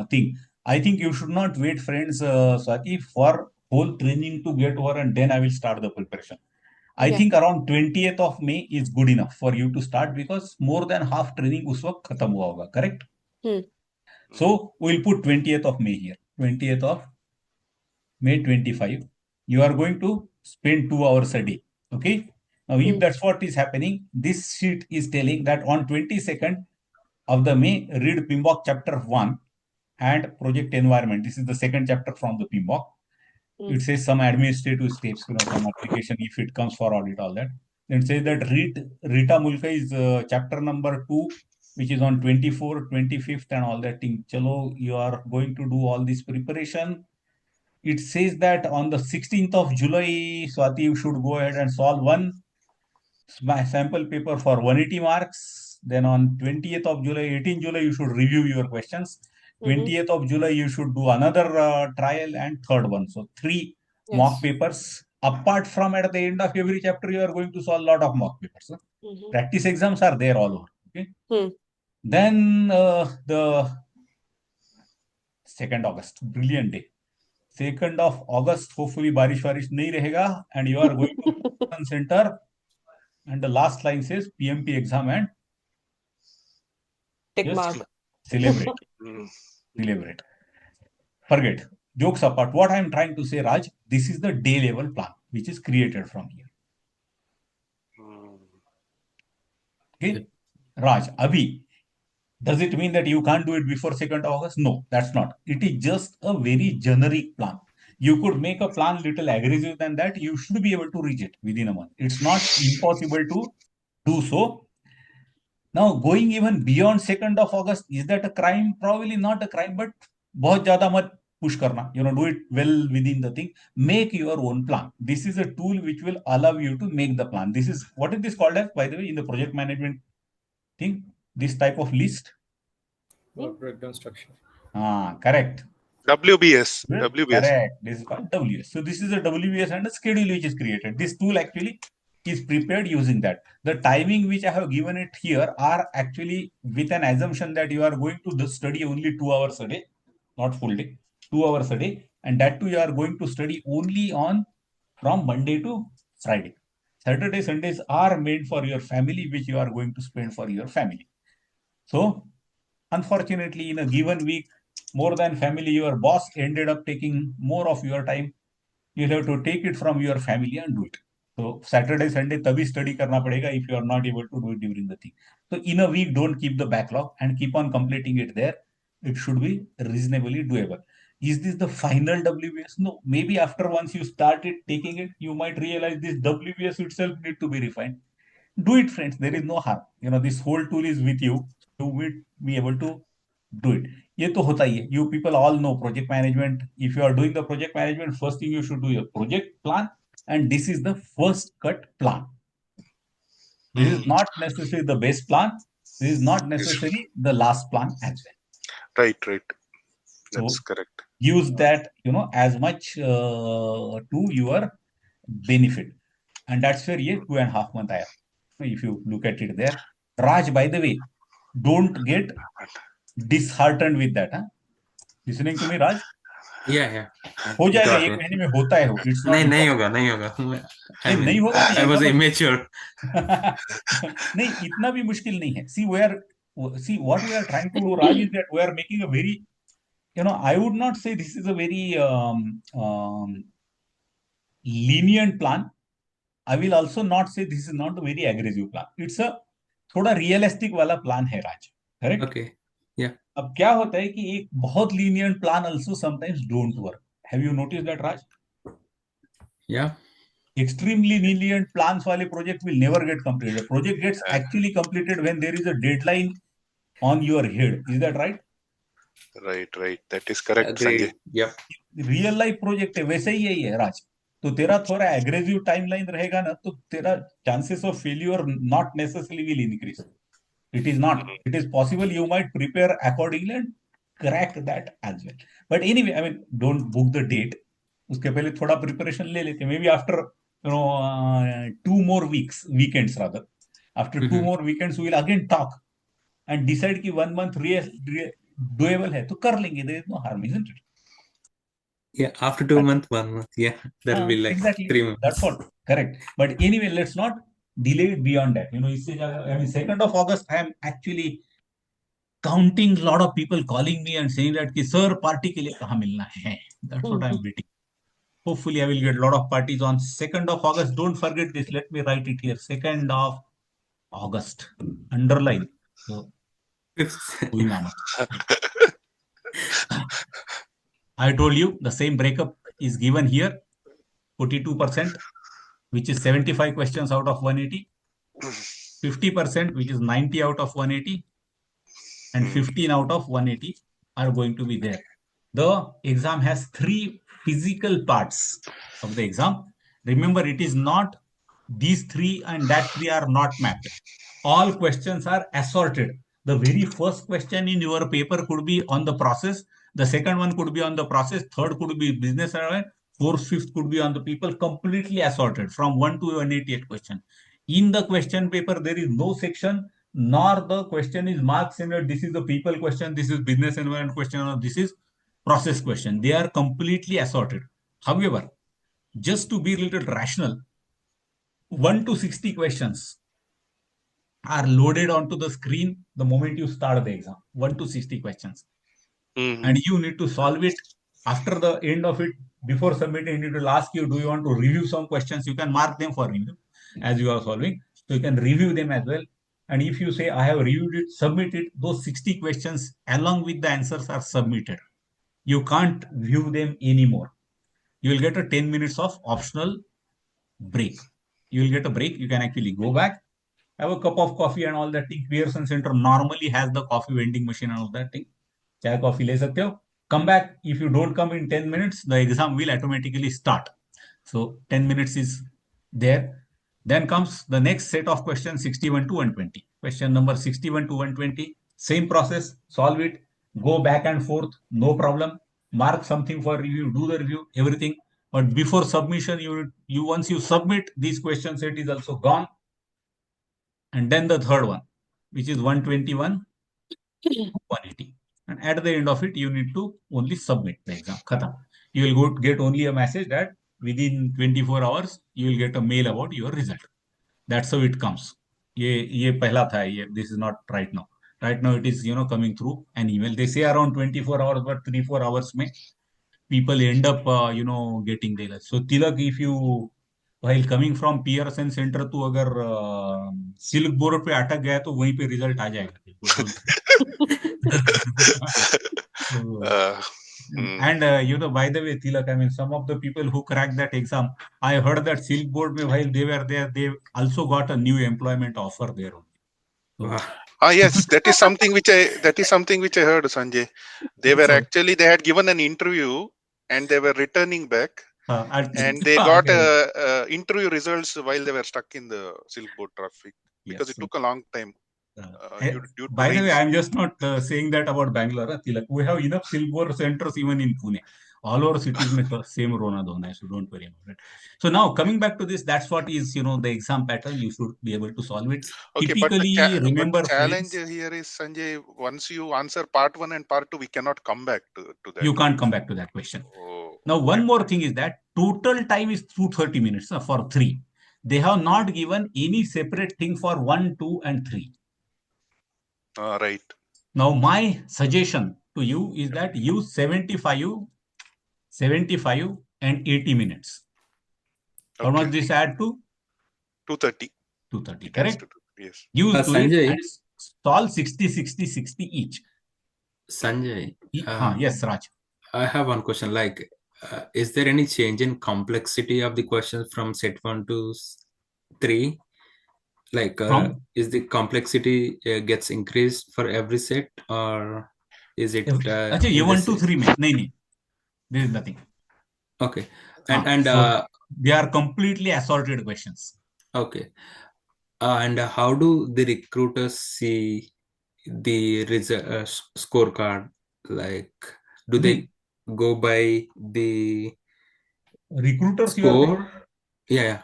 thing. I think you should not wait, friends, Swati, for whole training to get over and then I will start the preparation. I think around 20th of May is good enough for you to start because more than half training उस वक्त खत्म हुआ होगा, correct? So we'll put 20th of May here. 20th of May 25. You are going to spend 2 hours a day. Okay. Now, if that's what is happening, this sheet is telling that on 22nd of the May, read PMBOK chapter 1 and project environment. This is the second chapter from the PMBOK. It says some administrative steps, some application if it comes for audit, all that. It says that read Rita Mulka is chapter number 2, which is on 24th, 25th and all that thing. Chalo, you are going to do all this preparation. It says that on the 16th of July, Swati, you should go ahead and solve one sample paper for 180 marks. Then on 20th of July, 18th July, you should review your questions. 20th of July, you should do another trial and third one. So 3 mock papers. Apart from at the end of every chapter, you are going to solve a lot of mock papers. Practice exams are there all over. Okay. Then the 2nd August, brilliant day. 2nd of August, hopefully बारिश वारिश नहीं रहेगा and you are going to center and the last line says PMP exam and just celebrate. Celebrate. Forget. Jokes apart, what I am trying to say, Raj, this is the day level plan which is created from here. Okay. Raj, Abhi, does it mean that you can't do it before 2nd August? No, that's not. It is just a very generic plan. You could make a plan little aggressive than that. You should be able to reach it within a month. It's not impossible to do so. Now, going even beyond 2nd of August, is that a crime? Probably not a crime, but बहुत ज़्यादा मत push करना. Do it well within the thing. Make your own plan. This is a tool which will allow you to make the plan. This is, what is this called as, by the way, in the project management thing? This type of list? Breakdown structure. Correct. WBS. Correct. This is called WS. So this is a WBS and a schedule which is created. This tool actually is prepared using that. The timing which I have given it here are actually with an assumption that you are going to study only 2 hours a day, not full day, 2 hours a day. And that too, you are going to study only from Monday to Friday. Saturday, Sundays are made for your family, which you are going to spend for your family. So, unfortunately, in a given week, more than family, your boss ended up taking more of your time. You'll have to take it from your family and do it. So Saturday, Sunday, तभी study करना पड़ेगा if you are not able to do it during the thing. So in a week, don't keep the backlog and keep on completing it there. It should be reasonably doable. Is this the final WBS? No. Maybe after once you started taking it, you might realize this WBS itself need to be refined. Do it, friends. There is no harm. This whole tool is with you. You will be able to do it. ये तो होता ही है. You people all know project management. If you are doing the project management, first thing you should do your project plan, and this is the first cut plan. This is not necessarily the best plan. This is not necessarily the last plan as well. Right. That's So correct. use that, as much to your benefit. And that's where ye 2.5 month aaya. If you look at it there. Raj, by the way, don't get disheartened with that. Huh? Listening to me, Raj? Yeah. हो जाएगा, Got एक me. महीने में होता है, it's not नहीं impossible. होगा, नहीं होगा. I नहीं mean, होगा नहीं I है, was मतलब immature. नहीं, इतना भी मुश्किल नहीं है. See what we are trying to do, Raj, is that we are making a very, I would not say this is a very lenient plan. I will also not say this is not a very aggressive plan. It's a थोड़ा realistic वाला plan है, राज. Correct. Okay. Yeah. अब क्या होता है कि एक बहुत lenient plan also sometimes don't work. Have you noticed that, Raj? Yeah. Extremely lenient plans wale project will never get completed. The project gets actually completed when there is a deadline on your head. Is that right? Right. That is correct, Sanjay. Agreed. Yep. Real life project है, वैसे ही यही है, राज. तो तेरा थोड़ा aggressive timeline रहेगा ना, तो तेरा chances of failure not necessarily will increase. It is not. It is possible you might prepare accordingly and crack that as well. But anyway, I mean, don't book the date. उसके पहले थोड़ा preparation ले लेते. Maybe after 2 more weekends rather. After 2 more weekends, we will again talk and decide कि 1 month doable है, तो कर लेंगे. There is no harm, isn't it? Yeah. After 2 months, 1 month. Yeah. That will be like Exactly. 3 months. That's what. Correct. But anyway, let's not delay it beyond that. इससे ज्यादा, I mean, 2nd of August, I am actually counting a lot of people calling me and saying that कि sir party के लिए कहाँ मिलना है. That's what I am waiting. Hopefully, I will get a lot of parties on 2nd of August. Don't forget this. Let me write it here. 2nd of August. Underline. So, going on. I told you the same breakup is given here. 42%, which is 75 questions out of 180. 50%, which is 90 out of 180. And 15 out of 180 are going to be there. The exam has 3 physical parts of the exam. Remember, it is not these 3 and that 3 are not mapped. All questions are assorted. The very first question in your paper could be on the process. The second one could be on the process. Third could be business. Fourth, fifth could be on the people. Completely assorted from 1 to 188 question. In the question paper, there is no section, nor the question is marked saying that this is the people question, this is business environment question, or this is process question. They are completely assorted. However, just to be a little rational, 1 to 60 questions are loaded onto the screen the moment you start the exam. 1 to 60 questions. And you need to solve it. After the end of it, before submitting, it will ask you, do you want to review some questions? You can mark them for review as you are solving. So you can review them as well. And if you say, I have reviewed it, submit it, those 60 questions along with the answers are submitted. You can't view them anymore. You will get a 10 minutes of optional break. You will get a break. You can actually go back, have a cup of coffee and all that thing. Pearson Center normally has the coffee vending machine and all that thing. चाय coffee ले सकते हो. Come back. If you don't come in 10 minutes, the exam will automatically start. So 10 minutes is there. Then comes the next set of questions, 61 to 120. Question number 61 to 120. Same process. Solve it. Go back and forth. No problem. Mark something for review. Do the review. Everything. But before submission, you once you submit, these question set is also gone. And then the third one, which is 121, 180. And at the end of it, you need to only submit the exam. Khatam. You will get only a message that within 24 hours, you will get a mail about your result. That's how it comes. ये पहला था ये. This is not right now. Right now it is coming through an email. They say around 24 hours, but 3-4 hours में people end up getting there. So Tilak, if you while coming from Pearson Center to अगर silk board पे अटक गया तो वहीं पे result आ जाएगा. And by the way, Tilak, I mean, some of the people who cracked that exam, I heard that Silk Board, while they were there, they also got a new employment offer there. So, Yes, that is something which I heard, Sanjay. They were actually, they had given an interview and they were returning back. And they got interview results while they were stuck in the Silk Board traffic because it took a long time. By the way, I'm just not saying that about Bangalore, Tilak. We have enough silver centers even in Pune. All our cities may same Rona Dhona, so don't worry about it. So now coming back to this, that's what is the exam pattern. You should be able to solve it. Okay, Typically, but remember, challenge friends, here is, Sanjay, once you answer part 1 and part 2, we cannot come back to that. you can't come back to that question. Oh, Now, one more thing is that total time is 230 minutes for 3. They have not given any separate thing for 1, 2, and 3. Right. Now, my suggestion to you is that use 75, and 80 minutes. How much this add to? 230. 230, correct? Yes. Use to it Sanjay, and solve 60, 60, 60 each. Sanjay, yes, Raj. I have one question. Like, is there any change in complexity of the questions from set 1 to 3? Like, is the complexity gets increased for every set, or is it Achha, in the 1, 2, same? 3 mein. No. There is nothing. Okay. So they are completely assorted questions. Okay. And how do the recruiters see the scorecard? Like, do they go by the recruiters score? Yeah.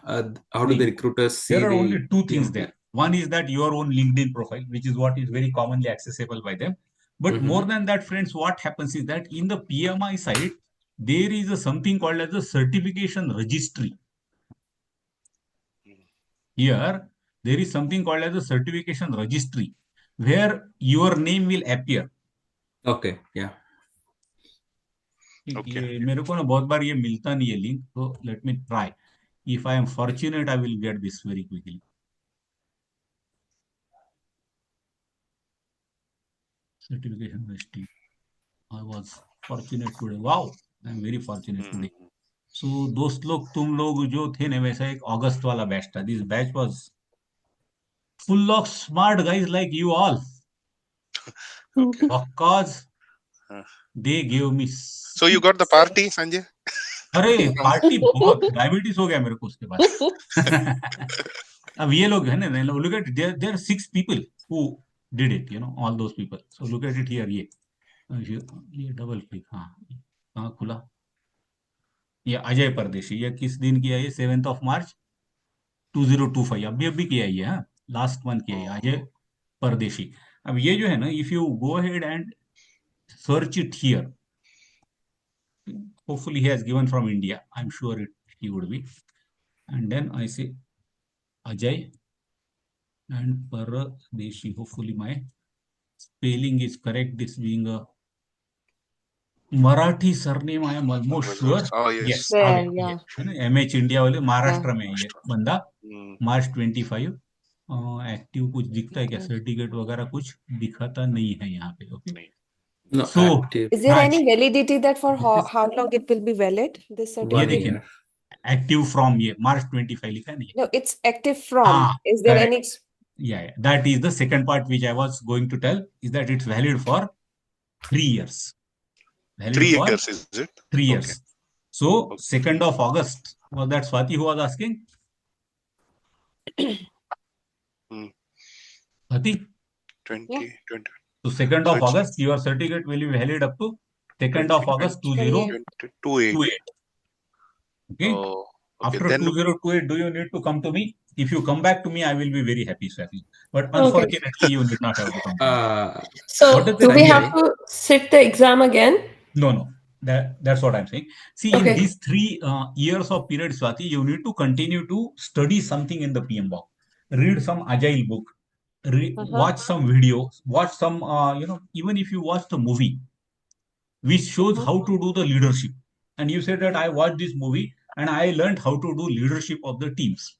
How do the recruiters see there are only two things PMP? there. One is that your own LinkedIn profile, which is what is very commonly accessible by them. But more than that, friends, what happens is that in the PMI side, there is something called as a certification registry. Here, there is something called as a certification registry, where your name will appear. Okay, yeah. मेरे को ना बहुत बार ये मिलता नहीं है link, तो let me try. If I am fortunate, I will get this very quickly. Certification registry. I was fortunate today. Wow, I am very fortunate today. So दोस्त लोग, तुम लोग जो थे ना, वैसा एक अगस्त वाला बैच था. This batch was full of smart guys like you all. Okay. Because they gave me. So you got the party, Sanjay? अरे पार्टी बहुत डायबिटीज हो गया मेरे को उसके बाद. अब ये लोग है ना, look at there are 6 people who did it, all those people. So look at it here. ये डबल क्लिक. हाँ, कहाँ खुला? ये अजय परदेशी. ये किस दिन किया? ये 7th March 2025. अभी किया ये. हाँ, लास्ट मंथ किया ये अजय परदेशी. अब ये जो है ना, if you go ahead and search it here, hopefully he has given from India. I'm sure he would be. And then I say Ajay and Paradeshi. Hopefully my spelling is correct. This being a Marathi surname, I am almost sure. Oh, yes. MH India वाले महाराष्ट्र में ये बंदा. March 25. Active कुछ दिखता है क्या? Certificate वगैरह कुछ दिखाता नहीं है यहाँ पे. Okay. No, So, is there any validity that for how long it will be valid? This certificate? Active from ये March 25 लिखा नहीं है. No, it's active from. Is there any? Yeah, that is the second part which I was going to tell, is that it's valid for 3 years. Valid 3 for years, is it? 3 years. So 2nd of August, was that Swati who was asking? Swati? 20. So 2nd of August, your certificate will be valid up to 2nd of August 2028. Okay. After 2028, do you need to come to me? If you come back to me, I will be very happy, Swati. But unfortunately, you need not have to come to me. So do we have to sit the exam again? No. That's what I'm saying. See, in these 3 years of period, Swati, you need to continue to study something in the PM box. Read some agile book. Watch some videos. Watch some, even if you watch the movie, which shows how to do the leadership. And you said that I watched this movie and I learned how to do leadership of the teams.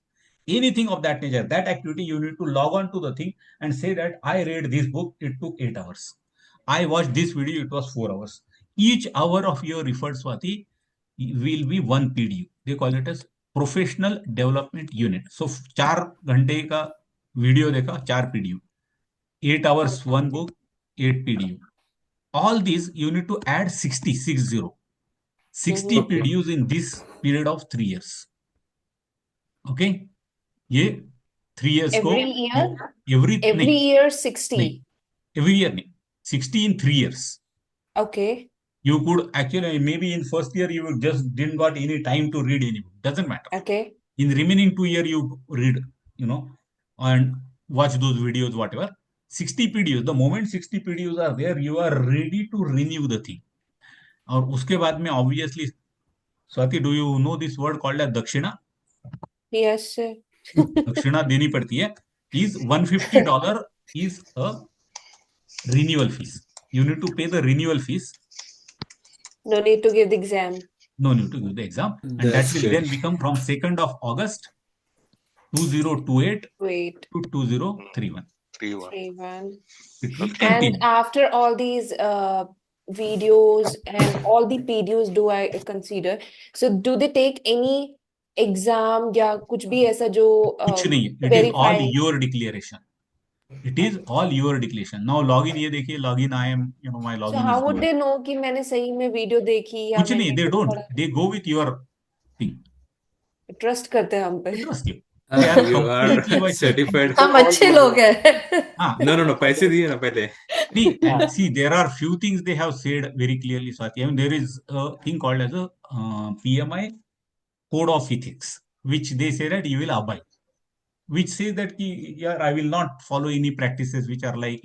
Anything of that nature, that activity, you need to log on to the thing and say that I read this book, it took 8 hours. I watched this video, it was 4 hours. Each hour of your referred, Swati, will be 1 PDU. They call it as Professional Development Unit. So 4 घंटे का video देखा, 4 PDU. 8 hours, 1 book, 8 PDU. All these, you need to add 60 PDUs in this period of 3 years. Okay? ये 3 years को Every year? every Every नहीं, year 60. every year नहीं, 60 in 3 years. Okay. You could actually, maybe in first year you just didn't got any time to read any book. Doesn't matter. Okay. In the remaining 2 year you read, and watch those videos, whatever. 60 PDUs. The moment 60 PDUs are there, you are ready to renew the thing. और उसके बाद में obviously, Swati, do you know this word called as dakshina? Yes, sir. दक्षिणा देनी पड़ती है. Is $150 is a renewal fees. You need to pay the renewal fees. No need to give the exam. No need to give the exam. And that That's will good. then become from 2nd of August 2028 Wait. to 2031. 3-1. It will And continue. after all these videos and all the PDUs do I consider, so do they take any exam या कुछ भी ऐसा जो कुछ नहीं है. It is verify? all your declaration. It is all your declaration. Now login ये देखिए, login I am, my So login how is would here. they know कि मैंने सही में वीडियो देखी या कुछ नहीं, मैंने they कुछ don't. पढ़ा? They go with your thing. Trust करते हैं हम पे. They trust you. They are You are completely by certified. हम अच्छे लोग हैं. हाँ. No, पैसे दिए ना पहले. See, there are few things they have said very clearly, Swati. I mean, there is a thing called as a PMI code of ethics, which they say that you will abide, which says that yeah, I will not follow any practices which are like,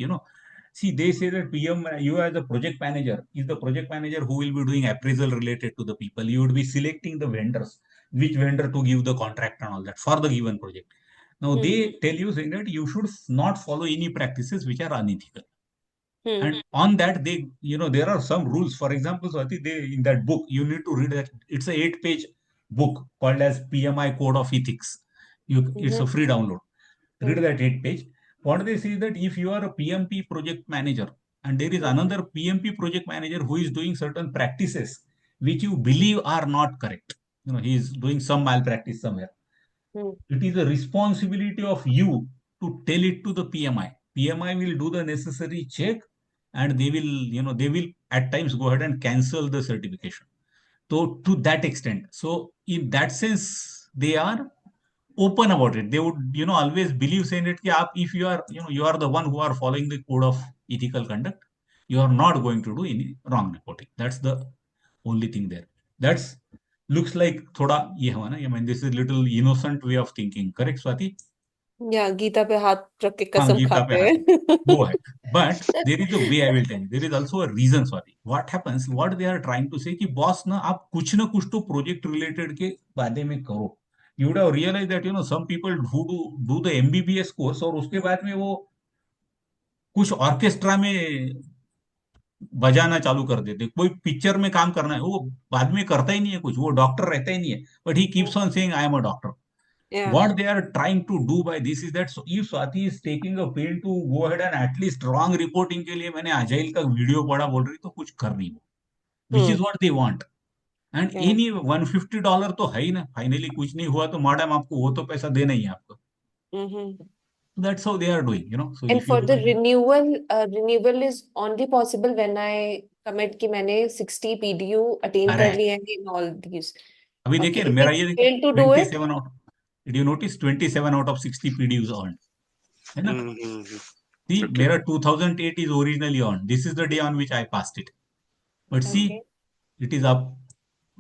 see, they say that you as a project manager is the project manager who will be doing appraisal related to the people. You would be selecting the vendors, which vendor to give the contract and all that for the given project. Now, they tell you saying that you should not follow any practices which are unethical. And on that, they, there are some rules. For example, Swati, in that book, you need to read that. It's a 8-page book called as PMI Code of Ethics. It's a free download. Read that 8-page. What they say is that if you are a PMP project manager and there is another PMP project manager who is doing certain practices which you believe are not correct, he is doing some malpractice somewhere. It is a responsibility of you to tell it to the PMI. PMI will do the necessary check and they will at times go ahead and cancel the certification. So to that extent, so in that sense, they are open about it. They would, always believe saying that if you are, you are the one who are following the code of ethical conduct, you are not going to do any wrong reporting. That's the only thing there. That's looks like thoda ye हुआ ना. I mean, this is little innocent way of thinking. Correct, Swati? या गीता पे हाथ रख के हाँ, कसम गीता पे खाते हाथ हैं. वो है. But there is a way I will tell you. There is also a reason, Swati. What happens? What they are trying to say कि boss ना आप कुछ ना कुछ तो project related के बारे में करो. You would have realized that some people who do the MBBS course और उसके बाद में वो कुछ ऑर्केस्ट्रा में बजाना चालू कर देते. कोई पिक्चर में काम करना है, वो बाद में करता ही नहीं है कुछ. वो डॉक्टर रहता ही नहीं है. But he keeps on saying I am a doctor. Yeah. What they are trying to do by this is that, so if Swati is taking a pain to go ahead and at least wrong reporting के लिए मैंने agile का video पढ़ा बोल रही, तो कुछ कर रही हो, which is what they want. And Yeah. any $150 तो है ही ना. फाइनली कुछ नहीं हुआ तो मैडम आपको वो तो पैसा देना ही है आपको. That's how they are doing, So And if you for go the ahead, renewal is only possible when I commit कि मैंने 60 PDU attain कर correct. लिए हैं in all these. अभी Okay, देखिए ना, if मेरा I ये देखिए fail to do it, 27 out. Did you notice 27 out of 60 PDUs earned? है ना? See, Okay. मेरा 2008 is originally on. This is the day on which I passed it. But see, okay. it is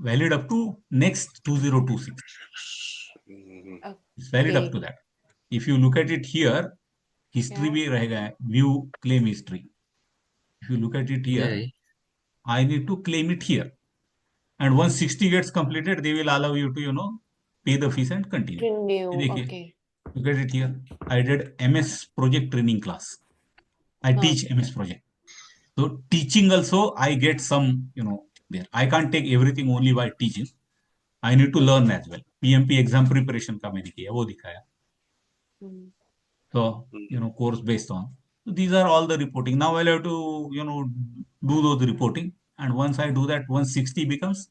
valid up to next 2026. It's valid up to that. If you look at it here, history Yeah. भी रहेगा, view claim history. If you look at it here, Okay. I need to claim it here. And once 60 gets completed, they will allow you to, pay the fees and continue. Renew. देखिए, Okay. look at it here. I did MS project training class. I teach MS project. So teaching also, I get some, there. I can't take everything only by teaching. I need to learn as well. PMP exam preparation का मैंने किया, वो दिखाया. So, course based on. So these are all the reporting. Now I'll have to, do those reporting. And once I do that, once 60 becomes,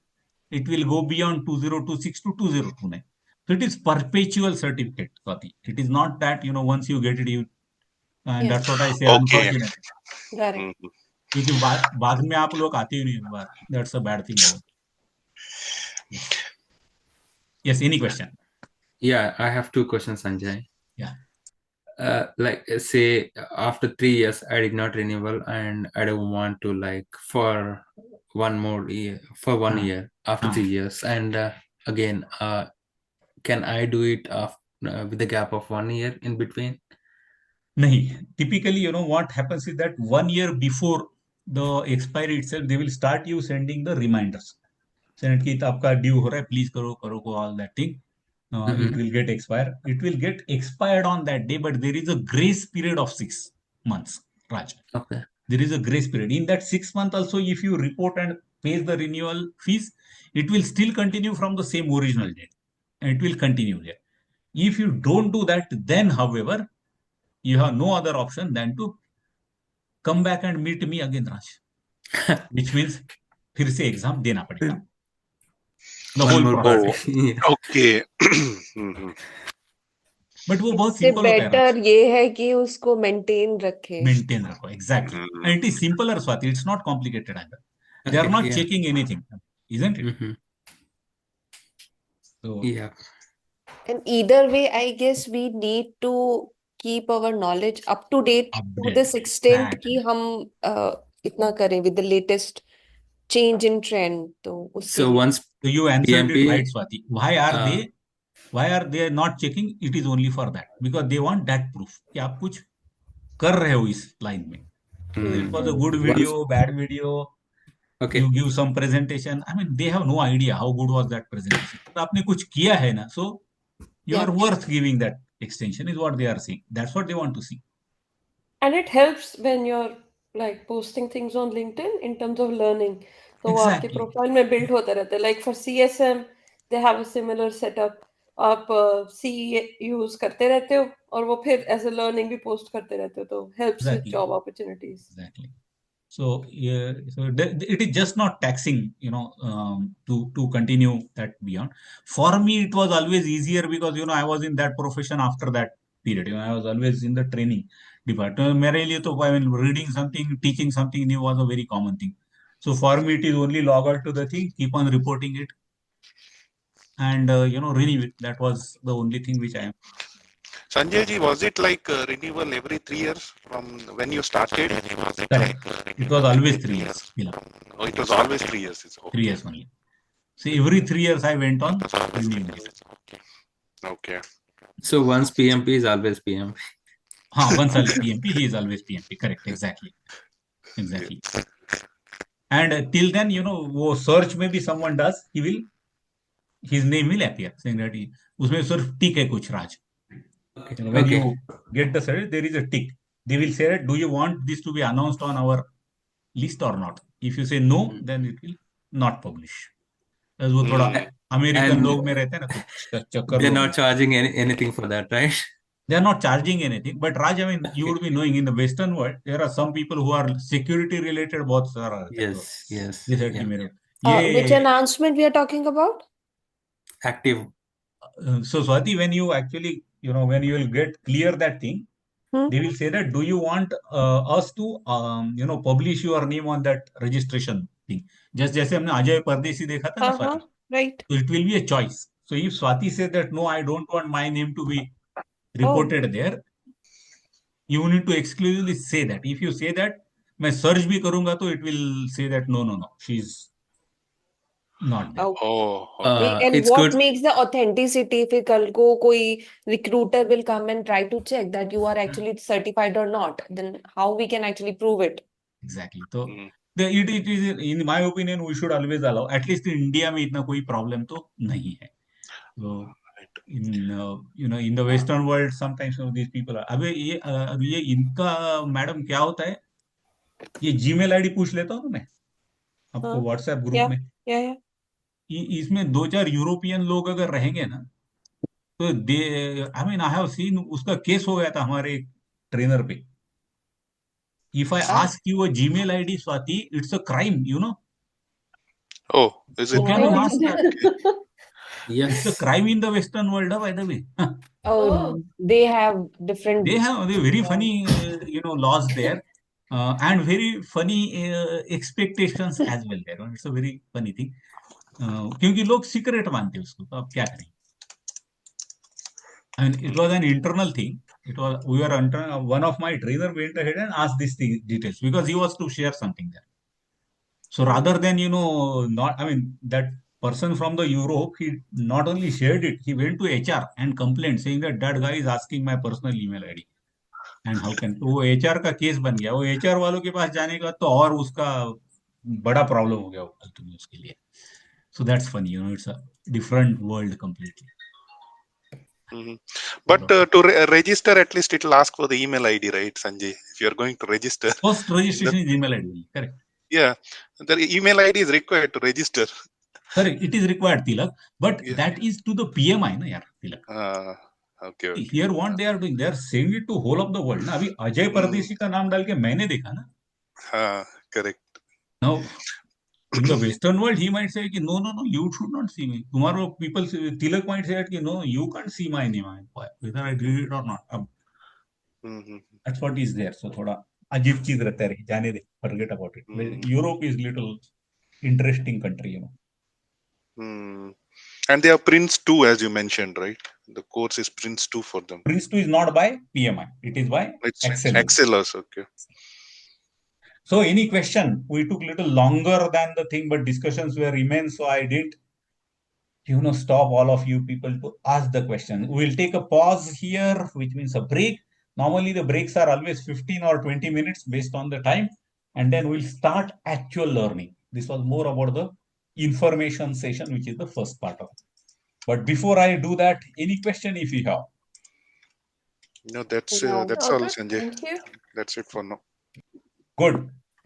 it will go beyond 2026 to 2029. So it is perpetual certificate, Swati. It is not that, once you get it, and Yeah. that's what I say, Okay. unfortunate. Got it. क्योंकि बाद में आप लोग आते ही नहीं एक बार. That's a bad thing about it. Yes, any question? Yeah, I have two questions, Sanjay. Yeah. like say after 3 years I did not renewal and I don't want to like for one more year for 1 year after 3 years and again can I do it with the gap of 1 year in between? Nahi. Typically, what happens is that 1 year before the expiry itself, they will start you sending the reminders. Send ki aapka due ho raha hai, please karo, all that thing. It will get expired. It will get expired on that day, but there is a grace period of 6 months, Raj. Okay. There is a grace period. In that 6 month also, if you report and pay the renewal fees, it will still continue from the same original date. And it will continue there. If you don't do that, then however, you have no other option than to come back and meet me again, Raj. Which means फिर से exam देना पड़ेगा. The One whole more process. part. Okay. But वो बहुत इससे simple होता है, better ये है कि उसको मेंटेन रखे. मेंटेन रखो. Exactly. And it is simpler, Swati. It's not complicated either. They are Okay, not yeah. checking anything, isn't it? So Yeah. And either way, I guess we need to keep our knowledge up to date to this extent कि हम इतना करें with the latest change in trend. तो उसके So लिए once So you answered it PMP, right, Swati. Why are they not checking? It is only for that, because they want that proof कि आप कुछ कर रहे हो इस लाइन में. So it was a good video, bad video. Okay. You give some presentation. I mean, they have no idea how good was that presentation. तो आपने कुछ किया है ना, so you Yeah. are worth giving that extension is what they are saying. That's what they want to see. And it helps when you're like posting things on LinkedIn in terms of learning. तो वो आपके Exactly. Profile में build होता रहता है. Like for CSM, they have a similar setup. आप C use करते रहते हो और वो फिर एज अ लर्निंग भी पोस्ट करते रहते हो, तो helps with Exactly. job opportunities. Exactly. So, it is just not taxing, to continue that beyond. For me, it was always easier because, I was in that profession after that period. I was always in the training department. मेरे लिए तो, I mean, reading something, teaching something new was a very common thing. So for me, it is only log out to the thing, keep on reporting it, and, renew it. That was the only thing which I am. Sanjay ji, was it like renewal every 3 years from when you started? Correct. It was always 3 years. Oh, it was always 3 years. Okay. 3 years only. So every 3 years I went on renewing it. Okay. So once PMP is always PMP. Once PMP, he is always PMP. Correct. Exactly. And till then, वो search में भी someone does, his name will appear, saying that उसमें सिर्फ tick है कुछ, Raj. When you get the search, there is a tick. They will say, do you want this to be announced on our list or not? If you say no, then it will not publish. वो थोड़ा American लोग में रहते हैं ना कुछ चक्कर. They're not charging anything for that, right? They are not charging anything. But Raj, I mean, you would be knowing in the Western world, there are some people who are security related bots are. Yes. Which announcement we are talking about? Active. So Swati, when you actually, when you will get clear that thing, they will say that, do you want us to, publish your name on that registration thing? Just जैसे हमने अजय परदेसी देखा था ना, Swati. Right. So it will be a choice. So if Swati says that, no, I don't want my name to be reported there, you need to exclusively say that. If you say that, मैं search भी करूंगा तो it will say that no, she's not there. And what makes the authenticity? फिर कल को कोई recruiter will come and try to check that you are actually certified or not, then how we can actually prove it? Exactly. So it is, in my opinion, we should always allow. At least in India में इतना कोई problem तो नहीं है. So in the Western world, sometimes these people are. अबे ये इनका madam क्या होता है? ये जीमेल आईडी पूछ लेता हूँ मैं आपको व्हाट्सएप ग्रुप में. इसमें 2-4 यूरोपियन लोग अगर रहेंगे ना, तो I mean, I have seen, उसका केस हो गया था हमारे ट्रेनर पे. If I ask you a Gmail ID, Swati, it's a crime, Oh, is it? You cannot ask that. Yes. It's a crime in the Western world, by the way. They have different. They have very funny, laws there, and very funny expectations as well there. It's a very funny thing. क्योंकि लोग secret मानते हैं उसको, तो अब क्या करें. I mean, it was an internal thing. It was we were under one of my trainer went ahead and asked these details because he was to share something there. So rather than that person from the Europe, he not only shared it, he went to HR and complained saying that guy is asking my personal email ID. And how can तो वो HR का case बन गया. वो HR वालों के पास जाने का तो और उसका बड़ा प्रॉब्लम हो गया ultimately उसके लिए. So that's funny, it's a different world completely. But to register, at least it will ask for the email ID, right, Sanjay? If you are going to register. First registration is email ID, correct? Yeah, the email ID is required to register. Correct, it is required, Tilak. But that is to the PMI, na, yaar, Tilak. Okay. Here what they are doing, they are saying it to whole of the world. Na, अभी अजय परदेशी का नाम डाल के मैंने देखा ना. Correct. Now, in the Western world, he might say, no, you should not see me. Tomorrow, people, Tilak might say that, no, you can't see my name, whether I did it or not. That's what is there. So, thoda अजीब चीज रहता है, जाने दे, forget about it. Europe is little interesting country, And they have Prince 2, as you mentioned, right? The course is Prince 2 for them. Prince 2 is not by PMI. It is by Excellence. Excellence, okay. So any question? We took a little longer than the thing, but discussions were immense. So I didn't, stop all of you people to ask the question. We'll take a pause here, which means a break. Normally the breaks are always 15 or 20 minutes based on the time. And then we'll start actual learning. This was more about the information session, which is the first part of it. But before I do that, any question if you have? No, that's all, Sanjay. Thank you. That's it for now. Good.